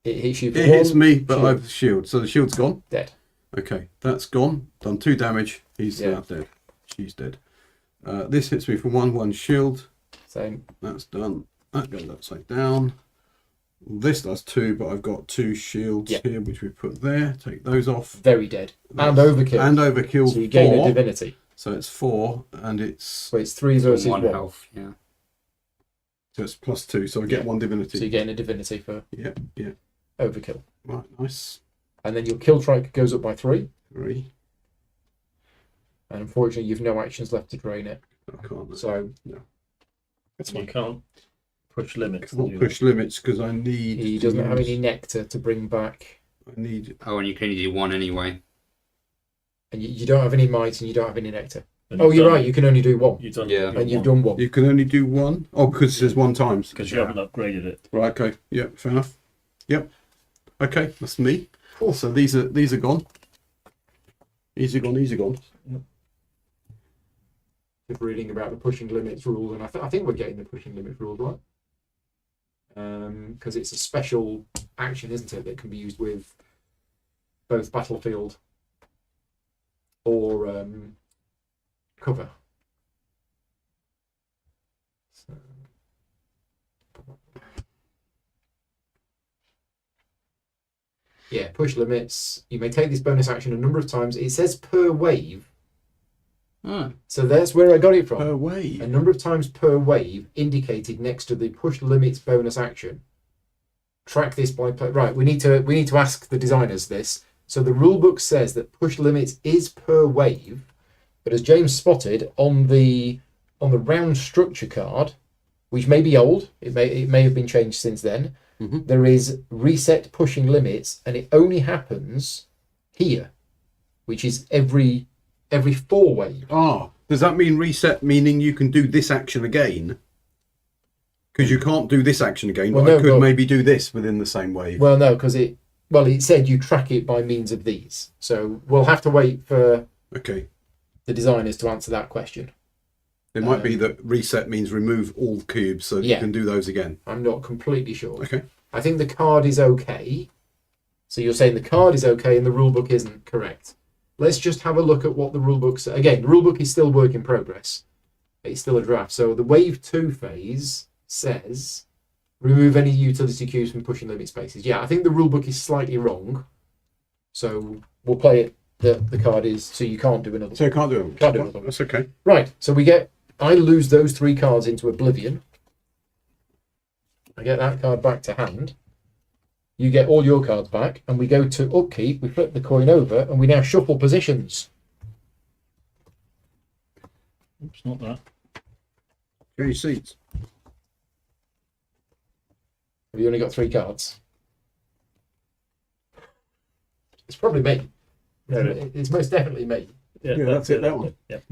It hits you. For it hits one, me, but shield. I have the shield. So the shield's gone. Dead. Okay, that's gone. Done 2 damage. He's Yeah. now dead. She's dead. This hits me for 1 shield. Same. That's done. That goes upside down. This does 2, but I've got 2 shields Yeah. here, which we put there. Take those off. Very dead. And overkill. And overkill so you gain a 4. divinity. So it's 4, and it's So it's 3 versus 1. health. Yeah. so it's +2. So I get Yeah. 1 divinity. So you gain a divinity for Yeah, yeah. overkill. Right, nice. And then your kill track goes up by 3. 3. And unfortunately, you've no actions left to drain it. I can't. So That's You fine. can't push limits. to Can't do push limits because I need. he to doesn't have use- any nectar to bring back. I need. Oh, and you can only do 1 anyway. And you don't have any might and you don't have any nectar. that. And Oh, you've you're done- right. You can only do 1. You've done, Yeah. And you've done 1. You can only do 1. Oh, because it says 1 times. because you haven't upgraded it. Right. Okay. Yeah. Fair enough. Yep. Okay. That's me. Cool. So these are gone. Easy gone. Easy gone. Just reading about the pushing limits rule, and I think we're getting the pushing limits rules right. Because it's a special action, isn't it, that can be used with both battlefield or cover. So, Yeah, push limits. You may take this bonus action a number of times. It says per wave. Oh. So that's where I got it from. Per A wave. number of times per wave indicated next to the push limits bonus action. Track this by play. Right, we need to ask the designers this. So the rulebook says that push limits is per wave, but as James spotted on the round structure card, which may be old, it may have been changed since then. Mhm. There is reset pushing limits, and it only happens here, which is every 4 waves. Ah, does that mean reset? Meaning you can do this action again? Because you can't do this action again, Well, but no, I could but- maybe do this within the same wave. Well, no, because it said you track it by means of these. So we'll have to wait for Okay. the designers to answer that question. It might be that reset means remove all cubes so that Yeah. you can do those again. I'm not completely sure. Okay. I think the card is okay. So you're saying the card is okay and the rulebook isn't correct. Let's just have a look at what the rulebook says. Again, the rulebook is still work in progress. It's still a draft. So the wave 2 phase says remove any utility cubes from pushing limit spaces. Yeah, I think the rulebook is slightly wrong. So we'll play it. The card is so you can't do another. So you can't do them. Can't do them. That's okay. Right. So I lose those 3 cards into oblivion. I get that card back to hand. You get all your cards back, and we go to upkeep. We flip the coin over, and we now shuffle positions. Oops, not that. Change seats. Have you only got 3 cards? It's probably me. It's most definitely me. Yeah, that's it, that one. Yep.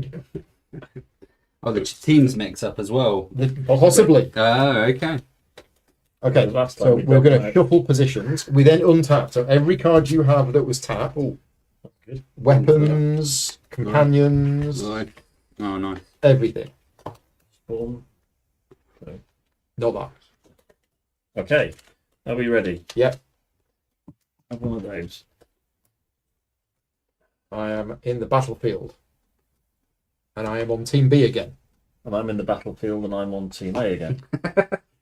Oh, the teams mix up as well. Possibly. Oh, okay. Okay, The last time so we we're done going to that. shuffle positions. We then untap. So every card you have that was tapped, That's good. weapons, companions, Right. Oh, nice. everything. Spawn. Not that. Okay. Are we ready? Yep. Have one of those. I am in the battlefield. And I am on Team B again. And I'm in the battlefield and I'm on Team A again.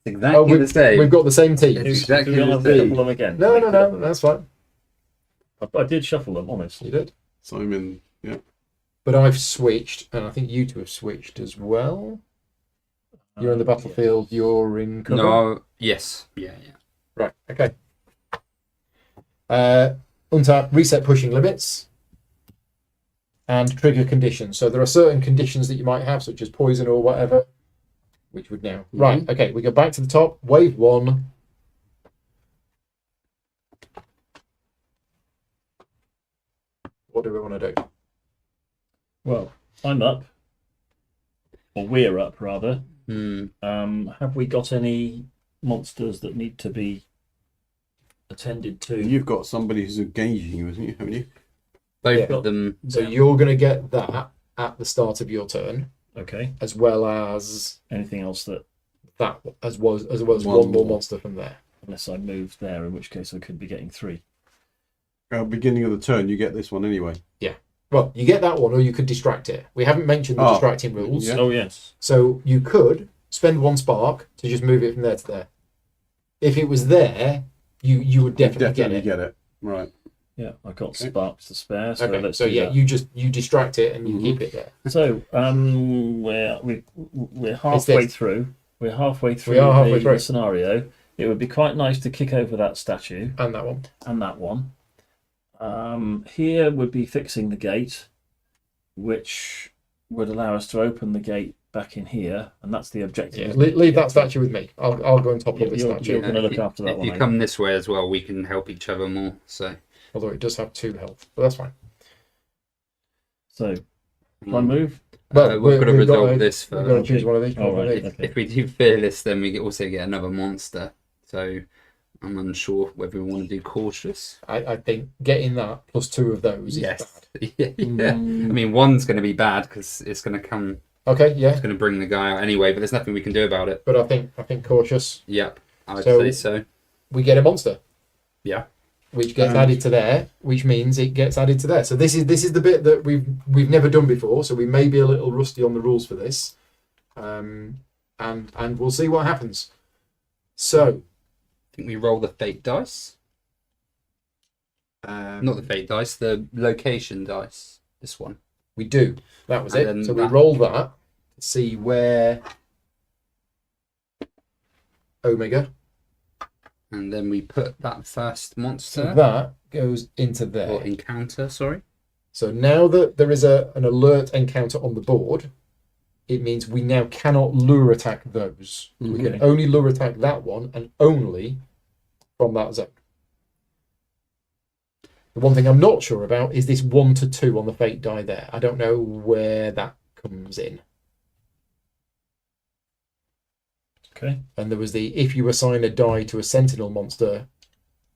Exactly the same. We've got the same team. It's exactly Do we the have to same. shuffle them again? No, that's fine. I did shuffle them, honest. You did. So I'm in. Yeah. But I've switched, and I think you two have switched as well. You're in the battlefield, you're in cover. No. Yes. Yeah. Yeah. Right, okay. Untap, reset pushing limits, and trigger conditions. So there are certain conditions that you might have, such as poison or whatever, which would now. Right, okay, we go back to the top. Wave 1. What do we want to do? Well, I'm up. Or we're up, rather. Hmm. Have we got any monsters that need to be attended to? You've got somebody who's engaging you, haven't you? Both Yeah. of them. So you're going to get that at the start of your turn, Okay. as well as Anything else that, that, as well as one One more more. monster from there. unless I moved there, in which case I could be getting 3. Beginning of the turn, you get this one anyway. Well, you get that one, or you could distract it. We haven't mentioned the Oh, distracting rules, yeah. Oh, yes. so you could spend 1 spark to just move it from there to there. If it was there, you would definitely get it. get it. Right. Yeah, I've got Okay. sparks to spare, so Okay, let's so do yeah, that. you distract it and you Mhm. keep it there. So, we're halfway this. through. We're halfway through, are halfway through. the scenario. It would be quite nice to kick over that statue And that one. and that one. Here would be fixing the gate, which would allow us to open the gate back in here, and that's the objective. Yeah, isn't it? leave that statue with me. I'll go and top up You're- this you're- statue. you're gonna look after that if one, you eh? come this way as well, we can help each other more. So. Although it does have 2 health, but that's fine. So, can I move? Well, we've got to we've got resolve to- this We've got to first. choose one of these. Oh, right. If, Okay. if we do fearless, then we also get another monster. So I'm unsure whether we want to do cautious. I think getting that plus 2 of those is bad. yeah. I mean, one's going to be bad because it's going to come. Okay, yeah, It's going to bring the guy out anyway. But there's nothing we can do about it. but I think cautious. Yep, I would So- say so. We get a monster. Yeah. Which gets And- added to there, which means it gets added to there. So this is the bit that we've never done before. So we may be a little rusty on the rules for this, and we'll see what happens. So I think we roll the fate dice. Not the fate dice, the location dice. This one. We do. That was And it. then So we that- roll that to see where Omega. And then we put that first So monster that goes into or there. encounter. Sorry. So now that there is an alert encounter on the board, it means we now cannot lure attack those. We can only lure attack that one and only from that zone. The one thing I'm not sure about is this 1 to 2 on the fate die there. I don't know where that comes in. Okay. And there was the if you assign a die to a sentinel monster,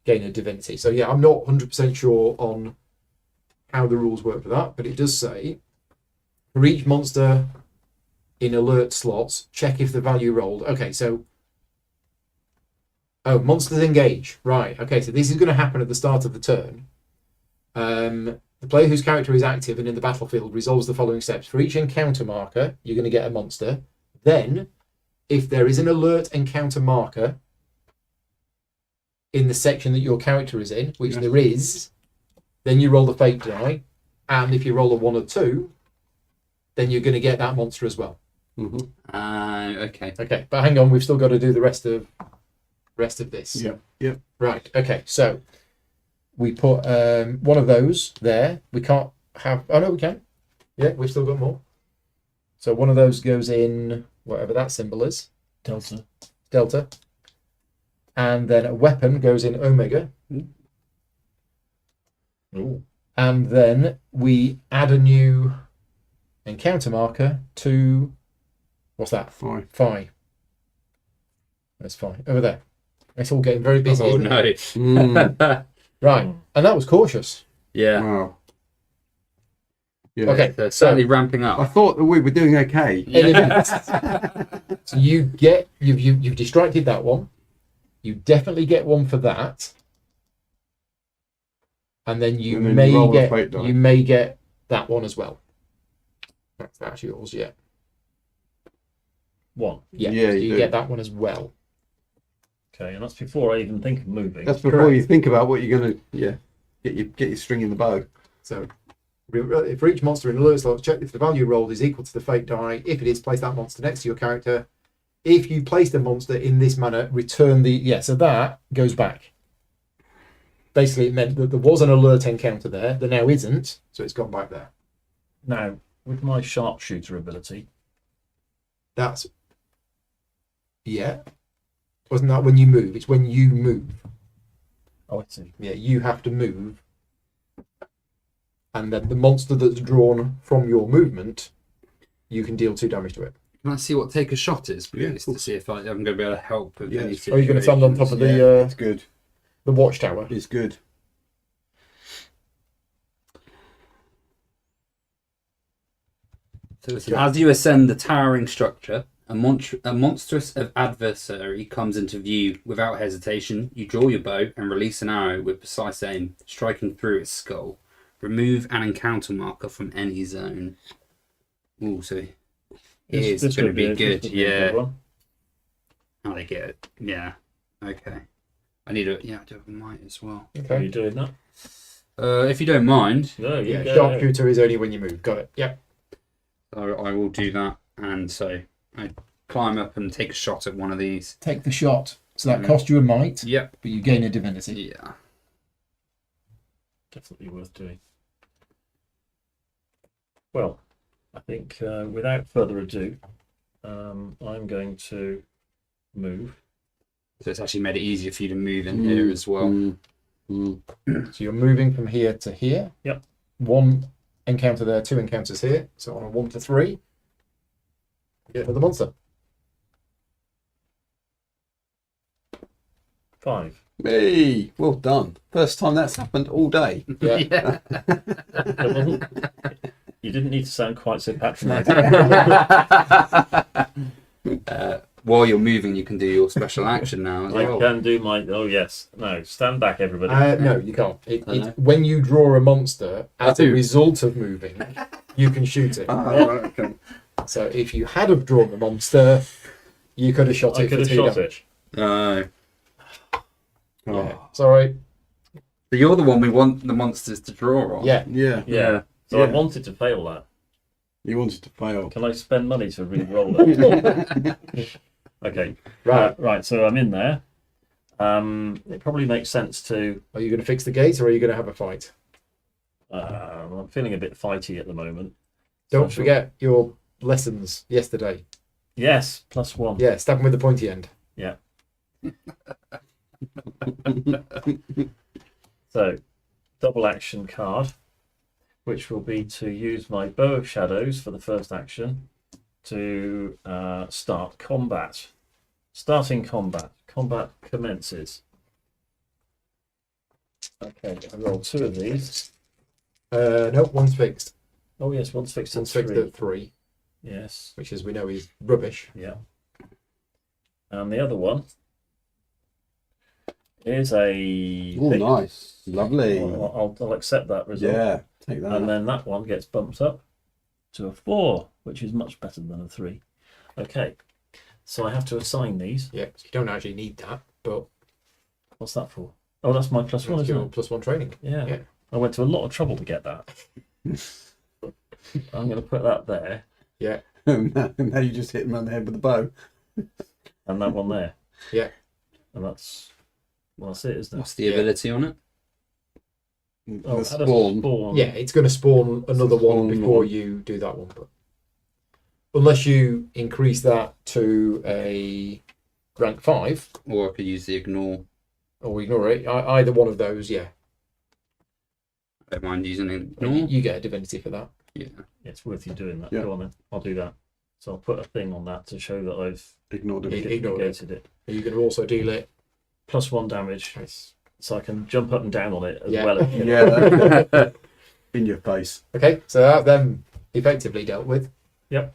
gain a divinity. So yeah, I'm not 100% sure on how the rules work for that, but it does say for each monster in alert slots, check if the value rolled. Okay, so monsters engage. Right. Okay, so this is going to happen at the start of the turn. The player whose character is active and in the battlefield resolves the following steps. For each encounter marker, you're going to get a monster. Then, if there is an alert encounter marker in the section that your character is in, which there is, then you roll the fate die. And if you roll a 1 or 2, then you're going to get that monster as well. Okay. Okay, but hang on, we've still got to do the rest of this. Yep. Right. Okay. So we put one of those there. We can't have. Oh no, we can. Yeah, we've still got more. So one of those goes in whatever that symbol is, Delta, and then a weapon goes in Omega. Ooh. And then we add a new encounter marker to what's that? Phi. That's fine. Over there. It's all getting very busy. Oh isn't it? no. Right. And that was cautious. Yeah. Wow. Yeah. Okay. They're certainly ramping I up. thought that we were doing okay. So you've distracted that one. You definitely get one for that. And then you And then may you roll a get fate die. you may get that one as well. That's yours, yeah. One. Yeah, Yeah, so you you do. get that one as well. Okay, and that's before I even think of moving. That's before Correct. you think about what you're going to get your string in the bow. So for each monster in alert slot, check if the value rolled is equal to the fate die. If it is, place that monster next to your character. If you place the monster in this manner, return the so that goes back. Basically, it meant that there was an alert encounter there. There now isn't, so it's gone back there. Now, with my sharpshooter ability, That's wasn't that when you move? It's when you move. oh, I see. Yeah, you have to move, and then the monster that's drawn from your movement, you can deal 2 damage to it. Can I see what take a shot is, Yeah, please, of to see if I'm going to be able to help with Yeah, any it's- Are you going to stand on top of the It's good. watchtower? It's good. So listen, as you ascend the towering structure, a monstrous adversary comes into view. Without hesitation, you draw your bow and release an arrow with precise aim, striking through its skull. Remove an encounter marker from any zone. Ooh, so it's going to be this good. would be a Yeah. good one. How they get it? Yeah. Okay. I need a I do have a might as well. Are Okay. you doing that? If you don't mind, No, you Yeah, go. sharpshooter is only when you move. Got it. Yeah. I will do that. And so I climb up and take a shot at one of these. Take the shot. So that Mhm. costs you a might, Yep. but you gain a divinity. Yeah. Definitely worth doing. Well, I think without further ado, I'm going to move. So it's actually made it easier for you to move in here as well. So you're moving from here to here. Yep. 1 encounter there, 2 encounters here. So on a 1 to 3, you get another monster. 5. Hey, well done. First time that's happened all day. Yeah. You didn't need to sound quite so patronising. While you're moving, you can do your special action now as I well. can do my. Oh yes. No, stand back, everybody. No, you can't. know. When you draw a monster as a Oh. result of moving, you can shoot it. Okay. So if you had have drawn the monster, you could have shot I it could for have 2 shot damage. No. Yeah. Sorry. So you're the one we want the monsters to draw on. Yeah. Yeah. Yeah. So I Yeah. wanted to fail that. You wanted to fail. Can I spend money to re-roll it? Okay. Right. Right. So I'm in there. It probably makes sense to. Are you going to fix the gate or are you going to have a fight? I'm feeling a bit fighty at the moment. Don't So- forget your lessons yesterday. Yes, +1. Yeah, stab him with the pointy end. Yeah. So, double action card, which will be to use my bow of shadows for the first action to start combat. Starting combat. Combat commences. Okay, I roll 2 of these. No, one's fixed. Oh yes, one's fixed at One's fixed 3. at 3, Yes, which, as we know, is rubbish. yeah. And the other one is a. Oh, nice. Lovely. I'll accept that result. Yeah, take that. And then that one gets bumped up to a 4, which is much better than a 3. Okay, so I have to assign these. Yeah, you don't actually need that, but What's that for? Oh, that's my +1, it's isn't your it? +1 training. Yeah. Yeah. I went to a lot of trouble to get that. I'm going to put that there Yeah, now you just hit him on the head with a bow. and that one there. Yeah. And that's it, isn't it? What's the Yeah. ability on it? Oh, The how does spawn. spawn? yeah, it's going to spawn another one spawn before one. you do that one. But unless you increase that to a rank 5, Or I could use the ignore. or ignore it, either one of those, yeah. I don't mind using You, ignore. you get a divinity for that. Yeah. It's worth you doing that. Yeah. Go on then. I'll do that. So I'll put a thing on that to show that I've Ignored Yeah. it. Ignore it. negated it. Are you going to also deal it? +1 damage, so I can jump up and down on it as Yeah. well. Yeah. In your face. Okay, so that them effectively dealt with. Yep.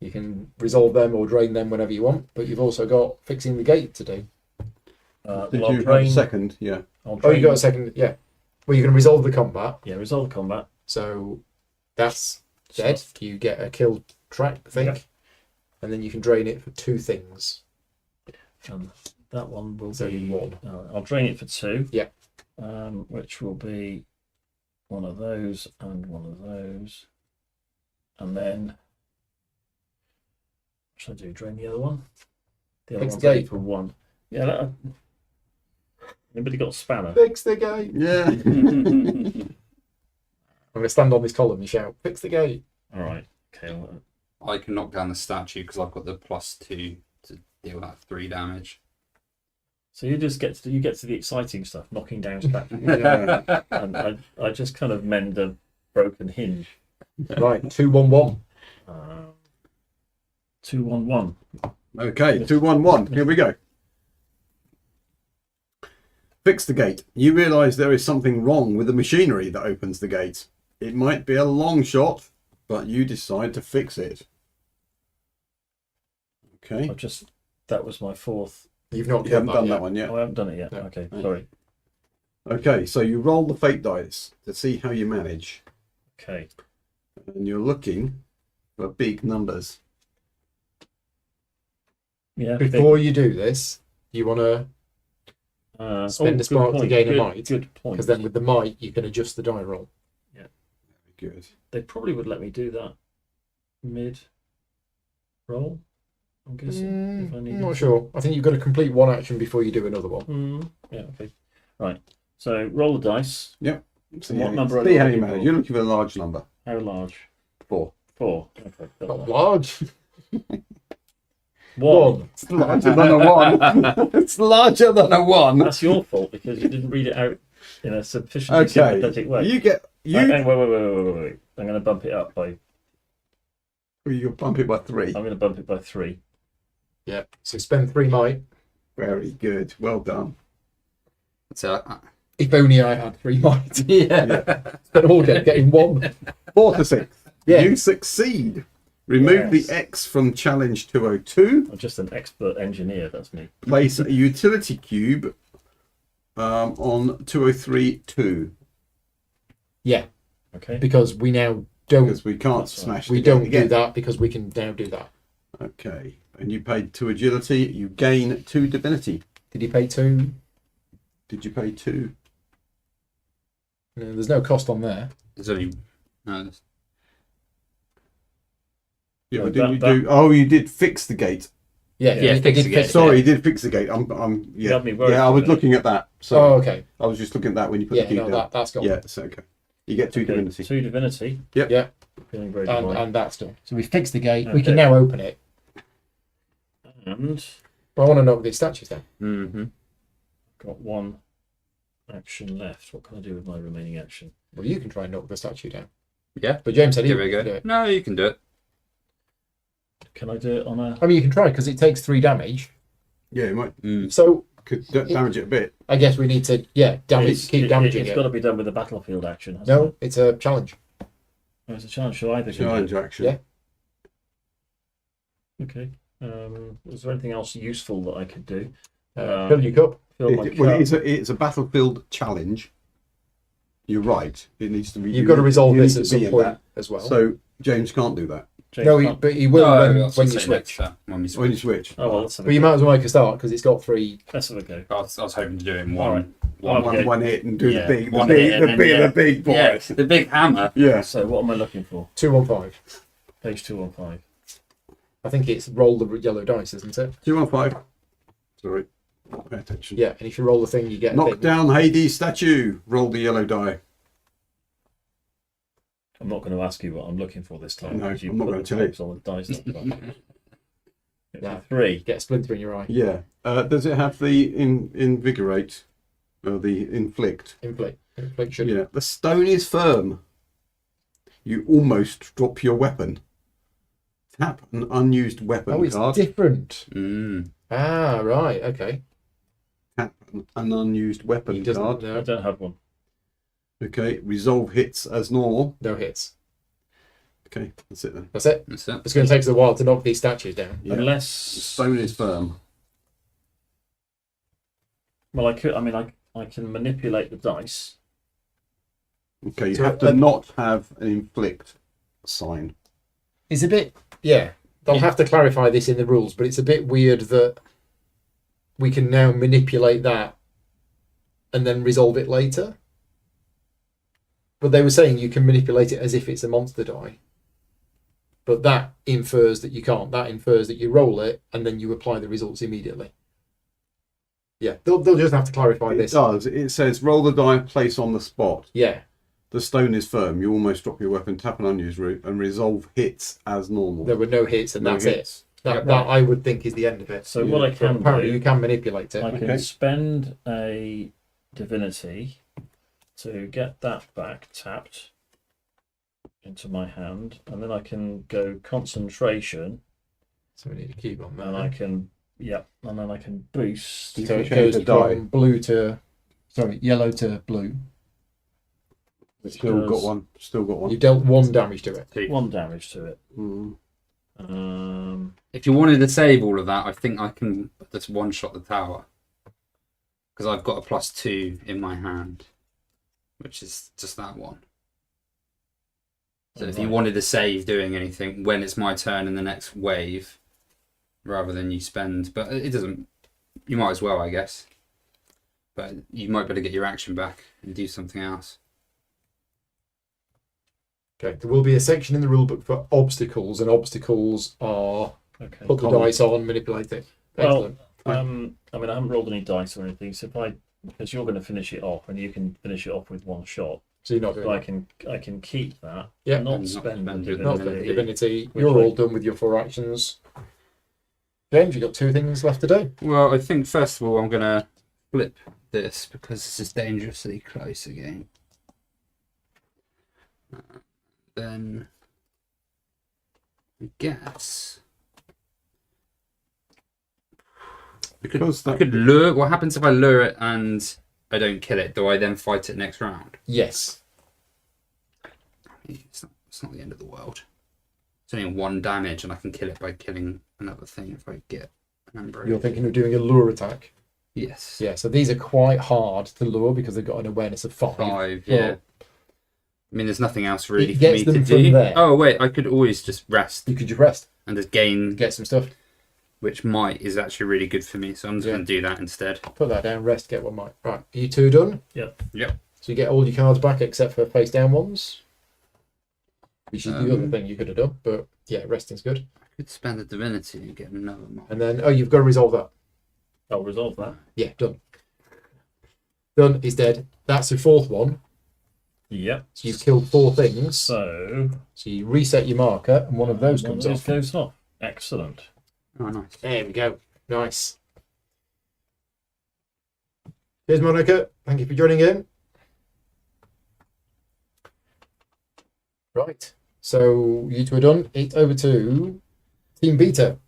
You can resolve them or drain them whenever you want, but you've also got fixing the gate to do. Did I'll you have drain, a second? Yeah. I'll Oh, drain, you got a second, yeah. Well, you can resolve the combat, Yeah, resolve the combat. so that's dead. You get a kill track, I think, Yep. and then you can drain it for 2 things. And that one will So be 1. I'll drain it for 2. Yeah. Which will be one of those and one of those, and then what should I do? Drain the other one. The other Fix one's the only gate. for 1. Yeah. Anybody got a spanner? Fix the gate. Yeah. I'm going to stand on this column and shout, fix the gate. All right. Okay. I can knock down the statue because I've got the +2 to deal that 3 damage. So you just get to the exciting stuff, knocking down statues, Yeah. and I just kind of mend a broken hinge. Right, 2-1-1. 2-1-1. Okay, 2-1-1. Here we go. Fix the gate. You realise there is something wrong with the machinery that opens the gate. It might be a long shot, but you decide to fix it. Okay. That was my 4th. You've not You haven't killed done yet. that one yet. Oh, I haven't done it yet. No. Okay, No. sorry. Okay, so you roll the fate dice to see how you manage. Okay. And you're looking for big numbers. Yeah. Before you do this, you want to, spend a good spark to point, gain a good- might, Good point. because then with the might, you can adjust the die roll. Very good. They probably would let me do that mid roll. I'm guessing. If I I'm needed not to. sure. I think you've got to complete one action before you do another one. Yeah. Okay. Right. So roll the dice. So What number are see you how looking you manage. for? You're looking for a large number. How large? 4. 4. Okay. got Not that. large. 1. It's larger than a 1. It's larger than a 1. That's your fault because you didn't read it out in a sufficiently Okay. sympathetic way. You get Wait. I'm going to bump it up by. you bump it by 3. I'm going to bump it by 3. Yeah. So spend 3 might. Very good. Well done. So If only I had 3 might. yeah. Spend all day getting 1. 4 to 6. Yeah. You succeed. Remove Yes. the X from challenge 202. I'm just an expert engineer. That's me. Place a utility cube on 203-2 Yeah. Okay. Because we now don't. because we can't That's right. smash. We the gate don't again. do that because we can now do that. Okay. And you paid 2 agility. You gain 2 divinity. Did you pay 2? Did you pay 2? No, there's no cost on there. There's only no. Yeah, No, but didn't that- you do? Oh, you did fix the gate. Yeah, Yeah, it fix did the gate. Sorry, you did fix the gate. I'm You yeah. had me worried Yeah, I for a was minute. looking at that. Oh, So okay. I was just looking at that when you put Yeah, the key no, down. that's gone. Yeah, it's okay. You get 2 Okay, divinity. 2 divinity. Yep. Yeah. Feeling very And, divine. and that's done. So we fixed the gate. We Okay. can now open it. And But I want to knock these statues down. Mm-hmm. got 1 action left. What can I do with my remaining action? Well, you can try and knock the statue down. Yeah. But James said he Give it a would go. do it. No, you can do it. Can I do it on a... I mean, you can try because it takes 3 damage. Yeah, you might So could damage it a bit. I guess we need to, keep damaging It's it. got to be done with a battlefield action, hasn't No, it? it's a challenge. Oh, it's a challenge, so either can Challenge action. Yeah. Okay. Is there anything else useful that I could do? Fill your cup. Fill my Well, cup. it's a battlefield challenge. You're right. It needs to be. You've got to resolve you this need at to be some in point that. as well. So James can't do that James no, can't- but he will No, when that's you what I'm saying switch. later, when we when switch. you switch. Oh, well, let's have a But you go. might as well make a start because it's got 3. Let's have a go. I was hoping to do it in All one. right. One. Okay. One hit and do Yeah, the big, one hit and then, yeah. the big boy. Yeah, the big hammer. Yeah. So what am I looking for? 215. Page 215. I think it's roll the yellow dice, isn't it? 215. Sorry. Pay attention. Yeah, and if you roll the thing, you get a Knock thing. down Hades statue. Roll the yellow die. I'm not going to ask you what I'm looking for this time. No, because you I'm not put gonna the tell you. types on the dice. It's Yeah. a 3. Get a splinter in your eye. Yeah. Does it have the invigorate or the inflict? Infliction. Yeah. The stone is firm. You almost drop your weapon. Tap an unused weapon Oh, it's card. different. Mm. Ah, right. Okay. Tap an unused He weapon doesn't. card. I No, don't have one. Okay. Resolve hits as normal. no hits. Okay. That's it then. That's it. That's it. It's going to take us a while to knock these statues down. Yeah. Unless... The stone is firm. Well, I could. I mean, I can manipulate the dice. Okay. You So, have to not have an inflict sign. It's a bit, they'll have to clarify this in the rules, but it's a bit weird that we can now manipulate that and then resolve it later. But they were saying you can manipulate it as if it's a monster die. But that infers that you can't. That infers that you roll it and then you apply the results immediately. Yeah, they'll just have to clarify It this. does. It says roll the die, place on the spot. Yeah, The stone is firm. You almost drop your weapon, tap an unused route, and resolve hits as normal. there were no hits and No that's hits. it. That, Yep. that I would think is the end of it. So Yeah. what I But can apparently do, you can manipulate it. I can Okay. spend a divinity to get that back tapped into my hand, and then I can go concentration, So we need to keep on that. and I can, and then I can boost. You So can it change goes the die. from blue to, yellow to blue. Still got one. Still got You one. dealt 1 damage to it. 1 damage to it. Mm. If you wanted to save all of that, I think I can just one shot the tower. Because I've got a +2 in my hand, which is just that one. So if you Right. wanted to save doing anything when it's my turn in the next wave, rather than you spend, but it doesn't, you might as well, I guess. But you might better get your action back and do something else. Okay, there will be a section in the rulebook for obstacles, and obstacles are Okay. put the Common. dice on, manipulate it. Well, Excellent. I mean, I haven't rolled any dice or anything, so because you're going to finish it off, and you can finish it off with 1 shot, So you're not doing so that. I can keep that, Yeah. not And not spend spend the it. Not divinity. the divinity. Which You're way? all done with your 4 actions. James, you've got 2 things left to do. Well, I think first of all I'm going to flip this because this is dangerously close again. Then I guess Because I that, could lure. What happens if I lure it and I don't kill it? Do I then fight it next round? Yes. It's not the end of the world. It's only 1 damage, and I can kill it by killing another thing if I get an ambrosial. You're thinking of doing a lure attack. Yes. Yeah, so these are quite hard to lure because they've got an awareness of 5. 5. Well, Yeah. I mean, there's nothing else really It for gets me to them from do. there. Oh wait, I could always just rest You could just rest, and just gain, get some stuff, which is actually really good for me. So I'm just Yeah. going to do that instead. put that down, rest, get 1 might. Right, are you 2 done? Yep. Yep. So you get all your cards back except for face down ones, which is the other Um, thing you could have done. But yeah, resting's good. I could spend a divinity and get another mob. And then you've got to resolve that. I'll resolve that. Yeah, done. Done is dead. That's the fourth one. Yep. So you've killed 4 things. So So you reset your marker, and one of those one comes of those off. goes off. Excellent. Oh, nice. There we go. Nice. Here's Monica. Thank you for joining in. Right. So you two are done. It's over to Team Beta.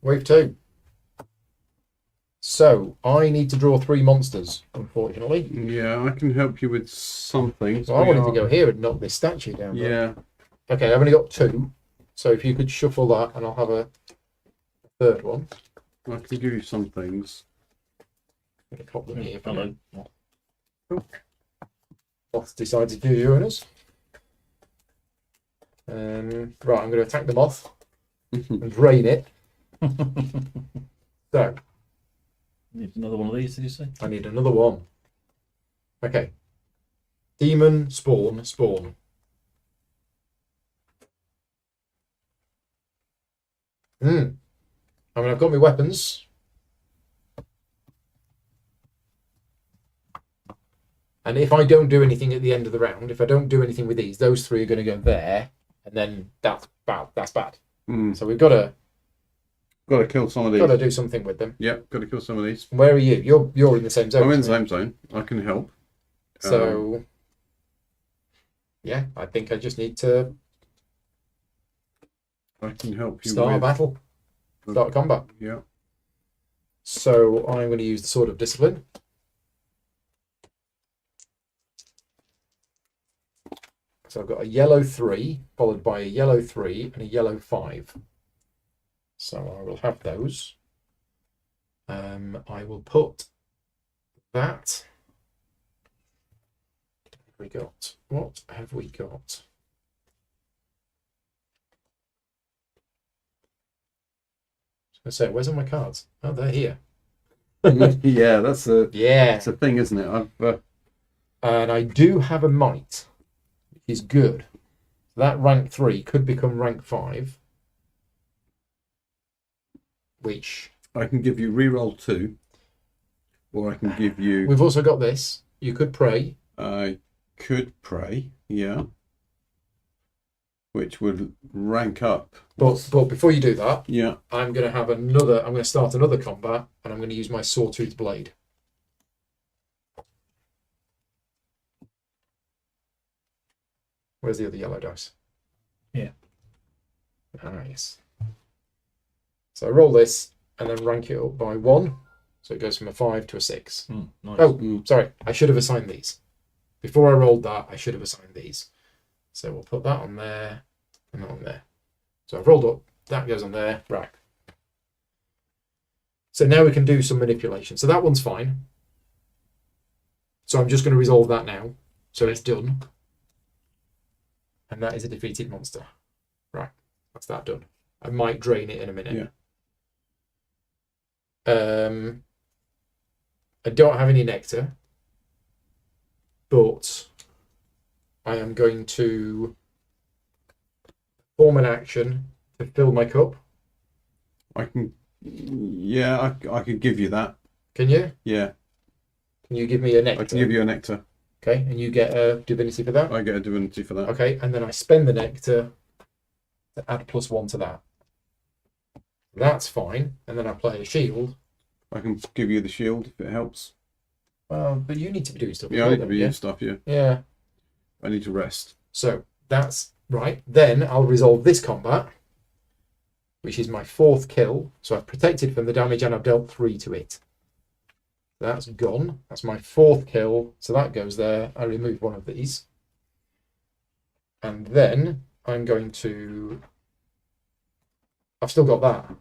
Wave 2. So I need to draw 3 monsters, unfortunately. Yeah, I can help you with some things. So I wanted to go here and knock this statue down. but- Yeah, Okay, I've only got 2. So if you could shuffle that, and I'll have a third one. I can give you some things. I'm going to pop them here. For Hello. now. Moth decided to join us. Right, I'm going to attack the moth and drain it. So Need another one of these, did you say? I need another one. Okay. Demon, spawn, spawn. I mean, I've got my weapons. And if I don't do anything at the end of the round, if I don't do anything with these, those 3 are going to go there. And then that's bad. That's bad. So we've got to kill some of these. do something with them. Yep, got to kill some of these. Where are you? You're in the same zone. I'm in the as me. same zone. I can help. So, yeah, I think I just need to I can help you start a with... battle, start a combat. Yeah. So I'm going to use the Sword of Discipline. So I've got a yellow 3, followed by a yellow 3 and a yellow 5. So I will have those. I will put that. What have we got? I was gonna say, where's all my cards? Oh, they're here. Yeah, that's a Yeah. thing, isn't it? And I do have a might, which is good. That rank 3 could become rank 5, which I can give you reroll 2, or I can give you... we've also got this. You could pray. I could pray, yeah, which would rank up. But before you do that, Yeah, I'm going to start another combat, and I'm going to use my Sawtooth Blade. Where's the other yellow dice? Yeah. Ah, yes. So I roll this, and then rank it up by 1. So it goes from a 5 to a 6. Nice. Oh, sorry. I should have assigned these. Before I rolled that, I should have assigned these. So we'll put that on there, and that on there. So I've rolled up. That goes on there. Right. So now we can do some manipulation. So that one's fine. So I'm just going to resolve that now. So it's done. And that is a defeated monster. Right. That's that done. I might drain it in a minute. Yeah. I don't have any nectar. But I am going to form an action to fill my cup. I can... Yeah, I could give you that. Can you? Yeah, Can you give me a nectar? I can give you a nectar. Okay, and you get a divinity for that? I get a divinity for that. Okay, and then I spend the nectar to add +1 to that. That's fine. And then I play a shield. I can give you the shield if it helps. Well, but you need to be doing stuff. Yeah, as I well, need to don't be you? doing stuff, yeah. Yeah. I need to rest. So that's right. Then I'll resolve this combat, which is my 4th kill. So I've protected from the damage and I've dealt 3 to it. That's gone. That's my 4th kill. So that goes there. I remove one of these. And then I'm going to... I've still got that.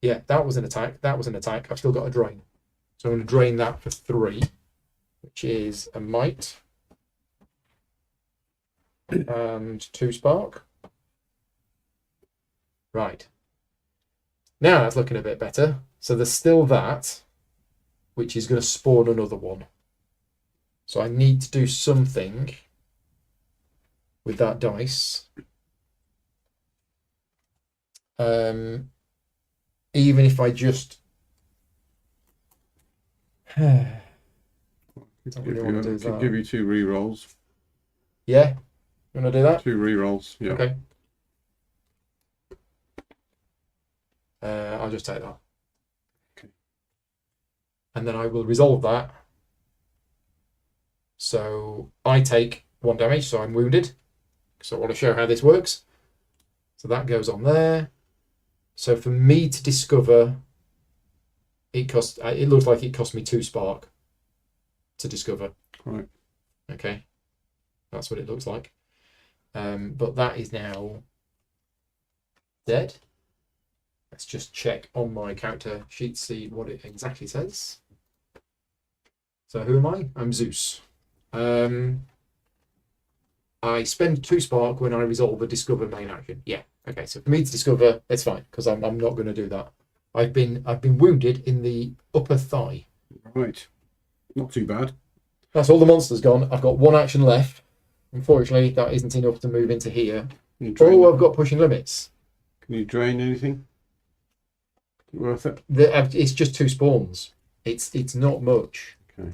Yeah, that was an attack. That was an attack. I've still got a drain. So I'm going to drain that for 3, which is a might. And 2 spark. Right. Now that's looking a bit better. So there's still that, which is going to spawn another one. So I need to do something with that dice. Even if I just don't really want to do Could that. give you 2 re-rolls. Yeah, you want to do that? 2 re-rolls. Yeah. Okay. I'll just take that. Okay. And then I will resolve that. So I take 1 damage, so I'm wounded. So I want to show how this works. So that goes on there. So for me to discover, it looks like it cost me 2 spark to discover. Right. Okay. That's what it looks like. But that is now dead. Let's just check on my character sheet to see what it exactly says. So who am I? I'm Zeus. I spend 2 spark when I resolve a discover main action. Yeah. Okay. So for me to discover, it's fine because I'm not going to do that. I've been wounded in the upper thigh. Right. Not too bad. That's all the monsters gone. I've got 1 action left. Unfortunately, that isn't enough to move into here. Can you drain, Oh, I've got pushing limits. can you drain anything? Worth it? It's just 2 spawns. It's not much. Okay.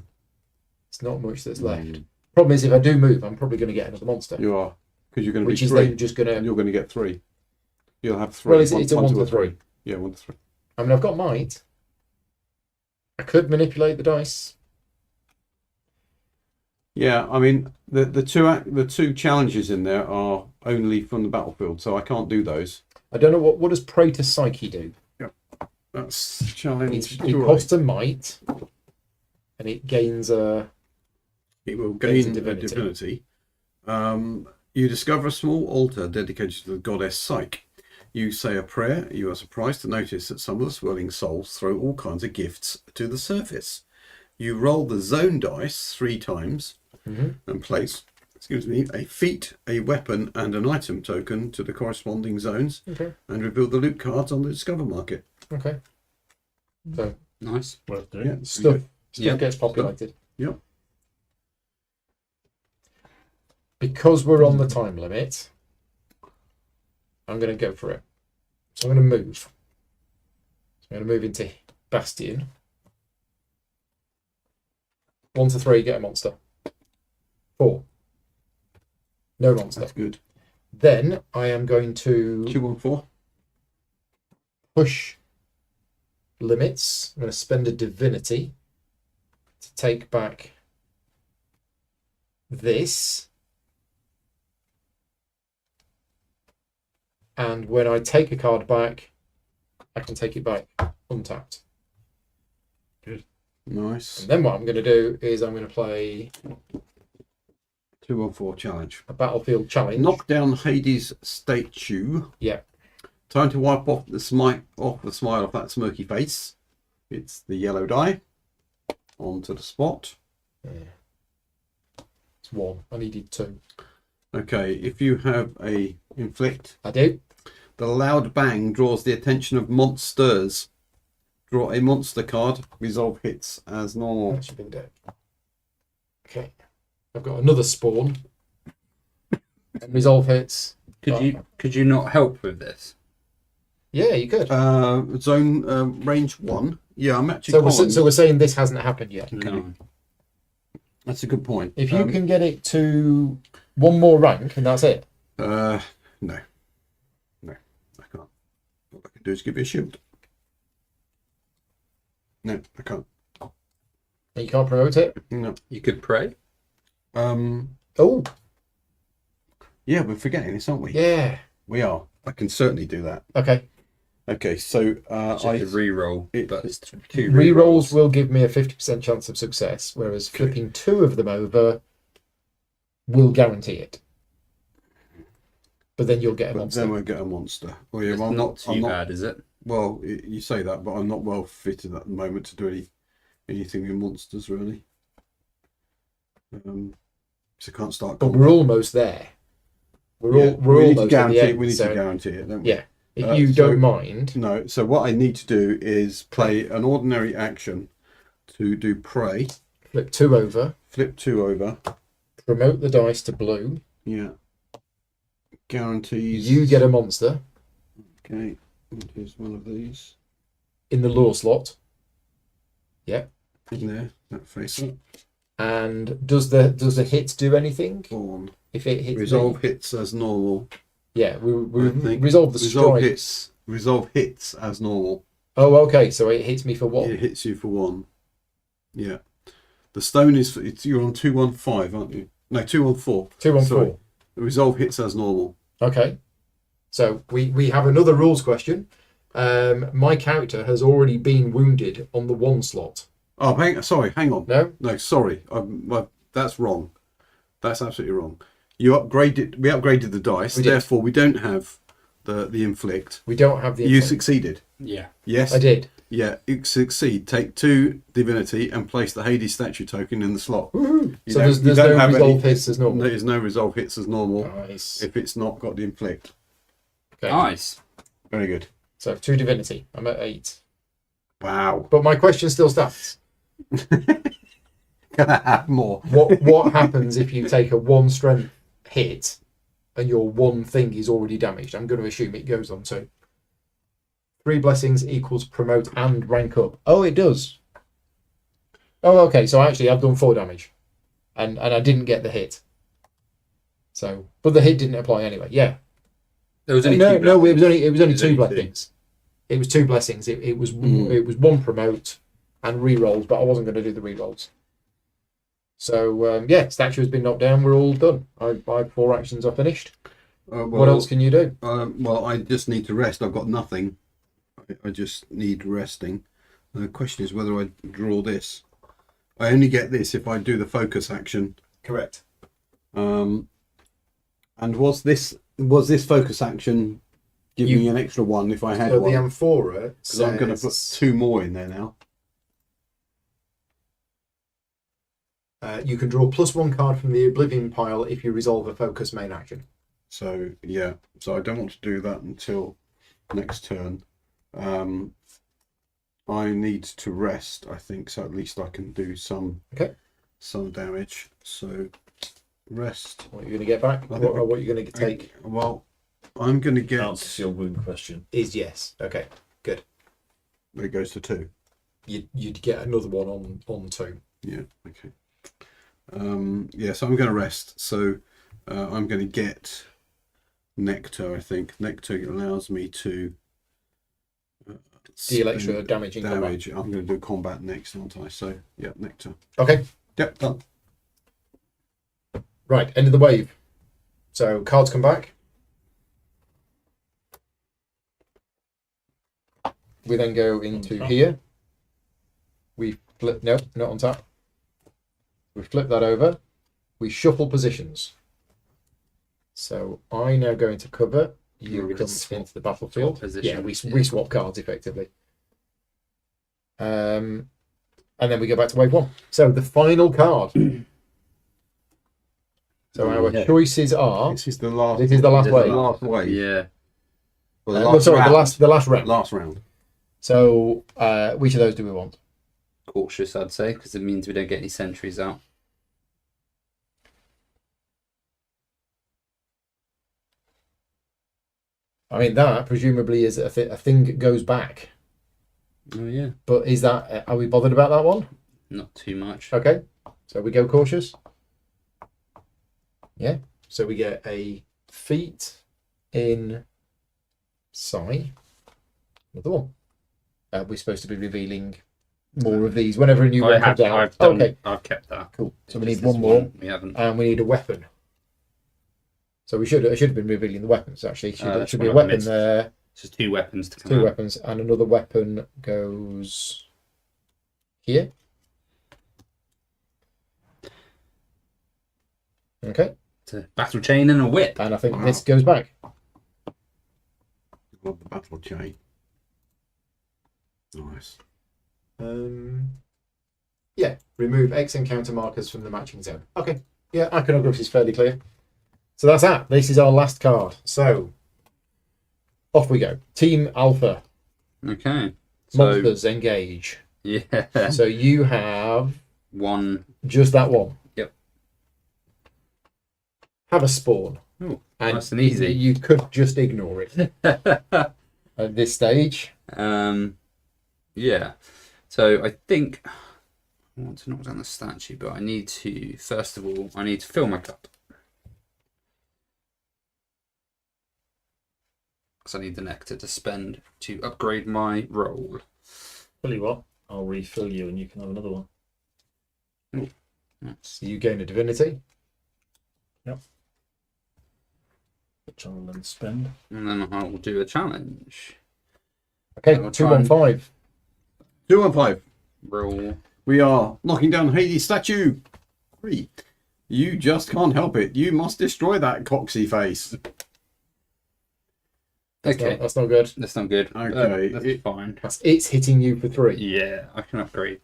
It's not much that's left. Mm, Problem is, if I do move, I'm probably going to get another monster, you are. Because you're going to be which is 3. then just going And to. you're going to get 3. You'll have 3. Well, it's a 1 to 3. Yeah, 1 to 3. I mean, I've got might. I could manipulate the dice. Yeah, I mean the 2 challenges in there are only from the battlefield, so I can't do those. I don't know what does Pray to Psyche do. That's challenge. It costs a might, and it gains a. It will gains a gain a divinity. divinity. You discover a small altar dedicated to the goddess Psyche. You say a prayer. You are surprised to notice that some of the swirling souls throw all kinds of gifts to the surface. You roll the zone dice 3 times and place, a feat, a weapon, and an item token to the corresponding zones, Okay. and reveal the loot cards on the Discover market. Okay. So Nice. Worth doing. Yeah, stuff Yep. gets populated. Yep. Because we're on the time limit, I'm going to go for it. So I'm going to move. So I'm going to move into Bastion. 1 to 3, get a monster. 4. No monster. That's good. Then I am going to 2 1 4. push limits. I'm going to spend a divinity to take back this. And when I take a card back, I can take it back untapped. Nice. And then what I'm going to do is I'm going to play 2 1 4 challenge. a battlefield challenge. Knock down Hades' statue. Yeah. Time to wipe off the smile off that smirky face. It's the yellow die. Onto the spot. Yeah. It's 1. I needed 2. Okay, if you have a inflict, I do. the loud bang draws the attention of monsters. Draw a monster card. Resolve hits as normal. That should be the deck. Okay. I've got another spawn. And resolve hits. Could you not help with this? Yeah, you could. Zone range 1. Yeah, I'm actually. So we're saying this hasn't happened yet. No. That's a good point. If you can get it to 1 more rank, and that's it. No, I can't. What I can do is give you a shield. No, I can't. And you can't promote it. No. You could pray. Oh, Yeah, we're forgetting this, aren't we? yeah. We are. I can certainly do that. Okay. Okay, so Just I a re-roll, it- but it's 2 Rerolls will give me a 50% chance of success, whereas flipping 2 of them over will guarantee it. But then you'll get a but monster. then we'll get a monster. Well, yeah, It's well, not too I'm not. bad, is it? Well, you say that, but I'm not well fitted at the moment to do anything with monsters really. So I can't start. But combat. we're almost there. We're Yeah, all we're we need to almost at guarantee. the end. We need so, to guarantee it, don't we? yeah. If you so- don't mind, No. So what I need to do is play an ordinary action to do prey. flip 2 over. Flip 2 over. Promote the dice to blue. Yeah. Guarantees. You get a monster Okay. And here's one of these. in the lure slot. In there. That face up. And does the hit do anything? Pawn. If it hits Resolve me? hits as normal. Yeah, we I think. resolve the strike. Resolve hits as normal. Oh, okay. So it hits me for what? It hits you for 1. Yeah. The stone is. You're on 215, aren't you? No, 214. 2-1-4. Sorry. The resolve hits as normal. Okay. So we have another rules question. My character has already been wounded on the 1 slot. Oh, hang on. No? Sorry. That's wrong. That's absolutely wrong. We upgraded the dice, We did. therefore we don't have the inflict. We don't have the... You inflict. succeeded. Yeah. Yes? I did. Yeah, you succeed. Take 2 divinity and place the Hades statue token in the slot. Woohoo! You So don't- there's you don't no have resolve any- hits as normal. There's no resolve hits as normal Nice. if it's not got the inflict. Okay. Nice. Very good. So 2 divinity. I'm at 8. Wow. But my question still stands. Can I have more? What happens if you take a 1 strength hit and your 1 thing is already damaged? I'm going to assume it goes on 2. 3 blessings equals promote and rank up. Oh, it does. Oh, okay. So actually, I've done 4 damage, and I didn't get the hit. So, but the hit didn't apply anyway. Yeah. There was only No, two no. It was only It was 2 only two. blessings. It was 2 blessings. It was Mm. it was 1 promote and re-rolls, but I wasn't going to do the re-rolls. So yeah, statue has been knocked down. We're all done. My 4 actions are finished. What else can you do? Well, I just need to rest. I've got nothing. I just need resting. The question is whether I draw this. I only get this if I do the focus action. Correct. And was this focus action give me an extra 1 if I had So one? the amphora Because I'm going to put 2 more in there now. You can draw +1 card from the Oblivion pile if you resolve a focus main action. So yeah, so I don't want to do that until next turn. I need to rest, I think, so at least I can do some damage. So rest. What are you going to get back? I What think are you going to take? Well, I'm going to get. Answers your wound question. Is yes. Okay, good. It goes to 2. You'd get another one on 2. Yeah. Okay. Yeah. So I'm going to rest. So I'm going to get Nectar. I think Nectar allows me to Deal extra spend damage in combat. damage. I'm going to do combat next, aren't I? So yeah, Nectar. Okay, Yep, done. right. End of the wave. So cards come back. We then go into top. here. We flip. No, not on top. We flip that over. We shuffle positions. So I now go into cover. You We come just swap- into the battlefield. swap Yeah, positions. we swap cards effectively. And then we go back to wave 1. So the final card. So our Yeah. choices are. This is the last. This is the last This is wave. the Last wave. Yeah. Well, No, sorry, round. the last round. Last round. So which of those do we want? Cautious, I'd say, because it means we don't get any sentries out. I mean, that presumably is a thing that goes back. Oh yeah. But is that? Are we bothered about that one? Not too much. Okay. So we go cautious. Yeah. So we get a feat in Psi. Another one. We're supposed to be revealing more of these whenever a new one comes out. I've done, Okay, I've kept that. cool. So we Just need this one more, We haven't. and we need a weapon. So I should have been revealing the weapons actually. Should That's be a one I've weapon missed. there. It's just 2 weapons to come 2 out. weapons, and another weapon goes here. Okay, It's a battle chain and a whip. and I think Wow. this goes back. Love the battle chain. Nice. Yeah, remove X encounter markers from the matching zone. Okay, yeah, iconography is fairly clear. So that's that. This is our last card. So off we go. Team Alpha. Okay. So Monsters engage. yeah, So you have one just that one. have a spawn. Ooh, And nice and easy. You could just ignore it at this stage. Yeah. So I think I want to knock down the statue, but I need to, first of all, I need to fill my cup. Because I need the nectar to spend to upgrade my roll. Tell you what, I'll refill you and you can have another one. Nice. So you gain a divinity. Which I'll then spend. And then I will do a challenge. Okay, I'll 215. 215. Roll. We are knocking down Hades' statue. 3. You just can't help it. You must destroy that coxy face. Okay, That's not good. that's not good. Okay, That's fine. It's hitting you for 3. Yeah, I can upgrade.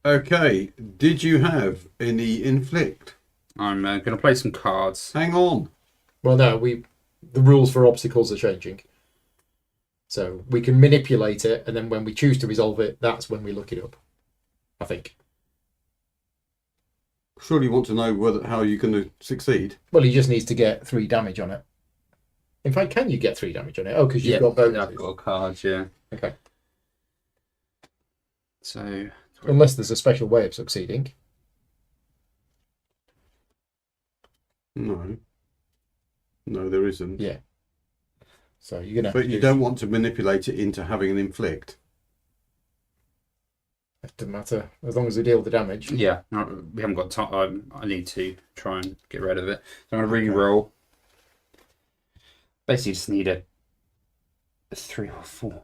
Okay, did you have any inflict? I'm going to play some cards. Hang on. Well, no, the rules for obstacles are changing. So we can manipulate it, and then when we choose to resolve it, that's when we look it up. I think. Surely you want to know how you're going to succeed. Well, he just needs to get 3 damage on it. In fact, can you get 3 damage on it? Oh, because you've got bonuses. I've got cards, yeah. Okay. So, Unless there's a special way of succeeding. No. No, there isn't. Yeah. So you're gonna. But you don't want to manipulate it into having an inflict. It doesn't matter as long as we deal with the damage. yeah, we haven't got time. I need to try and get rid of it. So I'm going to re-roll. Basically, just need a 3 or 4.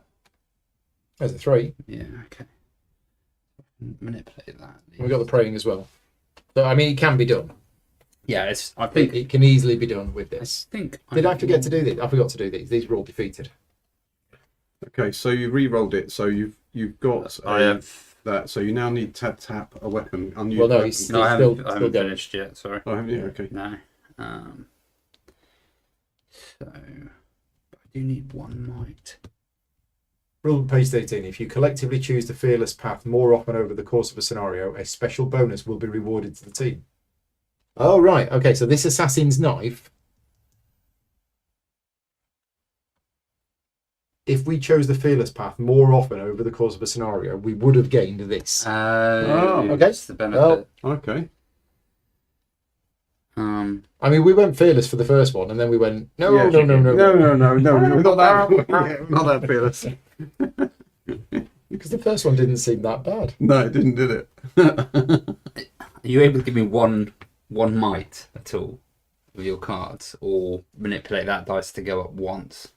There's a 3. Yeah, okay. Manipulate that. We've got the praying as well. So I mean, it can be done. Yeah, I think. It can easily be done with this. Did I forget to do these? I forgot to do these. These were all defeated. Okay, so you re-rolled it. So you've got I have. that. So you now need to tap a weapon. Unused Well, no, weapon. he's No, I still haven't going. finished yet. Sorry. Oh, haven't you? Okay. No. So, I do need 1 might. Rule page 13. If you collectively choose the fearless path more often over the course of a scenario, a special bonus will be rewarded to the team. Oh, right. Okay, so this assassin's knife, if we chose the fearless path more often over the course of a scenario, we would have gained this. Okay. okay. That's the benefit. Okay. I mean, we went fearless for the first one, and then we went, no. Not that. Yeah, not that fearless. Because the first one didn't seem that bad. No, it didn't, did it? Are you able to give me one might at all with your cards, or manipulate that dice to go up once?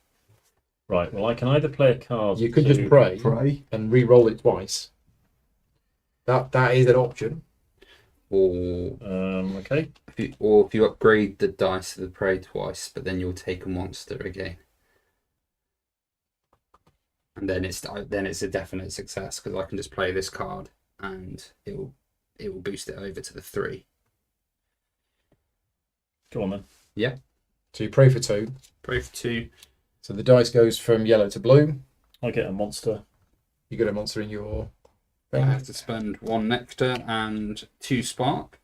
Right, well, I can either play a card. You could just pray Pray. and re-roll it twice. That is an option. Or Okay. if you upgrade the dice to the prey twice, but then you'll take a monster again, and then it's a definite success because I can just play this card and it will boost it over to the 3. Go on then. Yeah. So you pray for 2. Pray for 2. So the dice goes from yellow to blue. I get a monster. You got a monster in your I thing. have to spend 1 nectar and 2 spark.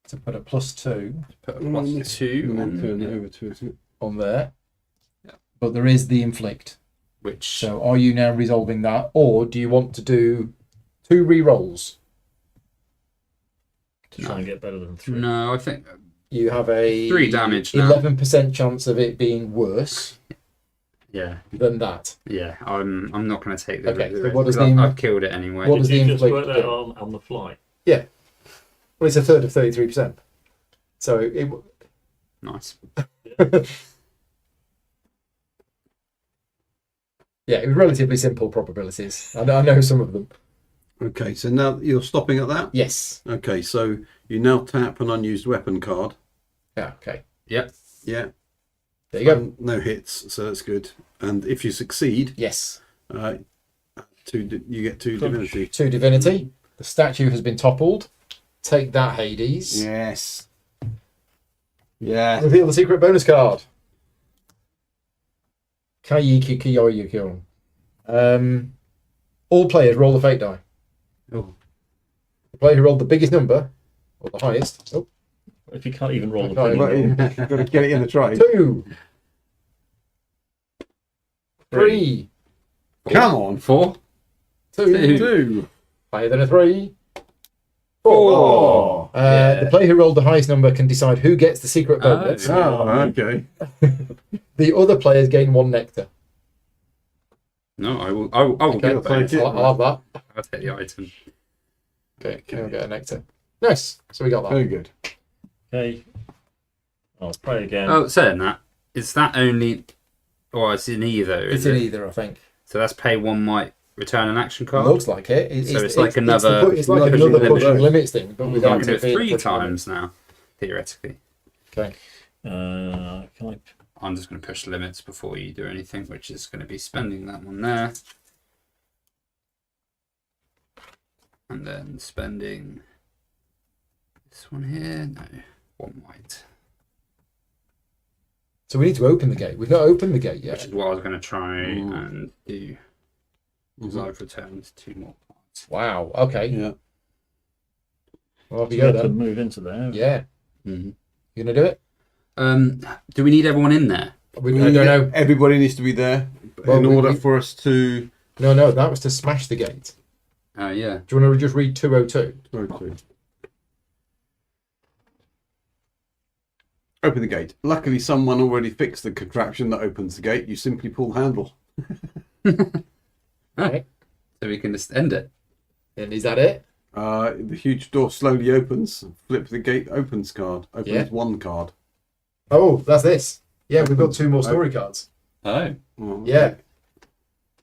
To put a +2 Put a +2 And then on turn it over to it. on there. Yeah. But there is the inflict. which So are you now resolving that, or do you want to do 2 re-rolls? To try and get better than 3. no, I think You have a 3 damage now. 11% chance of it being worse yeah, than that. I'm not going to take the Okay, risk so what does because the- I've killed it anyway. what does Did the you just inflict work that do? on the fly? Well, it's a third of 33%. So it Nice. yeah, it was relatively simple probabilities. I know some of them. Okay, so now you're stopping at that? Yes. Okay, so you now tap an unused weapon card. Yeah. Okay. Yep. Yeah. There you go. No hits, so that's good. And if you succeed, Yes. you get 2 divinity. 2 divinity. The statue has been toppled. Take that, Hades. Yes. Yeah. Reveal the secret bonus card. Kayikikiyoyukyo. All players roll the fate die. Oh. The player who rolled the biggest number, or the highest, If you can't even roll the Okay. penny. But you've got to get it in the tray. 2, 3, Come on. 4. 2, 2. higher than a 3, 4. Oh, The player who rolled the highest number can decide who gets the secret bonus. Oh, okay. The other players gain 1 nectar. no, I will Okay, get I'll the bonus. take it. I'll have that. I'll take the item. Okay, I'll get a nectar. Nice. So we got that. Very good. Okay. I'll play again. Oh, saying that, is that only... Or it's in either, It's is in it? either, I think. So that's pay 1 might return an action card? Looks like it. So it's like another- It's like like another pushing pushing limits. limits thing, but You without can do it it being a 3 pushing times now, theoretically. limit. Okay. Can I? I'm just going to push limits before you do anything, which is going to be spending that one there. And then spending this one here. No, 1 white. So we need to open the gate. We've not opened the gate Which yet. is what I was going to try and do. Because Mhm. I've returned 2 more cards. Wow. Okay. Yeah. Well, off So you we go have to then. move into there. Yeah. Mm-hmm. You gonna do it? Do we need everyone in there? I don't know. Everybody needs to be there Well, in we- order we- for us to. No. That was to smash the gate. Yeah. Do you want to just read 202? Open the gate. Luckily, someone already fixed the contraption that opens the gate. You simply pull handle. Right. So we can just end it. And is that it? The huge door slowly opens. Flip the gate opens card. Opens Yeah. 1 card. Oh, that's this. Yeah, we've got 2 more story cards. Oh. Oh, Yeah.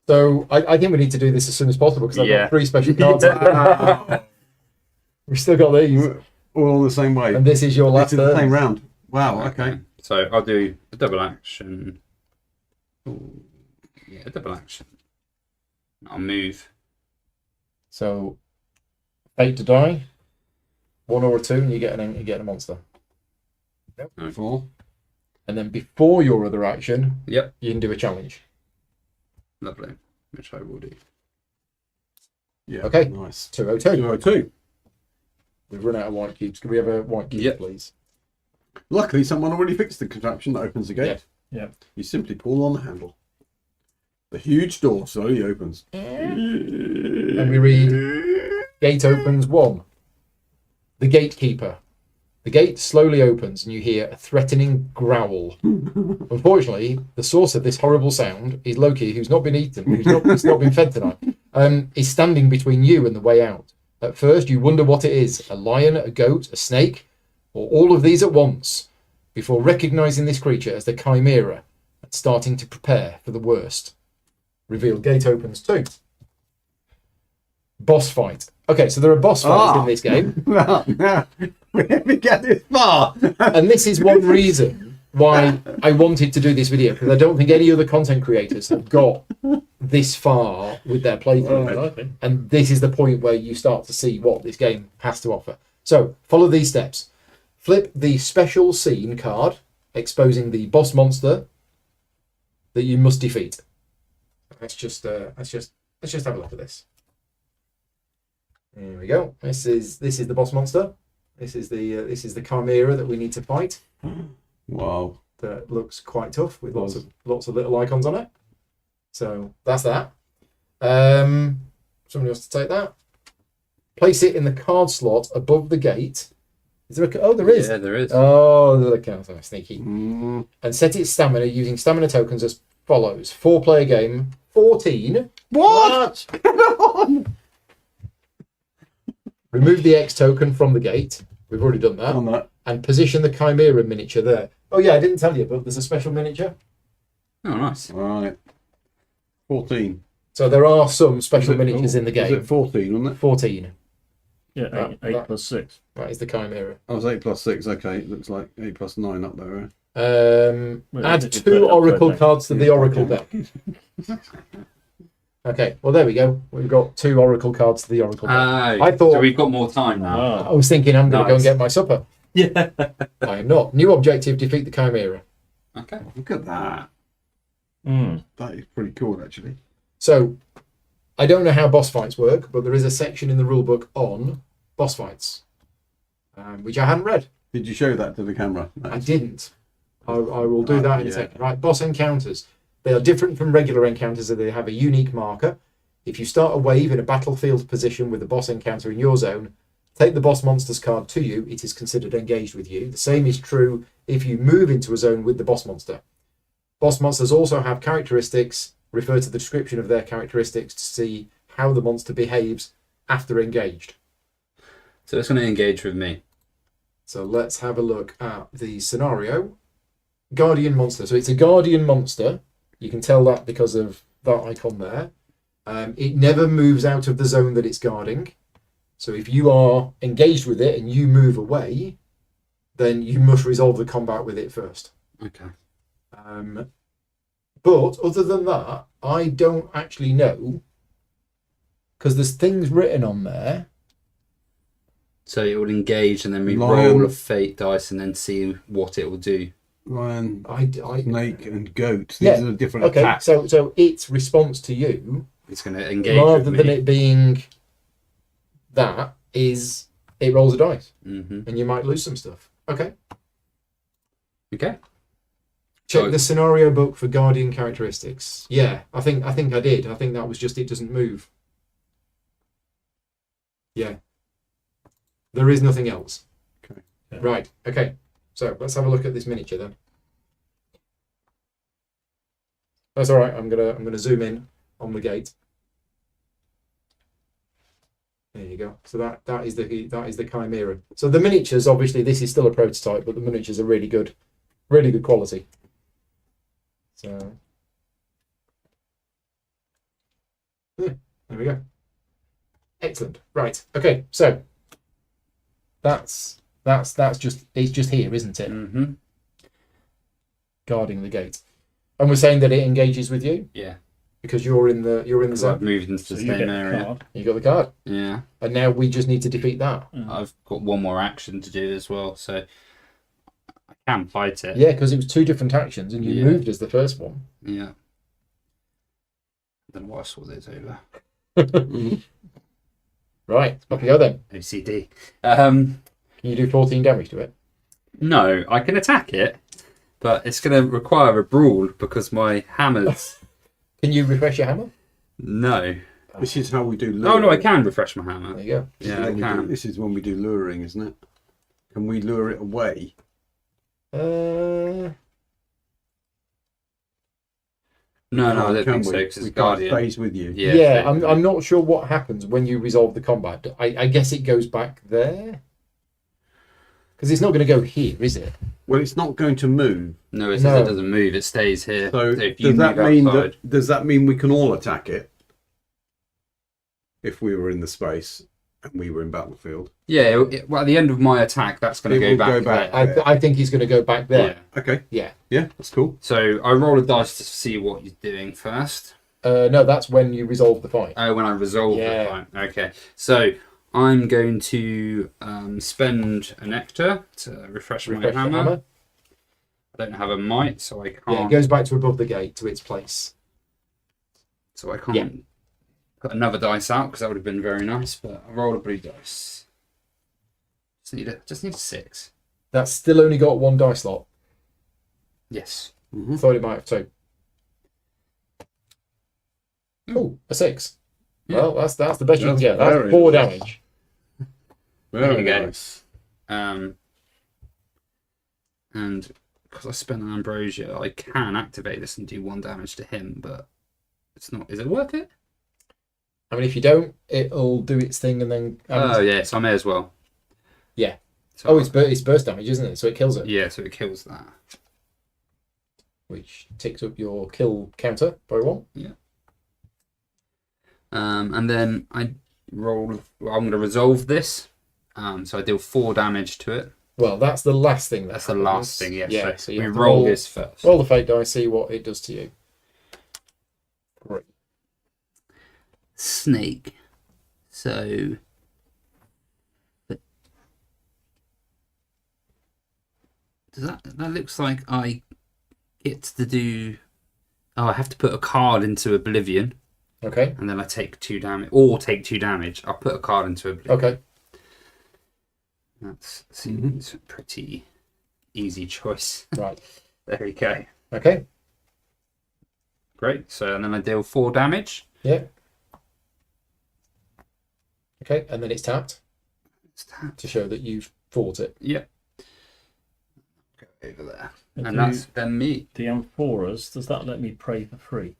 So I think we need to do this as soon as possible because I've Yeah. got 3 special cards. Wow. We've still got these. All the same way. And this is your last It's in the turn. same round. Wow. Okay. So I'll do a double action. Ooh, yeah, a double action. I'll move. So, fate to die, 1 or a 2, and you get a monster. 4. And then before your other action, Yep, you can do a challenge. lovely. Which I will do. Yeah. Okay. Nice. 202. 202. We've run out of white cubes. Can we have a white cube, Yep. please? Luckily, someone already fixed the contraption that opens the gate. Yeah. You simply pull on the handle. The huge door slowly opens. And we read, gate opens 1. The gatekeeper. The gate slowly opens and you hear a threatening growl. Unfortunately, the source of this horrible sound is Loki, who's not been eaten, who's not been fed tonight, is standing between you and the way out. At first, you wonder what it is, a lion, a goat, a snake, or all of these at once, before recognizing this creature as the Chimera and starting to prepare for the worst. Reveal gate opens 2. Boss fight. Okay, so there are boss fights in this game. We haven't get this far. And this is one reason why I wanted to do this video, because I don't think any other content creators have got this far with their playthrough. Okay. And this is the point where you start to see what this game has to offer. So follow these steps. Flip the special scene card, exposing the boss monster that you must defeat. Let's just have a look at this. There we go. This is the boss monster. This is the Chimera that we need to fight. Wow. That looks quite tough with lots of little icons on it. So that's that. Somebody else to take that. Place it in the card slot above the gate. Is there a? Oh, there is. Yeah, there is. Oh, there's a card. Oh, sneaky. Mm. And set its stamina using stamina tokens as follows: 4-player game, 14. What? Remove the X token from the gate. We've already done that. On that. And position the Chimera miniature there. Oh yeah, I didn't tell you, but there's a special miniature. Oh, nice. Right. 14. So there are some special Was it- miniatures in the Was game. it 14, wasn't it? 14. Yeah, That- 8 that- plus 6. That is the Chimera. I was 8 plus 6. Okay. It looks like 8 plus 9 up there. Eh? Well, Add it's 2 better Oracle deck. cards to the Yeah, Oracle okay. deck. Okay, well there we go. We've got 2 Oracle cards to the Oracle deck. I thought- So we've got more time now. I Ah, was thinking I'm going to go and Nice. get my supper. Yeah. I am not. New objective: defeat the Chimera. Okay. Look at that. mm. That is pretty cool, actually. So, I don't know how boss fights work, but there is a section in the rulebook on boss fights, which I hadn't read. Did you show that to the camera? I didn't. I will do that in a Yeah. second. Right, boss encounters. They are different from regular encounters, as they have a unique marker. If you start a wave in a battlefield position with a boss encounter in your zone, take the boss monster's card to you. It is considered engaged with you. The same is true if you move into a zone with the boss monster. Boss monsters also have characteristics. Refer to the description of their characteristics to see how the monster behaves after engaged. So it's going to engage with me. So let's have a look at the scenario. Guardian monster. So it's a guardian monster. You can tell that because of that icon there. It never moves out of the zone that it's guarding. So if you are engaged with it and you move away, then you must resolve the combat with it first. Okay. But other than that, I don't actually know, because there's things written on there. So it will engage and then we Lion. roll a fate dice and then see what it will do. Lion, I snake, and goat. These Yeah, are the different okay, attacks. so its response to you, It's going to engage rather with than me. it being that, is it rolls a dice, Mm-hmm. and you might lose some stuff. Okay. Okay. Check So- the scenario book for guardian characteristics. Yeah, I think I did. I think that was just it doesn't move. Yeah. There is nothing else. Okay. Yeah. Right. Okay. So let's have a look at this miniature then. That's all right. I'm gonna zoom in on the gate. There you go. So that is the Chimera. So the miniatures, obviously, this is still a prototype, but the miniatures are really good quality. So yeah, there we go. Excellent. Right. Okay. So that's just it's just here, isn't it? Mm-hmm. Guarding the gate, and we're saying that it engages with you Yeah. because you're in the So I've zone. moved into So the you get same the area. card. You got the card, Yeah. and now we just need to defeat that. I've got one more action to do as well, so I can fight it. Yeah, because it was two different actions, and you Yeah. moved as the first one. Yeah. I don't know why I saw those over. Mhm. Right. Up you go then. OCD. Can you do 14 damage to it? No, I can attack it, but it's going to require a brawl because my hammers. Can you refresh your hammer? No. This is how we do luring. Oh no, I can refresh my hammer. There you go. This is Yeah, I when we do- can. This is when we do luring, isn't it? Can we lure it away? No, I don't Can think so we? because We it's can't. guardian. Stays with you. Yeah, so- I'm not sure what happens when you resolve the combat. I guess it goes back there. Because it's not going to go here, is it? Well, it's not going to move. No, it says No. it doesn't move. It stays here. So if you does that move mean outside, does that mean we can all attack it? If we were in the space and we were in battlefield. yeah. Well, at the end of my attack, that's going It to will go go back. back. there. I think he's going to go back there. Okay. Yeah. Yeah, that's cool. So I roll a dice to see what you're doing first. No, that's when you resolve the fight. Oh, when I resolve Yeah. the fight. Okay. So I'm going to spend a nectar to refresh Refresh my the hammer. hammer. I don't have a might, so I can't. Yeah, it goes back to above the gate to its place. So I can't Yeah. put another dice out because that would have been very nice. But I roll a blue dice. Just need a 6. That's still only got one dice slot. Yes. Mhm. Thought it might have two. Oh, a 6. Yeah. Well, that's the best you can That's get. That's very 4 nice. damage. Very you go. nice. And because I spent an ambrosia, I can activate this and do 1 damage to him, but it's not. Is it worth it? I mean, if you don't, it'll do its thing and then. Oh yes, I may as well. Yeah. So Oh, it's burst damage, isn't it? So it kills it, yeah, so it kills that. which ticks up your kill counter by 1. And then I roll. Well, I'm going to resolve this. So I deal 4 damage to it. Well, that's the last thing. That's the last thing. Yes. Yeah. So So you we have to roll this first. Roll the fate die, see what it does to you. Great. Snake. So. That looks like I get to do. Oh, I have to put a card into Oblivion, Okay. and then I take 2 damage, or take 2 damage. I'll put a card into Oblivion. Okay. That seems a pretty easy choice. Right. There we go. Okay. Great. So and then I deal 4 damage. Yeah. Okay, and then it's tapped It's tapped. to show that you've fought it. Yep. Go over there. And And that's then me. The amphoras, does that let me pray for free?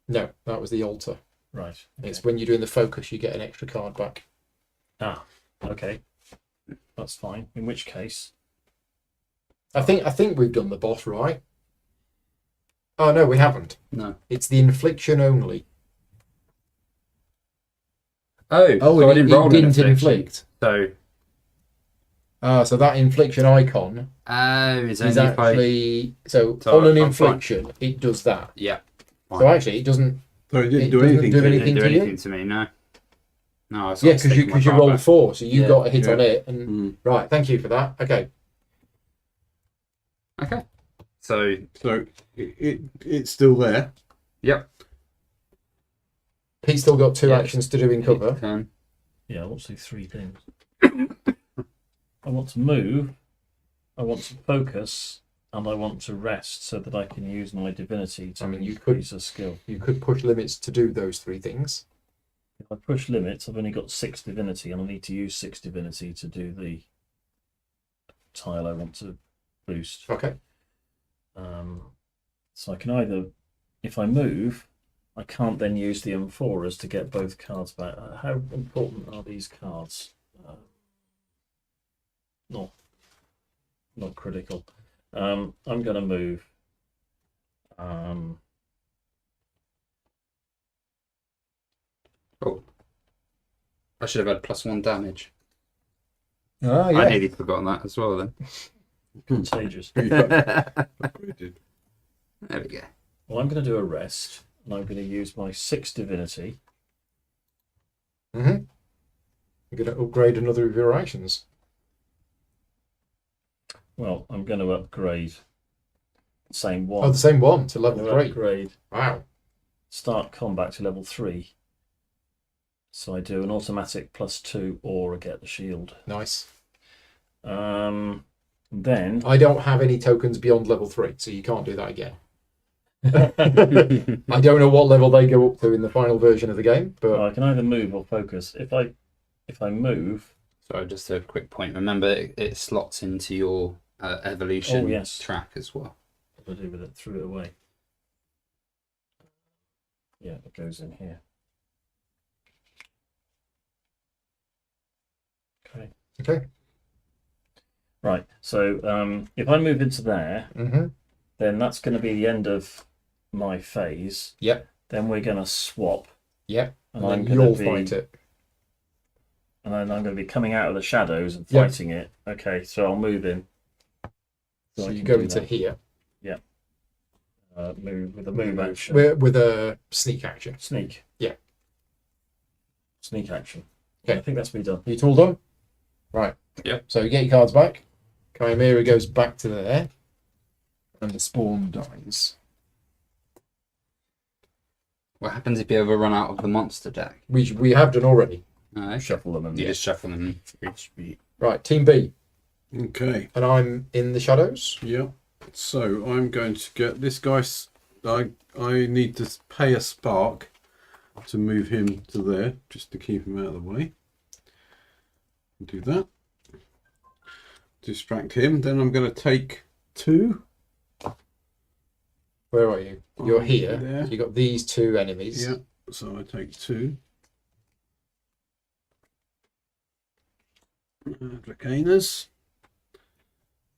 No, that was the altar. Right. It's when you're doing the focus, you get an extra card back. Ah, okay. That's fine. In which case, I think we've done the boss right. Oh no, we haven't. No. It's the infliction only. Oh, so I didn't roll an didn't infliction. inflict. So So that infliction icon is is only if I... actually so So on an I'm fine. infliction it does that. Yeah. So actually it doesn't. So it didn't It do doesn't anything. do to you. It anything didn't do to you? anything to me, no. No, Yeah, because you rolled 4, so you Yeah. got a hit on Yeah. it. And right, thank you for that. Okay. Okay. So, So it's still there. yep. He's still got 2 Yeah. actions to do in cover. Turn. yeah, I want to do 3 things. I want to move, I want to focus, and I want to rest so that I can use my divinity to I mean, you could- increase a skill. You could push limits to do those 3 things. If I push limits, I've only got 6 divinity, and I need to use 6 divinity to do the tile I want to boost. Okay. So I can either, if I move, I can't then use the amphoras to get both cards back. How important are these cards? Not critical. I'm going to move. Oh. I should have had +1 damage. Oh, I nearly forgotten that as well then. Contagious. Yeah, we did. There we go. Well, I'm going to do a rest, and I'm going to use my 6 divinity. Mm-hmm. You're going to upgrade another of your actions. Well, I'm going to upgrade the same one. Oh, the same one to I'm level gonna 3. upgrade Wow. start combat to level 3. So I do an automatic +2 or I get the shield. Nice. Then I don't have any tokens beyond level 3, so you can't do that again. I don't know what level they go up to in the final version of the game, but I can either move or focus. If I move, So just a quick point. Remember, it slots into your evolution Oh, yes. track as well. what do I do with it? Threw it away. Yeah, it goes in here. Okay. okay. Right. So if I move into there, Mm-hmm. then that's going to be the end of my phase. Yep. Then we're going to swap, Yep. and And I'm then going you'll to be, fight it. and then I'm going to be coming out of the shadows and Yeah. fighting it. Okay. So I'll move in. So I you can go do into that. here Move with a move action. with a sneak action. Sneak. Yeah. Sneak action. Okay. I think that's me done. You all done? Right. Yep. So you get your cards back. Chimera goes back to there. And the spawn dies. What happens if you ever run out of the monster deck? We have done already. No, Shuffle them and you just shuffle them. Right, Team B. Okay. And I'm in the shadows. Yeah. So I'm going to get this guy. I need to pay a spark to move him to there, just to keep him out of the way. Do that. Distract him. Then I'm going to take 2. Where are you? You're I'm here. there. You got these 2 enemies. Yeah. So I take 2. Dracanas.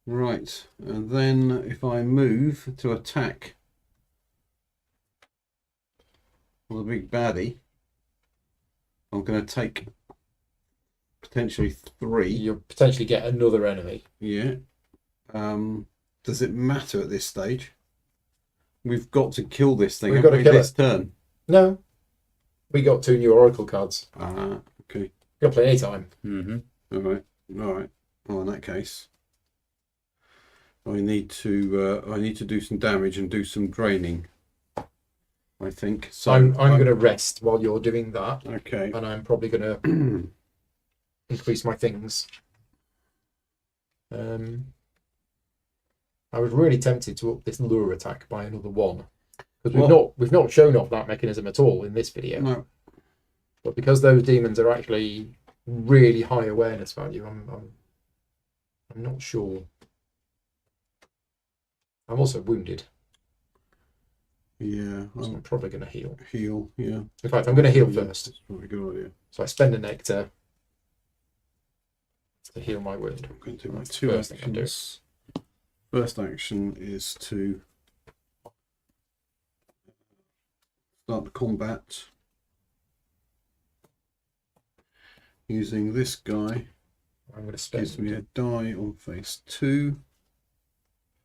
Right, and then if I move to attack the big baddie, I'm going to take potentially 3. You'll potentially get another enemy. Yeah. Does it matter at this stage? We've got to kill this thing. We've haven't got to we, kill this it. turn. No. We got 2 new Oracle cards. Okay. Got plenty of time. Mm-hmm. All right. Well, in that case, I need to do some damage and do some draining, I think. So I'm going to rest while you're doing that. Okay. And I'm probably going to increase my things. I was really tempted to up this lure attack by another 1 because we've not shown off that mechanism at all in this video. No. But because those demons are actually really high awareness value, I'm not sure. I'm also wounded, Yeah. so I'm probably going to heal. Heal. Yeah. In fact, I'm going to heal first. That's probably a good idea. So I spend a nectar to heal my wound. I'm going to do my That's the 2 first thing I do. actions. First action is to start the combat using this guy. I'm going to Gives spend me a die on phase 2.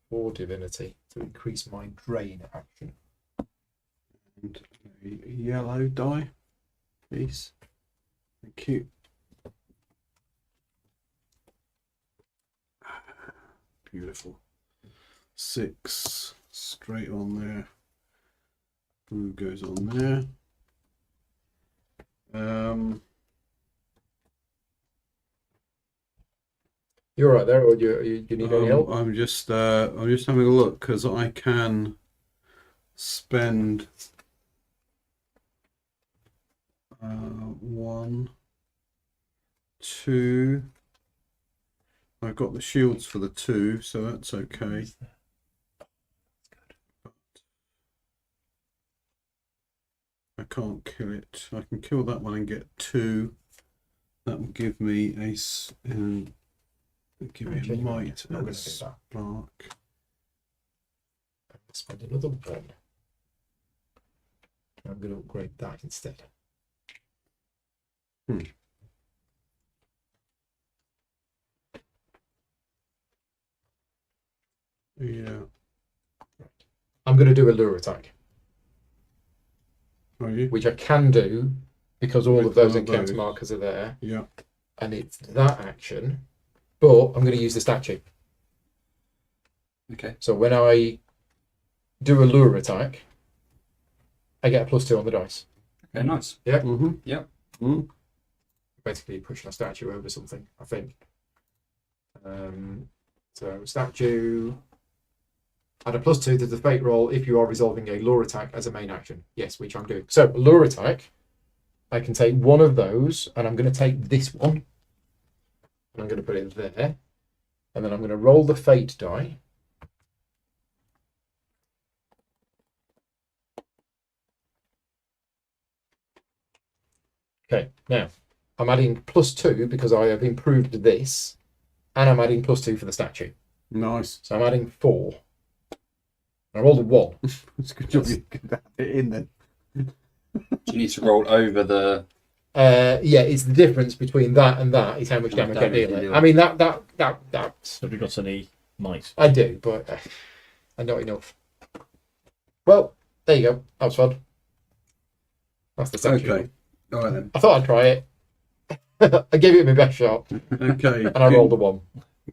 4 divinity to increase my drain action. And a yellow die, please. Thank you. Beautiful. 6 straight on there. Blue goes on there. You're right there, or do you need any help? I'm just having a look because I can spend 1, 2. I've got the shields for the 2, so that's okay. I can't kill it. I can kill that one and get 2. That will give me give me a might I'm and going a to do that. spark. I'm going to spend another 1. I'm going to upgrade that instead. Yeah. I'm going to do a lure attack, Are you? which I can do because all With of those one of encounter those. markers are there, Yeah. and it's that action. But I'm going to use the statue. Okay. So when I do a lure attack, I get a +2 on the dice. Okay, nice. Yeah. Mm-hmm. Yep. Mm. Basically pushing a statue over something, I think. So statue. Add a +2 to the fate roll if you are resolving a lure attack as a main action. Yes, which I'm doing. So lure attack, I can take one of those, and I'm going to take this one. And I'm going to put it there. And then I'm going to roll the fate die. Okay, now I'm adding +2 because I have improved this, and I'm adding +2 for the statue. Nice. So I'm adding 4. I rolled a 1. It's a good job you could add it in then. Do you need to roll over the? Yeah, it's the difference between that and that is how much How much damage I damage deal you it. deal. I mean that's Have you got any might? I do, but not enough. Well, there you go. That was fun. That's the statue. Okay. All right then. I thought I'd try it. I gave it my best shot, Okay. and I rolled a 1.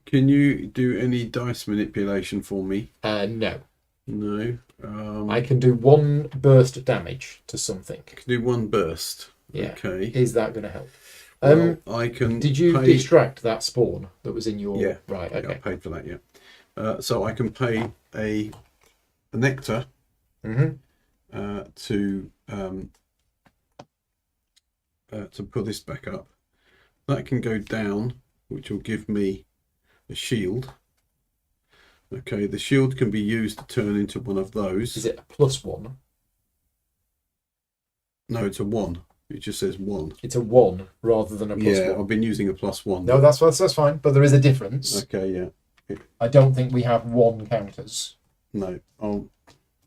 Can you do any dice manipulation for me? No, No. I can do 1 burst damage to something. can do 1 burst. Yeah. Okay. Is that going to help? Well, I can. Did you pay... distract that spawn that was in your? Yeah. Right. Yeah, I Okay. paid for that. Yeah. So I can pay a nectar Mm-hmm. to put this back up. That can go down, which will give me a shield. Okay, the shield can be used to turn into one of those. Is it a +1? No, it's a 1. It just says 1. It's a 1 rather than a +1. Yeah, I've been using a +1. No, that's fine, but there is a difference. Okay, yeah. I don't think we have 1 counters. No,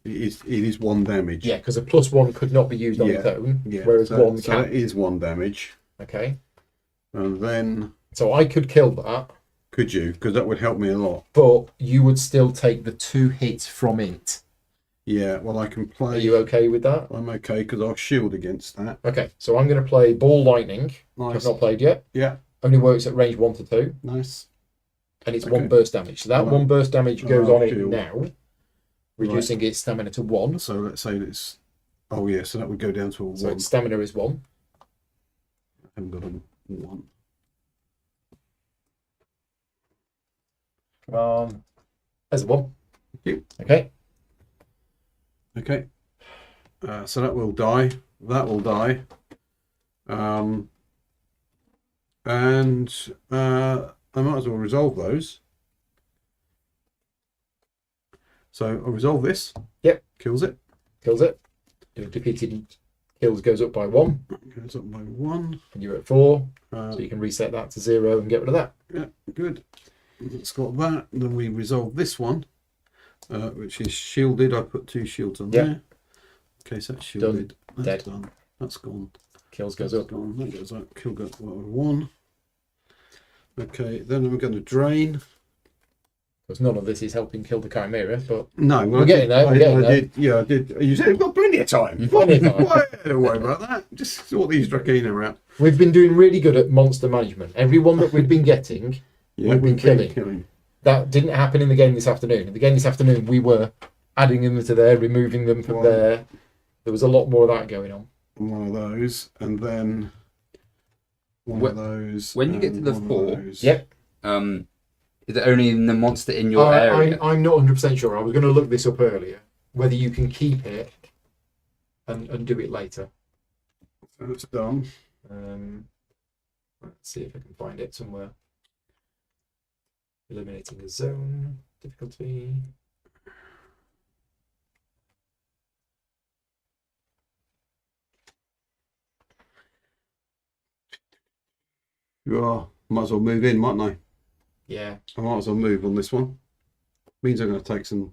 it is 1 damage. Yeah, because a +1 could not be used on its own, Yeah. whereas so, 1 so can. that is 1 damage. Okay, And then so I could kill that, could you? Because that would help me a lot. but you would still take the 2 hits from it. Yeah, well, I can play. Are you okay with that? I'm okay because I'll shield against that. Okay, so I'm going to play Ball Lightning, which I've Nice. not played yet. Yeah, Only works at range 1 to 2, nice. and it's Okay. 1 burst damage. So that Well, 1 burst damage well, goes I'll on it shield. now, reducing its stamina to 1. So let's say it's. Oh, yeah, so that would go down to a 1. So its stamina is 1. I haven't got a 1. Come on. There's a 1. Thank you. Okay. Okay. So that will die. That will die. And I might as well resolve those. So I'll resolve this. Yep. Kills it. Kills it. Your defeated kills goes up by 1. Goes up by 1. And you're at 4. Uh, So you can reset that to 0 and get rid of that. Yeah, good. It's got that. Then we resolve this one, which is shielded. I put 2 shields on there. Okay, so that's shielded. That's Dead. done. That's gone. Kills goes That's up. gone. That goes up. Kill goes up by 1. Okay, then I'm going to drain. Because none of this is helping kill the Chimera, but No, well, We're getting there, we're getting I there. did. Yeah, I did. You said we've got plenty of time. Plenty of time. Why, don't worry about that. Just sort these Dracena out. we've been doing really good at monster management. Everyone that we've been getting, Yeah, We've been killing. that didn't happen in the game this afternoon. In the game this afternoon, we were adding them to there, removing them from Wow. there. There was a lot more of that going on. One of those, and then one of those. when you get to and the one of 4, those. Yep. Is it only the monster in your area? I'm not 100% sure. I was going to look this up earlier. Whether you can keep it and do it later. So it's done. Let's see if I can find it somewhere. Eliminating a zone. Difficulty. Yeah, might as well move in, mightn't I? Yeah. I might as well move on this one. Means I'm going to take some.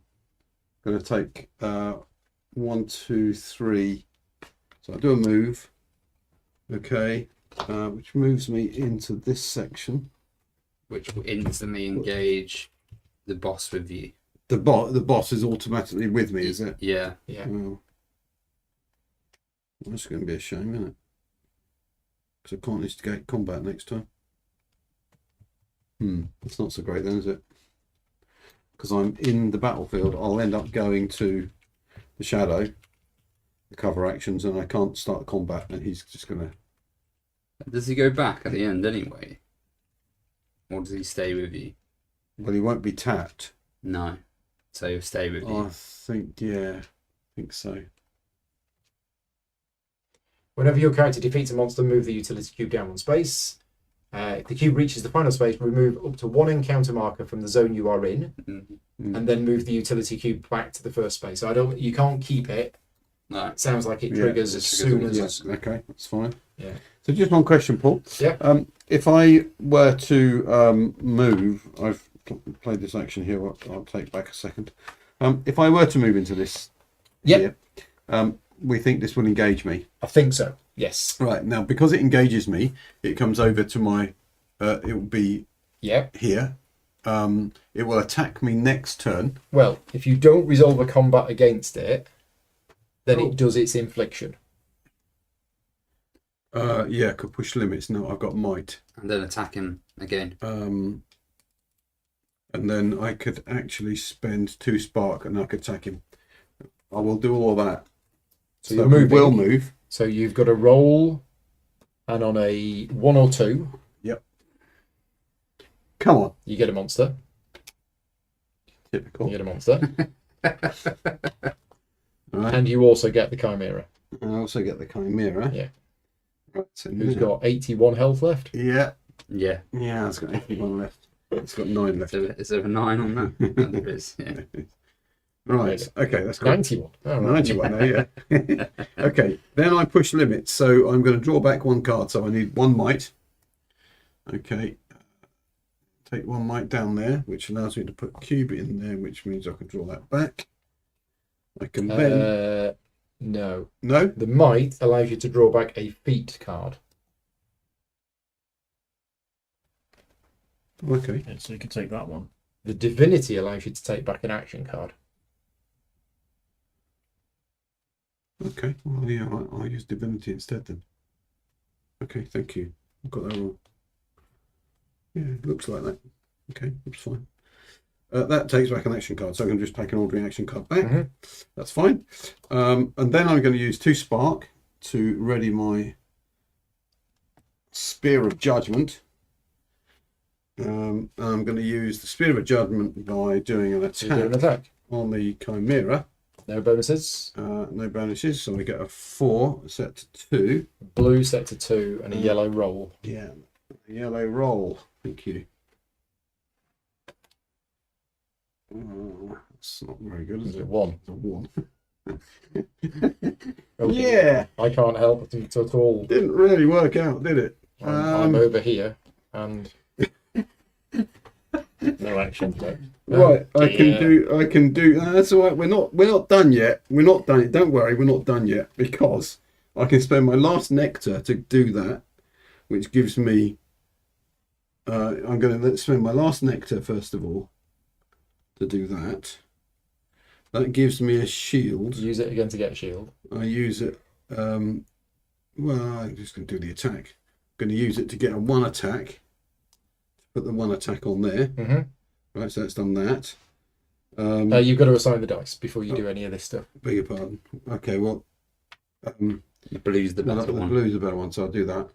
Going to take 1, 2, 3. So I do a move. Okay, which moves me into this section. Which will instantly engage the boss with you. The boss is automatically with me, is it? Yeah. Yeah. Well, that's going to be a shame, isn't it? Because I can't instigate combat next time. It's not so great then, is it? Because I'm in the battlefield, I'll end up going to the shadow, the cover actions, and I can't start combat, and he's just going to... Does he go back at the end anyway? Or does he stay with you? Well, he won't be tapped. No. So he'll stay with you. I think, yeah, I think so. Whenever your character defeats a monster, move the utility cube down 1 space. If the cube reaches the final space, remove up to 1 encounter marker from the zone you are in, and then move the utility cube back to the first space. So you can't keep it. No. It sounds like it Yeah, triggers as soon as. Yeah, okay, that's fine. Yeah. So just one question, Paul. Yeah. If I were to move, I've played this action here. I'll take back a second. If I were to move into this, Yep. here, we think this will engage me. I think so. Yes. Right now, because it engages me, it comes over to my. It will be Yep. here. It will attack me next turn. Well, if you don't resolve a combat against it, then Oh. it does its infliction. Yeah, could push limits. No, I've got might. And then attack him again. And then I could actually spend 2 spark and I could attack him. I will do all of that. So you're we moving. will move. So you've got to roll, and on a 1 or 2, Come on. you get a monster. Typical. You get a monster. All right. And you also get the Chimera, I also get the Chimera. Yeah. Right, so who's now- got 81 health left. Yeah. Yeah. Yeah, it's got 81 left. It's got 9 left. Is there a 9 on that? No, there is. Yeah. Right. Okay, that's good. 91. Oh, right. 91 there, yeah. Okay, then I push limits. So I'm going to draw back 1 card. So I need 1 might. Okay. Take 1 might down there, which allows me to put cube in there, which means I can draw that back. I can then... No. No? The might allows you to draw back a feat card. Okay. Yeah, so you can take that one. The divinity allows you to take back an action card. Okay. Well, yeah, I'll use divinity instead then. Okay, thank you. I've got that wrong. Yeah, it looks like that. Okay, that's fine. That takes back an action card, so I can just take an ordinary action card back. Mhm. That's fine. And then I'm going to use 2 spark to ready my Spear of Judgment. I'm going to use the Spirit of Judgment by doing an So you do an attack attack. on the Chimera. No bonuses. No bonuses, so we get a 4 set to 2. Blue set to 2 and a yellow roll. Yeah, yellow roll. Thank you. That's not very good, is Is it? it 1? It's a 1. Okay. Yeah, I can't help it at all. didn't really work out, did it? I'm over here and No action. No. Right, I dear. can do. That's all right. We're not done yet. We're not done. Don't worry, we're not done yet because I can spend my last nectar to do that, which gives me. I'm going to spend my last nectar first of all to do that. That gives me a shield. use it again to get a shield. I use it. Well, I'm just going to do the attack. I'm going to use it to get a 1 attack. Put the 1 attack on there. Mm-hmm. Right, so that's done that. You've got to assign the dice before you do any of this stuff. Beg your pardon. Okay, well, The blue's the better the one. blue's a better one, so I'll do that.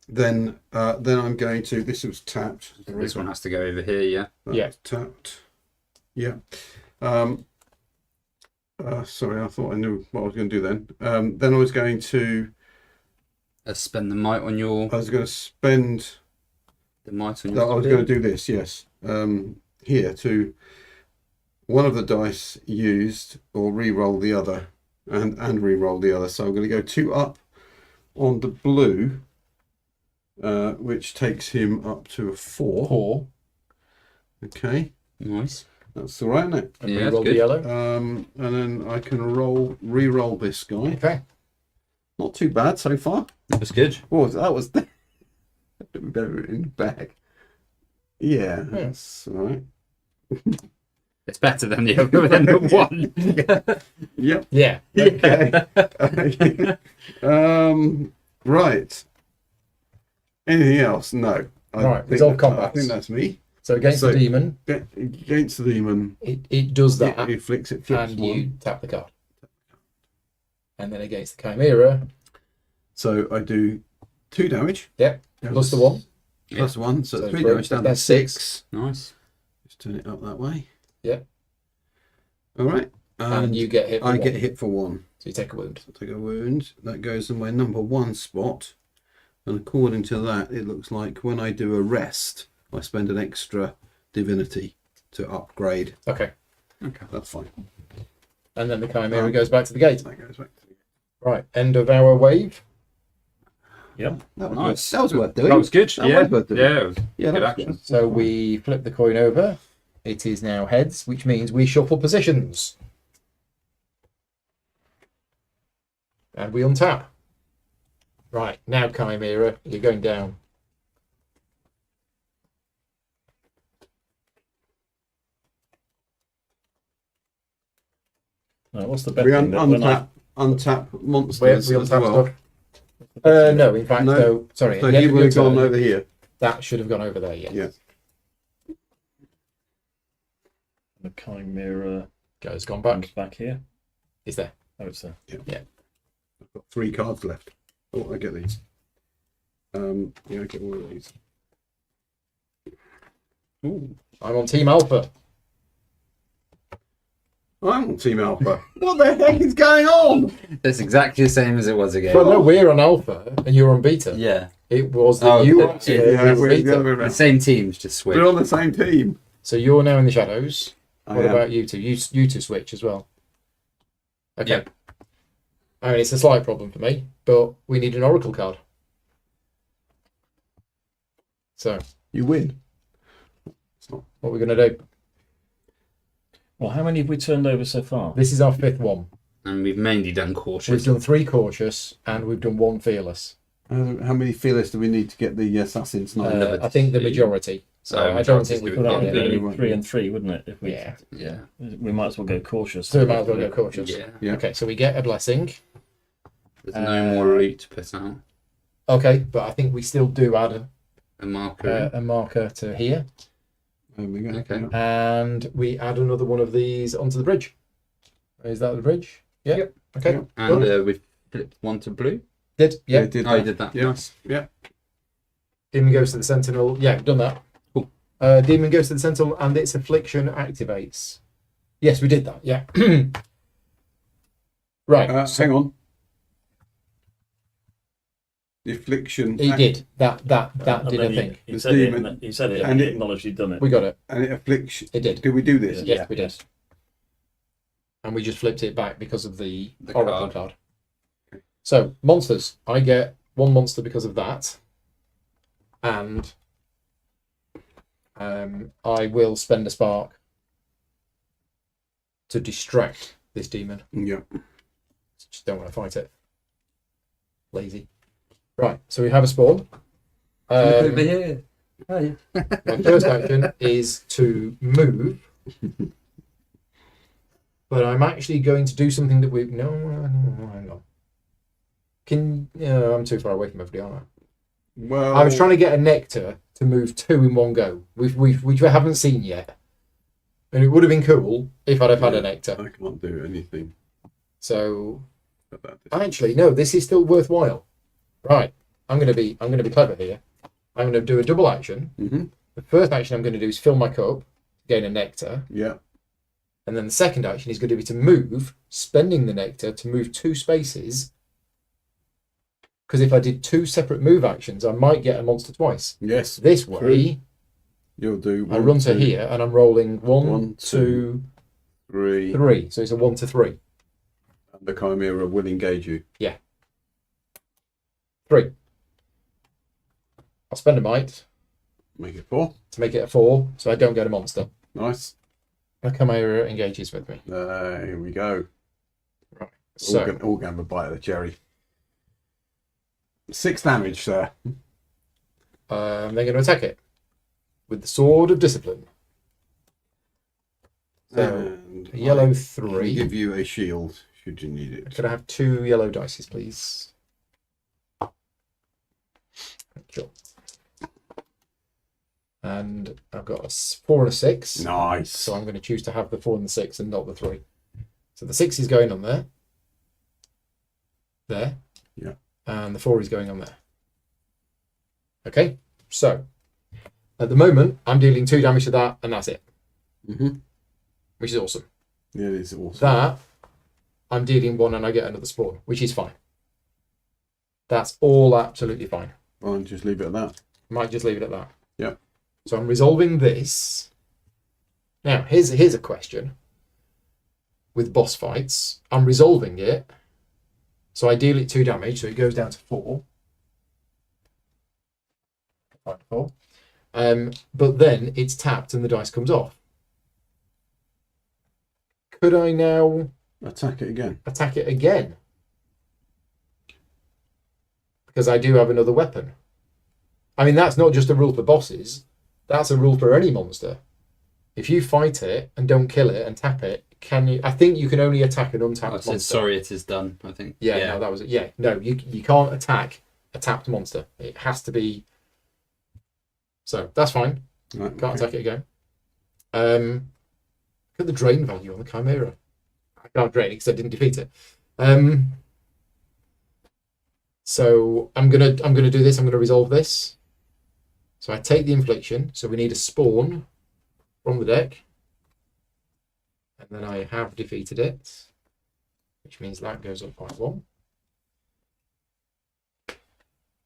Then I'm going to. This was tapped. This one has to go over here, yeah. That's Yeah. tapped. Yeah. Sorry, I thought I knew what I was going to do then. Then I was going to. Spend the might on your. I was going to spend. The might on I your. was going to do this. Yes. Here to. One of the dice used or re-roll the other, and re-roll the other. So I'm going to go 2 up on the blue, which takes him up to a 4. 4. Okay, Nice. that's all right, isn't it? And Yeah, re-roll that's the good. yellow. And then I can re-roll this guy. Okay. Not too bad so far. That's good. Oh, that was better in the bag. Yeah, that's all right. It's better than the other than the one. Yep. Yeah. Okay. Right. Anything else? No. Right, resolve I combat. think that's me. So against So- the demon, Against the demon, it does that, it flips and one. you tap the card. And then against the Chimera, So I do 2 damage. yep, plus the 1. Plus 1, so, So 3 for- damage down to that's 6. Nice. Just turn it up that way. Yeah. All right. And you get hit for I 1. get hit for 1. So you take a wound. So I take a wound. That goes in my number 1 spot. And according to that, it looks like when I do a rest, I spend an extra divinity to upgrade. Okay. Okay. That's fine. And then the Chimera goes back to the gate. That goes back to Right, end of our wave. Yep. that was Nice. That was worth doing. That was good. That Yeah. was worth doing. Yeah. It was Yeah, good that was action. So we flip the coin over. It is now heads, which means we shuffle positions. And we untap. Right, now Chimera, you're going down. Now, what's the We bet thing that when I untap We monsters as untap well. stuff. No, in fact, No. no. Sorry, So at the he end of would your have gone turn, over here. that should have gone over there, yes. Yeah. the Chimera Goes gone comes back. back here? Is there? Oh, it's there. I've got 3 cards left. Oh, I get these. Yeah, I get all of these. Ooh, I'm on Team Alpha. I'm on Team Alpha. What the heck is going on? It's exactly the same as it was again. Well, no, we're on Alpha and you're on Beta. Yeah. It was that Oh, you yeah, were on Yeah, we're the Beta. other way The around. same teams just switch. We're on the same team. So you're now in the shadows. I What am. about you two? You two switch as well. Okay. Yep. I mean, it's a slight problem for me, but we need an Oracle card. So, You win. what are we going to do? Well, how many have we turned over so far? This is our 5th one. And we've mainly done We've cautious. done 3 cautious and we've done 1 fearless. How many fearless do we need to get the assassins? Not Number I think the 2. majority. So I don't think we do could it. Well, that would get Yeah, be we 3 won't. and 3, wouldn't it? If we, Yeah. Yeah. we might as well go cautious. So we might as well go cautious. Yeah. Yeah. Okay, so we get a blessing. There's no more loot to put out. Okay, but I think we still do add A marker. a marker to here. There we go. Okay. Yeah. And we add another one of these onto the bridge. Is that the bridge? Yeah. Yep. Okay. Yep. and good. we've flipped one to blue. Did? Yeah. They did Oh, you that. did that. Yeah. Nice. Yeah. Demon goes to the Sentinel. Yeah, done that. Cool. Demon goes to the Sentinel and its affliction activates. Yes, we did that. Yeah. Right. Hang on. The affliction. He did. That And did then a thing. He The said it, demon- and he said it, and and he it- acknowledged he'd done it. We got it. And it affliction. It did. Did we do this? Yes, we did. And we just flipped it back because of the The Oracle card. card. So, monsters. I get one monster because of that. And I will spend a spark to distract this demon. Yeah. Just don't want to fight it. Lazy. Right, so we have a spawn. Over here. My first action is to move. But I'm actually going to do something that we've... No, hang on. I'm too far away from everybody, aren't I? Well, I was trying to get a nectar to move 2 in one go, which we haven't seen yet. And it would have been cool if I'd have had a nectar. I can't do anything So about this. actually, no, this is still worthwhile. Right, I'm gonna be clever here. I'm gonna do a double action. Mm-hmm. The first action I'm gonna do is fill my cup, gain a nectar, Yeah. and then the second action is going to be to move, spending the nectar to move 2 spaces. Because if I did 2 separate move actions, I might get a monster twice. Yes. This way, You'll do. I run to two, here and I'm rolling 1, 1, 2, 3. 3. So it's a 1 to 3. And the Chimera will engage you. 3. I'll spend a might Make it 4. to make it a 4, so I don't get a monster. Nice. The Chimera engages with me. Here we go. So All going to bite of the cherry. 6 damage, sir. they're going to attack it with the Sword of Discipline. So And a yellow I can 3. give you a shield should you need it. Could I have 2 yellow dices, please? Sure. And I've got a 4 and a 6. Nice. So I'm going to choose to have the 4 and the 6 and not the 3. So the 6 is going on there. There. Yeah. And the 4 is going on there. Okay. So at the moment, I'm dealing 2 damage to that, and that's it. Mm-hmm. Which is awesome. Yeah, it is awesome. That, I'm dealing 1 and I get another spawn, which is fine. That's all absolutely fine. Well, just leave it at that. Might just leave it at that. Yeah. So I'm resolving this. Now, here's a question. With boss fights, I'm resolving it. So I deal it 2 damage, so it goes down to 4. 4. But then it's tapped and the dice comes off. Could I now Attack it again. attack it again? Because I do have another weapon. I mean, that's not just a rule for bosses. That's a rule for any monster. If you fight it and don't kill it and tap it, can you? I think you can only attack an untapped I monster. said sorry, it is done. I think. Yeah, no, that was it. Yeah, no, you can't attack a tapped monster. It has to be. So that's fine. Right, Can't okay. attack it again. Look at the drain value on the Chimera. I can't drain it because I didn't defeat it. So I'm gonna do this. I'm gonna resolve this. So I take the infliction. So we need a spawn from the deck, and then I have defeated it, which means that goes up by 1.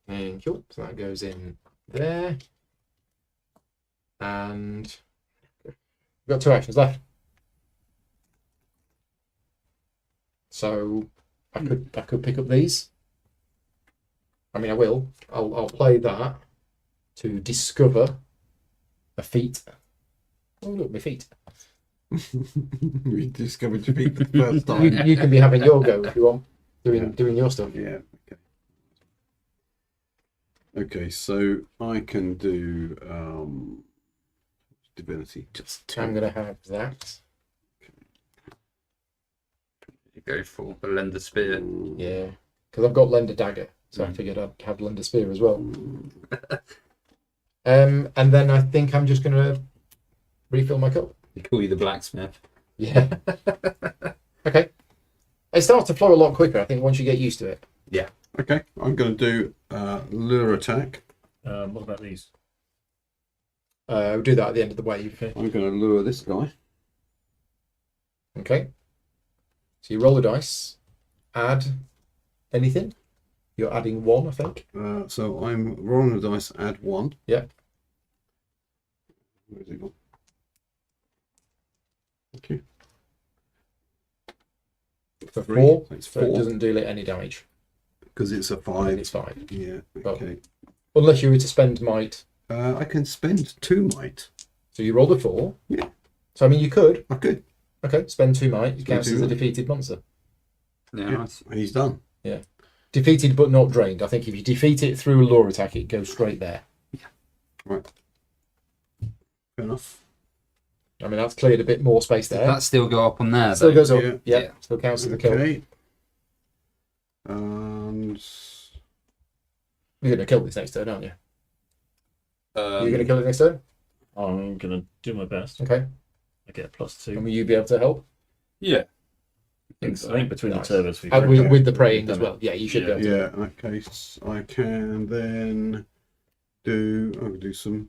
Thank you. So that goes in there, and we've got 2 actions left. So I could pick up these. I mean, I will. I'll play that to discover a feat. Oh, look, my feet. We discovered your feet for the first time. You can be having your go if you want, doing your stuff. Yeah. Okay. Okay, so I can do divinity. Just I'm going to have that. You go for the Lender Spear. Yeah, because I've got Lender Dagger, so I figured I'd have Lender Spear as well. And then I think I'm just going to refill my cup. They call you the blacksmith. Yeah. Okay. It starts to flow a lot quicker, I think, once you get used to it. Okay, I'm going to do lure attack. What about these? We'll do that at the end of the wave. Okay. I'm going to lure this guy. Okay. So you roll the dice, add anything. You're adding 1, I think. So I'm rolling the dice, add 1. Yeah. Where's it gone? Okay. For 3. 4, It's so it 4 doesn't deal it any damage. because it's a And 5. it's 5. Yeah. Oh. Okay. Unless you were to spend might. I can spend 2 might. So you rolled a 4. Yeah. So I mean, you could. I could. Okay, spend 2 might. It Spend counts 2 as a might. defeated monster. Yeah, Yeah. nice. He's done. Defeated but not drained. I think if you defeat it through a lure attack, it goes straight there. Right. Fair enough. I mean, that's cleared a bit more space Does there. that still go up on there? Still though? goes up. Yeah. Yeah. Yeah. Still counts as a kill. Okay. And You're going to kill this next turn, aren't you? You're going to Um, kill it next turn? I'm going to do my best. Okay. I get a +2. And will you be able to help? yeah. I think between Nice. the turbos we've And already with the praying done as it. well. Yeah, you should be able to. yeah, in that case, I can then do. I can do some.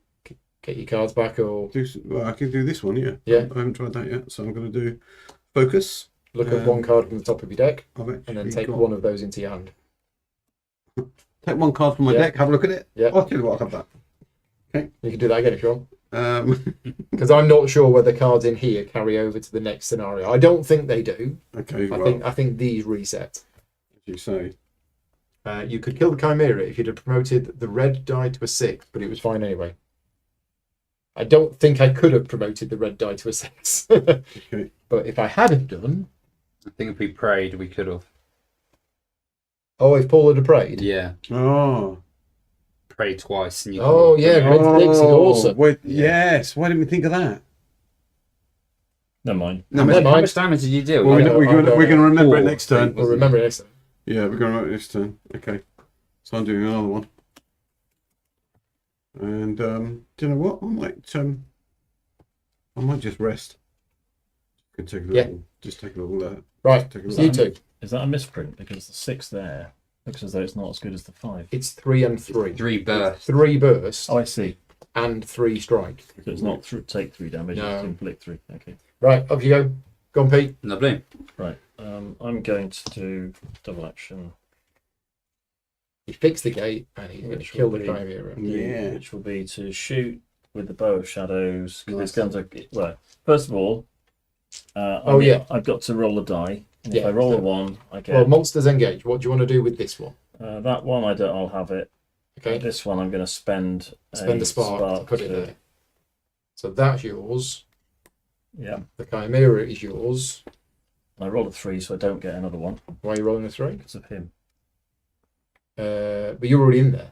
Get your cards back or Well, I can do this one. Yeah. Yeah. I haven't tried that yet, so I'm going to do focus. look at one card from the top of your deck I've and then actually take got- one of those into your hand. Take one card from my Yeah. deck. Have a look at it. Yeah. I'll tell you what. I'll have You can do that again if you want. that. Because I'm not sure whether cards in here carry over to the next scenario. I don't think they do. Okay. I Well, think these reset. as you say. You could kill the Chimera if you'd have promoted the red die to a 6, but it was fine anyway. I don't think I could have promoted the red die to a 6. Okay. But if I had have done... I think if we prayed, we could have. Oh, if Paul had prayed? Yeah. Oh. Prayed twice. And you Oh, can- yeah, red 6 is awesome. Wait, yes. Why didn't we think of that? Never mind. No, How much, Never how mind. much damage did you do? Well, I we're don't- going I don't to remember it know. next turn. We'll remember it next time. Yeah, we're going to remember it next turn. Okay. So I'm doing another one. And do you know what? I might just rest. Can take a little. Just take a little. Right, Take a so you look. two. Is that a misprint? Because the 6 there looks as though it's not as good as the 5. It's 3 and 3. 3 bursts. 3 burst Oh, I see. and 3 strike. So it's not take 3 damage, No. it's inflict 3. Okay. Right, up you go. Go on, Pete. Lovely. Right. I'm going to do double action, He fixed the gate and he's going to Which kill will the be- Chimera. Yeah. which will be to shoot with the bow of shadows. 'Cause Nice. It's going to, well, first of all, I've got to roll a die. And if Yeah, I roll a so- 1, I get Well, monsters engage. What do you want to do with this one? that one. I'll have it. Okay, This one, I'm going to spend spend a spark to put it there. So that's yours. Yeah. The Chimera is yours. I roll a 3, so I don't get another one Why are you rolling a 3? because of him. But you're already in there.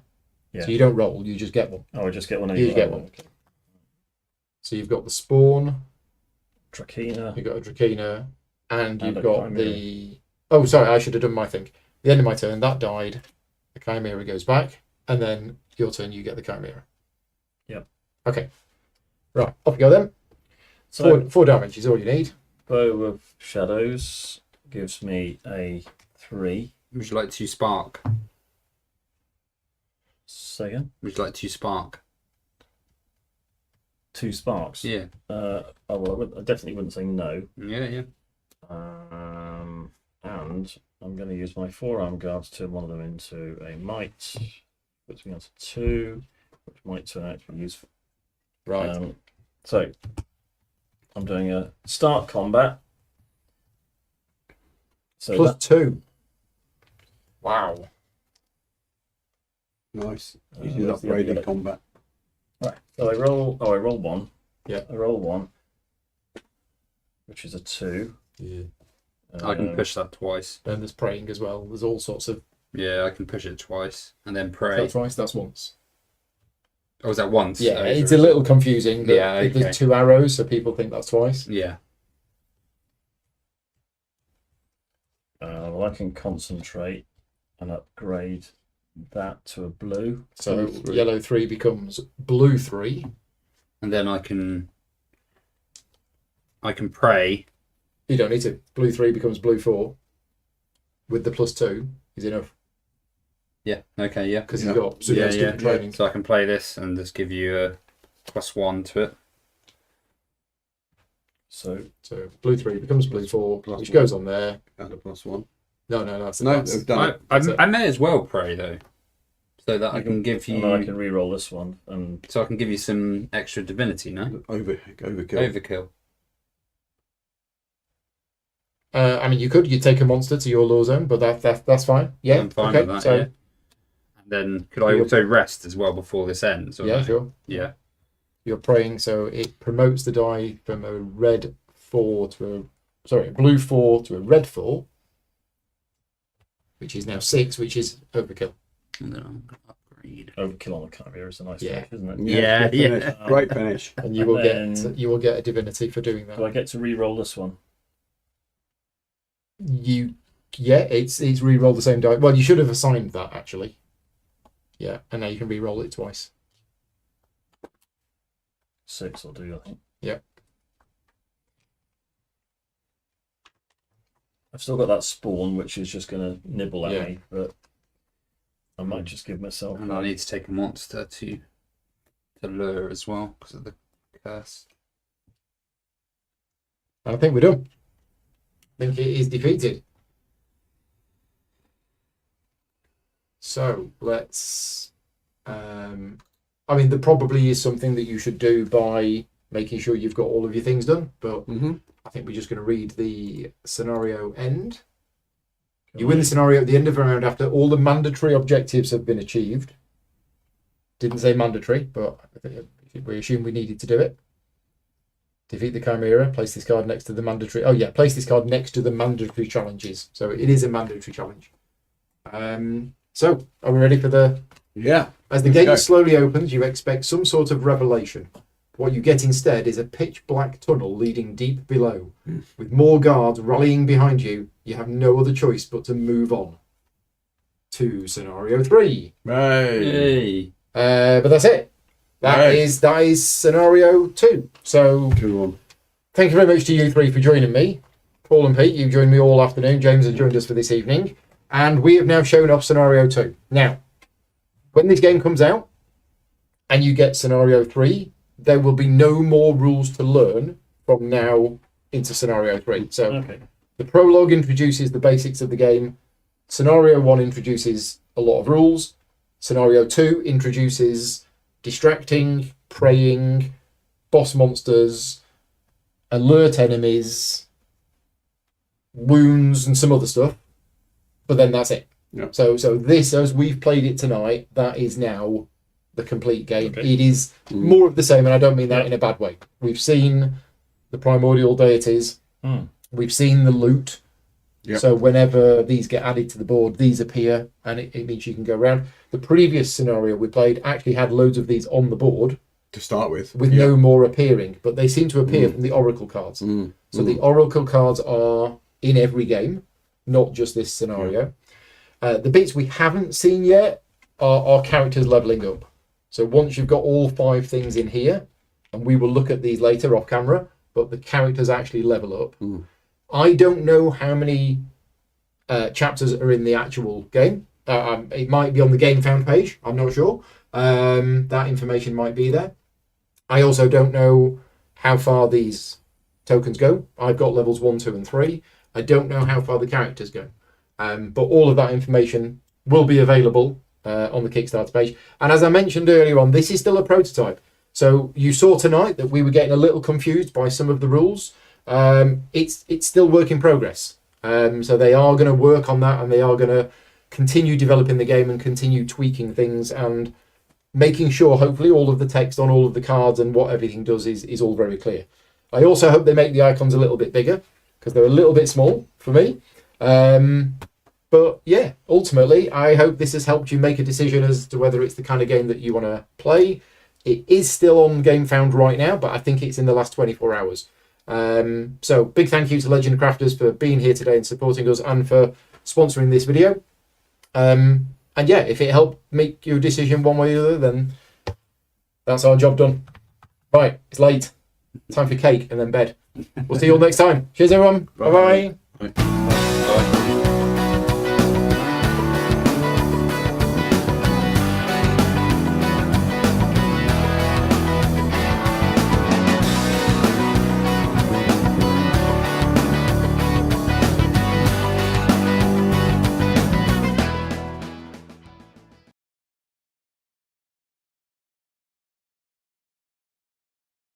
Yeah. So you don't roll, you just get one. Oh, I just get one. You just get one. Okay. So you've got the spawn, Trakina. you've got a Drakina, and you've a got Chimera. the... Oh, sorry, I should have done my thing. The end of my turn, that died. The Chimera goes back, and then your turn, you get the Chimera. Yep. Okay. Right, off you go then. So, 4 damage is all you need. bow of shadows gives me a 3. Would you like to spark? Second, Would you like to spark? 2 sparks. Yeah. Oh well, I definitely wouldn't say no. Yeah, yeah. And I'm going to use my forearm guard to turn one of them into a might, puts me on to 2, which might turn out to be useful. Right. So I'm doing a start combat. So Plus 2. Wow. Nice. Uh, This is where's the upgraded other- combat. right. So I roll 1. Yeah. I roll 1, which is a 2. Yeah. I can push that twice. Then there's praying as well. There's all sorts of... Yeah, I can push it twice and then Is pray. that twice? That's once. Oh, was that once? Yeah, Oh, it's a sorry. little confusing. That Yeah, okay. There's 2 arrows, so people think that's twice. Yeah. Well, I can concentrate and upgrade that to a blue. So Blue 3. yellow 3 becomes blue 3. And then I can pray. You don't need to. Blue 3 becomes blue 4. With the plus 2 is enough. Yeah. Okay. Yeah. because Yeah. you've got pseudo Yeah, student yeah. training. So I can play this and just give you a +1 to it. So So blue 3 becomes blue 4, Plus which one. goes on there. And a +1. No, No, they've done it. I may as well pray though, so that I can give and then I you. can re-roll this one, and So I can give you some extra divinity, no? Overkill. Overkill. I mean, you take a monster to your law zone, but that's fine. Yeah, I'm fine okay. with that. So Yeah. And then could I also rest as well before this ends? Or yeah, no? sure. Yeah. You're praying, so it promotes the die from a red 4 to a blue 4 to a red 4, which is now 6, which is overkill. And then I'm gonna upgrade. overkill on the Chimera is a nice Yeah. finish, isn't it? Yeah, good finish. yeah. Great finish. And you And will then- get a divinity for doing that. Do I get to re-roll this one? It's re-roll the same die. Well, you should have assigned that actually. Yeah, and now you can re-roll it twice. 6 will do, I think. Yeah. I've still got that spawn, which is just going to nibble at Yeah. me, but I might just give myself. And I need to take a monster to lure as well because of the curse. And I think we're done. I think it is defeated. So let's. I mean, there probably is something that you should do by making sure you've got all of your things done, but I think we're just going to read the scenario end. You win the scenario at the end of the round after all the mandatory objectives have been achieved. Didn't say mandatory, but we assume we needed to do it. Defeat the Chimera. Place this card next to the mandatory. Oh yeah, place this card next to the mandatory challenges. So it is a mandatory challenge. So are we ready for the? Yeah. As the Let's gate go. slowly opens, you expect some sort of revelation. What you get instead is a pitch black tunnel leading deep below. With more guards rallying behind you, you have no other choice but to move on. To scenario 3. Hey. Hey. But that's it. That is scenario 2. So 2-1. thank you very much to you three for joining me. Paul and Pete, you've joined me all afternoon. James has joined us for this evening. And we have now shown off scenario 2. Now, when this game comes out and you get scenario 3, there will be no more rules to learn from now into scenario 3. So Okay. the prologue introduces the basics of the game. Scenario 1 introduces a lot of rules. Scenario 2 introduces distracting, praying, boss monsters, alert enemies, wounds, and some other stuff. But then that's it. Yeah. So this, as we've played it tonight, that is now the complete game. Okay. It is more of the same, and I don't mean that Yeah. in a bad way. We've seen the primordial deities. We've seen the loot. Yep. So whenever these get added to the board, these appear, and it means you can go around. The previous scenario we played actually had loads of these on the board To start with. with no more appearing, but they seem to appear from the oracle cards. So the oracle cards are in every game, not just this scenario. The bits we haven't seen yet are characters leveling up. So once you've got all 5 things in here, and we will look at these later off camera, but the characters actually level up. I don't know how many chapters are in the actual game. It might be on the Game Found page. I'm not sure. That information might be there. I also don't know how far these tokens go. I've got levels 1, 2, and 3. I don't know how far the characters go. But all of that information will be available on the Kickstarter page. And as I mentioned earlier on, this is still a prototype. So you saw tonight that we were getting a little confused by some of the rules. It's still work in progress. So they are going to work on that, and they are going to continue developing the game and continue tweaking things and making sure, hopefully, all of the text on all of the cards and what everything does is all very clear. I also hope they make the icons a little bit bigger because they're a little bit small for me. But yeah, ultimately, I hope this has helped you make a decision as to whether it's the kind of game that you want to play. It is still on Game Found right now, but I think it's in the last 24 hours. So big thank you to Legend Crafters for being here today and supporting us and for sponsoring this video. And yeah, if it helped make your decision one way or the other, then that's our job done. Right, it's late. Time for cake and then bed. We'll see you all next time. Cheers, everyone. Bye-bye. Bye. Bye.